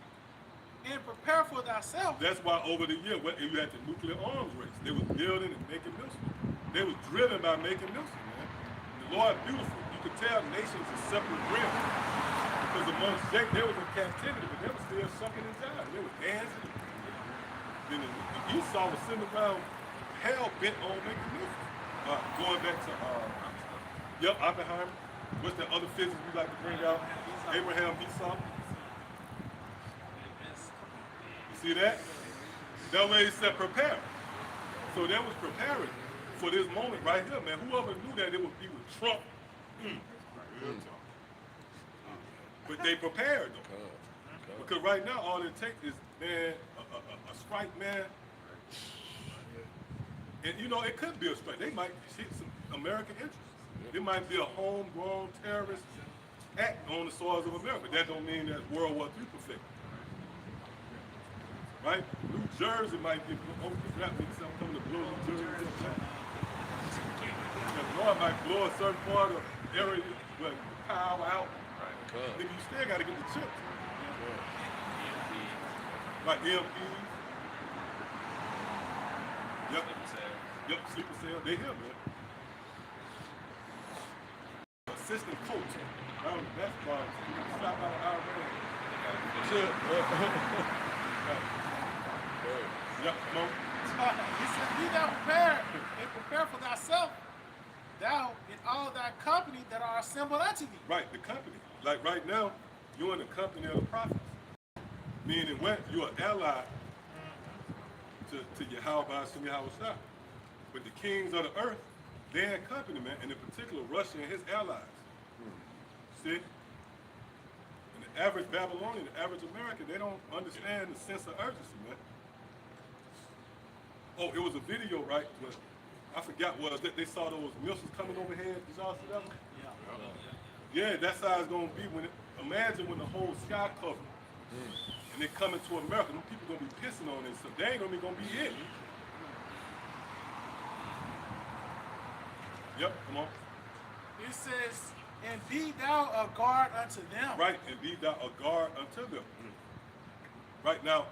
and prepare for thyself. That's why over the year, you had the nuclear arms race. They was building and making missiles. They was driven by making missiles, man. The Lord beautiful. You could tell nations are separate realms. Because amongst Jake, they was in captivity, but they were still sucking and jiving. They were dancing. Then the Esau was sitting around hell bent on making missiles. Going back to Oppenheimer. What's the other physics we like to bring out? Abraham, Esau. You see that? That way he said prepare. So they was preparing for this moment right here, man. Whoever knew that it would be with Trump. But they prepared though. Because right now all it takes is, man, a strike, man. And it could be a strike. They might hit some American interests. It might be a homegrown terrorist act on the soils of America. That don't mean that World War III perfect. Right? New Jersey might get something coming to blow New Jersey up. The Lord might blow a certain part of the area where the power out. Nigga, you still gotta get the chips. Like EMPs. Yep, sleeper cell. They here, man. Assistant coach. That's why stop out of Iran. Yep, come on. He said, be thou prepared and prepare for thyself, thou and all thy company that are assembled unto thee. Right, the company. Like right now, you're in the company of the prophets. Meaning what? You're an ally to Yahweh and Yahweh. But the kings of the earth, they're in company, man, and in particular Russia and his allies. See? And the average Babylonian, the average American, they don't understand the sense of urgency, man. Oh, it was a video, right? Where, I forgot what that they saw those missiles coming overhead. Did y'all see that one? Yeah, that's how it's gonna be when imagine when the whole sky covered and they coming to America, them people gonna be pissing on it, so they ain't gonna be hit. Yep, come on. It says, and be thou a guard unto them. Right, and be thou a guard unto them. Right now,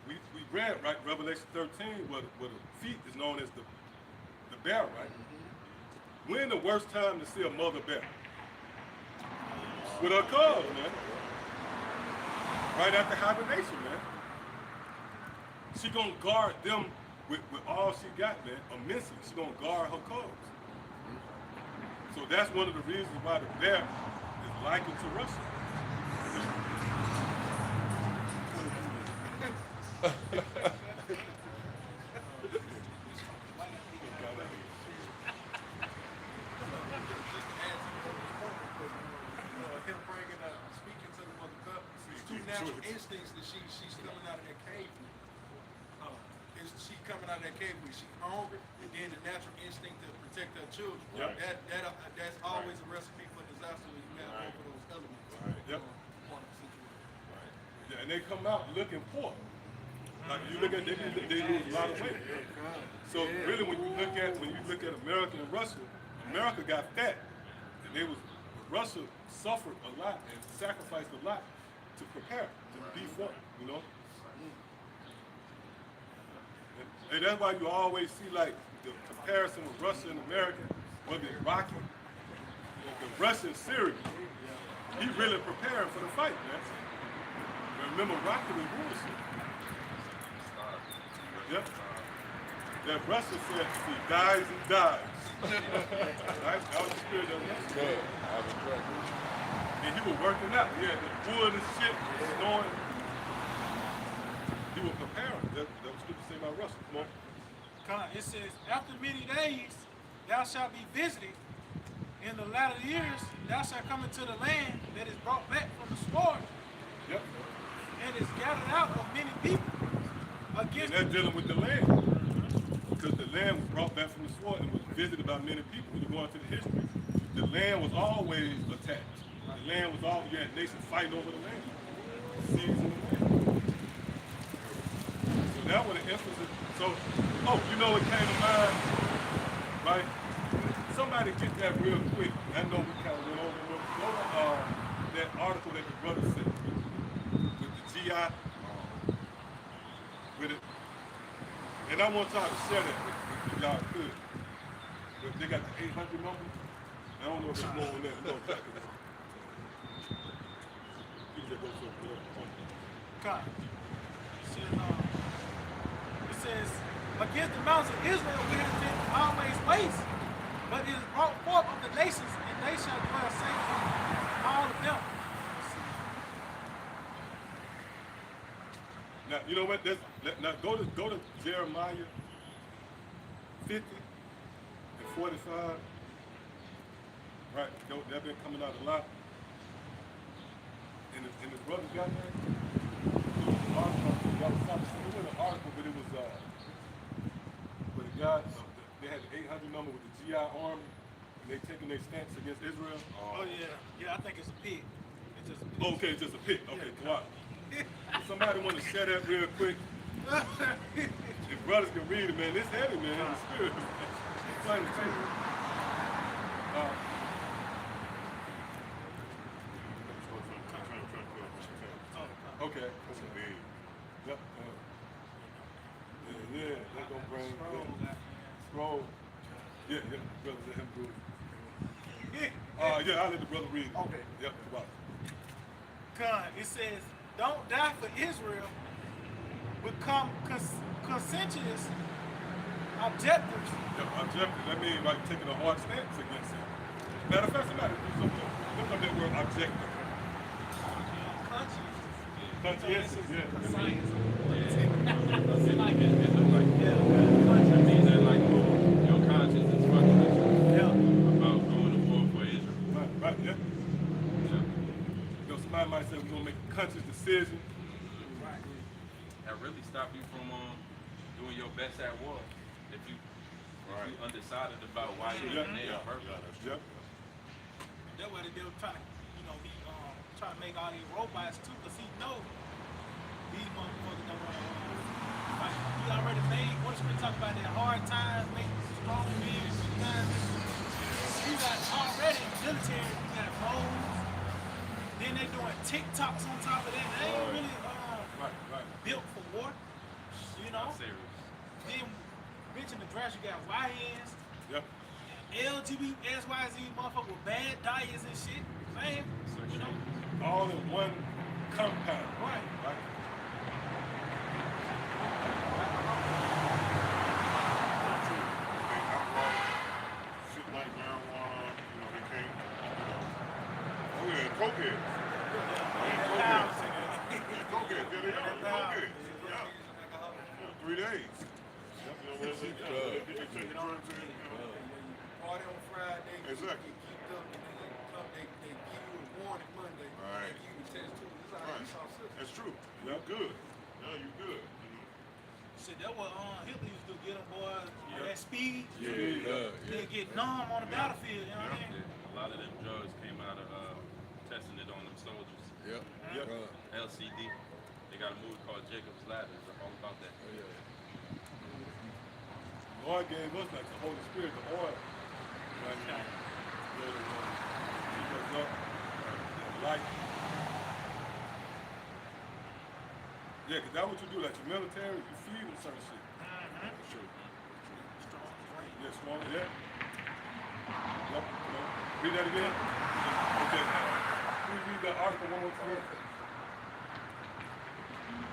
we read, right, Revelation 13, where the feet is known as the bear, right? When the worst time to see a mother bear? With her cubs, man. Right after hibernation, man. She gonna guard them with all she got, man, immensely. She gonna guard her cubs. So that's one of the reasons why the bear is likened to Russia. Him bringing up, speaking to the mother cub, two natural instincts that she's coming out of that cave with. She coming out of that cave with. She's hungry, and then the natural instinct to protect her children. Yep. That's always a recipe for disaster when you have both of those elements. Yep. One situation. Yeah, and they come out looking poor. Like you look at, they lose a lot of weight. So really, when you look at America and Russia, America got fat, and Russia suffered a lot and sacrificed a lot to prepare to beef up, you know. And that's why you always see like the comparison with Russia and America, whether it's Rocky, the Russian Syria, he really preparing for the fight, man. Remember, Rocky was bullshit. Yep. That Russia said he dies and dies. Right? That was the spirit of Russia. And he was working out. He had the wood and shit snowing. He was preparing. That was good to say about Russia. Come on. It says, after many days thou shalt be visited. In the latter years thou shalt come into the land that is brought back from the sword. Yep. And is gathered out of many people against. And that's dealing with the land. Because the land was brought back from the sword and was visited by many people. When you go into the history, the land was always attacked. The land was always, you had nations fighting over the land. Seizing the land. So that was the emphasis. So, you know what came to mind, right? Somebody get that real quick. I know we kind of went over it. Go to that article that the brother sent with the GI, with it. And I want y'all to share that if y'all could. But they got the 800 number. I don't know if it's more on that. No, exactly. People that go so good. God. It says, against the mountains of Israel we have been always waste, but it is brought forth of the nations, and they shall dwell safe from all of them. Now, you know what? Now go to Jeremiah 50 and 45. Right, they've been coming out a lot. And the brother got that. It was an article. It wasn't an article, but it was where the guys they had the 800 number with the GI Army, and they taking their stance against Israel. Oh yeah, I think it's a pig. It's just a pig. Okay, it's just a pit. Okay, come on. If somebody want to share that real quick, if brothers can read it, man, it's heavy, man. In the spirit. It's plain to take. Okay. Yep. Yeah, they're gonna bring scroll. Yeah, brother, let him do it. Yeah, I'll let the brother read it. Okay. Yep, come on. God, it says, don't die for Israel, become conscientious objectors. Yeah, objective, that means like taking a hard stance against it. Matter of fact, somebody do something. Look up that word objective. Conscientious, yeah. Your conscience is fucking with you about going to war for Israel. Right, yeah. You know, somebody might say we're gonna make a conscious decision. That really stop you from doing your best at war. If you undecided about why you're in there purpose. Yep. That's why they were trying to, he trying to make all these robots too, because he knows these motherfuckers don't want to fight. He already made, once we talk about that hard times, make strong men, he got already military, we got roles, then they doing TikToks on top of that. They ain't really built for war. trash. You got YNs, Yep. LGBTQIZ motherfucker with bad diets and shit. Same, you know. All in one compound. Right. Right? They alcohol, shit like marijuana, you know, they can't, oh yeah, cokeheads. Cokeheads. Cokeheads, yeah, they are. Cokeheads. Yeah. 3 days. You know, they take drugs in, you know. Party on Friday. Exactly. Get kicked up, and then they give you a warning Monday. Right. They give you a test too. This is how Right. you saw system. That's true. You're good. No, you good. You know. Shit, that what Hitler used to get them boys that speed. Yeah. They get numb on the battlefield. You know what I mean? A lot of them drugs came out of testing it on them soldiers. Yep. Yep. LCD. They got a movie called Jacob's Ladder. It's all about that. Lord gave us like the Holy Spirit, the oil. Right now. Keep us up. Light. Yeah, because that's what you do. Like the military, you feed them certain shit. Sure. Yeah, strong. Yeah. Yep. Read that again. Okay. Please read that article one more time.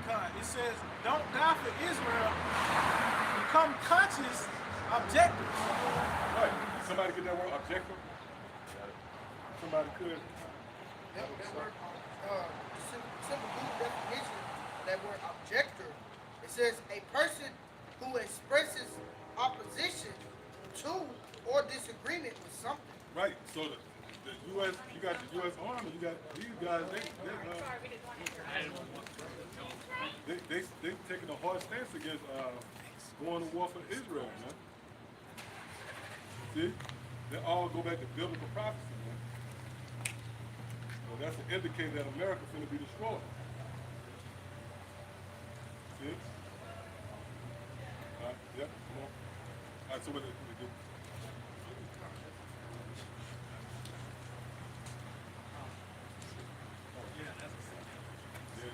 God, it says, don't die for Israel. Become conscious objectives. Right. Somebody get that word objective? Somebody could. That word, simple Google definition of that word objector. It says a person who expresses opposition to or disagreement with something. Right. So the U.S., you got the U.S. Army, you got these guys, they taking a hard stance against going to war for Israel, man. See? They all go back to biblical prophecy, man. So that's an indicator that America finna be destroyed. See? Yep, come on. All right, so what they do?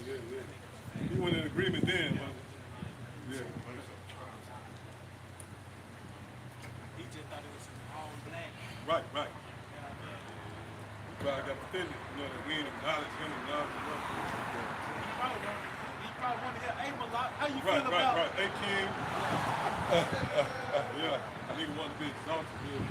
Yeah. He went in agreement then. Yeah. He just thought it was all black. Right. Right, I got offended, you know, that we ain't acknowledge him and acknowledge him. He probably wanted to hear, hey, Malak, how you Right, feel about right. Hey, King. Yeah, I nigga want to be exalted. Yeah.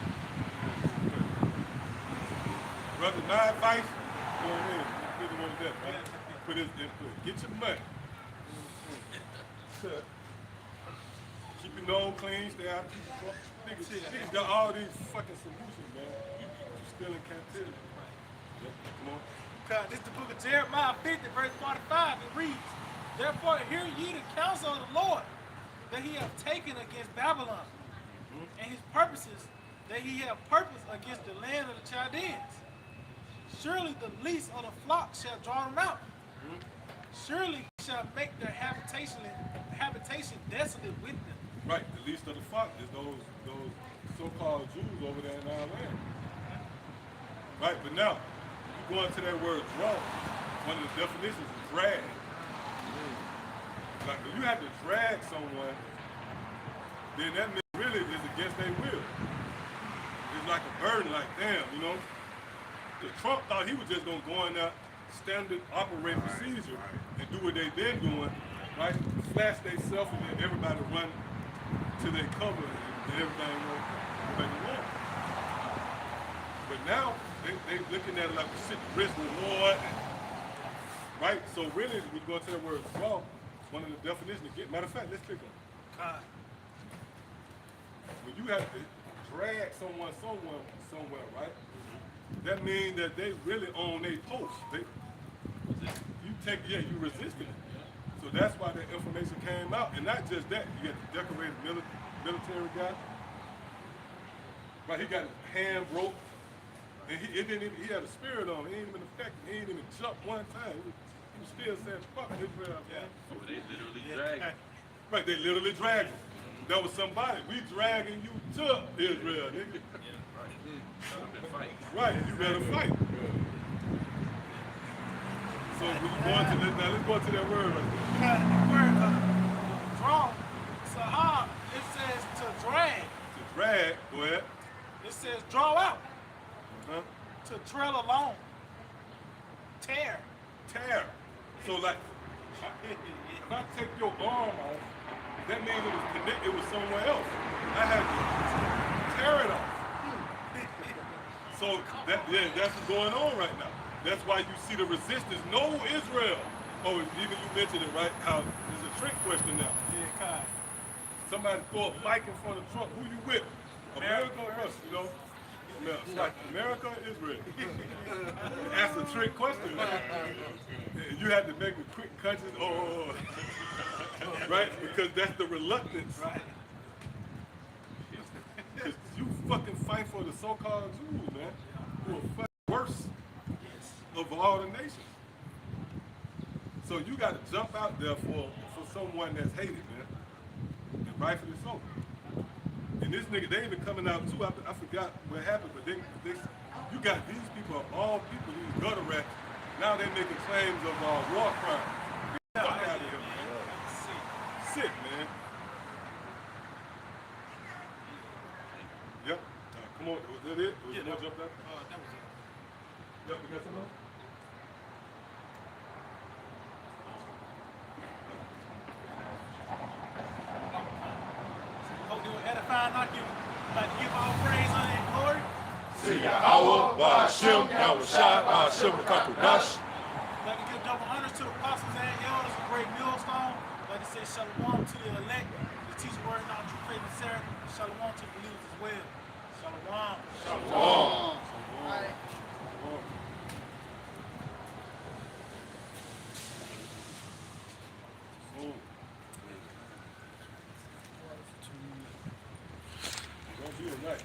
Brother, 9 fights, you know what I mean? Really wanted that, right? Put his input. Get your money. Keep your nose clean, stay out of people. Niggas got all these fucking solutions, man. You still in captivity. Yep, come on. God, this is the book of Jeremiah 50, verse 45. It reads, therefore hear ye the counsel of the Lord that he hath taken against Babylon, and his purposes that he hath purposed against the land of the Chaldeans. Surely the least of the flock shall draw them out. Surely he shall make their habitation desolate with them. Right, the least of the flock is those so-called Jews over there in our land. Right, but now, you go into that word draw, one of the definitions is drag. Like, if you have to drag someone, then that means really is against their will. It's like a burden, like, damn, you know? The Trump thought he was just going to go in there, standard operating procedure, and do what they've been doing, right? Flash themselves and then everybody run to their cover and everybody go back to war. But now, they looking at it like a risk reward, right? So really, we go into that word draw, one of the definitions to get, matter of fact, let's click on it. When you have to drag someone somewhere, right? That means that they really own their post. You resisted it. So that's why that information came out. And not just that, you got the decorated military guy. Right, he got his hand broke. And he had a spirit on him. He ain't even affected. He ain't even jumped one time. He was still saying, fuck Israel. So they literally dragged him. Right, they literally dragged him. That was somebody. We dragging you to Israel, nigga. Right, you better fight. So when you go into this, now let's go into that word right there. The word draw, sahab, it says to drag. trail alone. Tear. Tear. So like, if I take your arm off, that means it was connected with somewhere else. I had to tear it off. So that's what's going on right now. That's why you see the resistance. No Israel. Oh, even you mentioned it, right? How there's a trick question now. Yeah, Kai. Somebody throw a mic in front of Trump. Who you with? America or Russia? You know? It's like America or Israel. That's a trick question, man. You had to make a quick conscious, right? Because that's the reluctance. Right. Because you fucking fight for the so-called Jews, man. Who are fucking worst of all the nations. So you got to jump out there for someone that's hated, man. And rightfully so. And this nigga, they even coming out too. I forgot what happened, but you got these people of all people, these gutter rats. Now they making claims of war crimes. Get the fuck out of here, man. Sick, man. Yep. Come on, was that it? Was Yeah, more that jump out? that was it. Yep, we got some more? Hope they were edifying, not you. Like to give all praise, honor, and glory. Yahweh, Ba'ashem, Yahushua, Ba'ashem, Kakudash. Like to give double honors to the apostles and elders, a great millstone. Like to say shalom to the elect, to teach the word, not to faith and sincerity. Shalom to the believers as well. Shalom. Shalom. Don't be a night.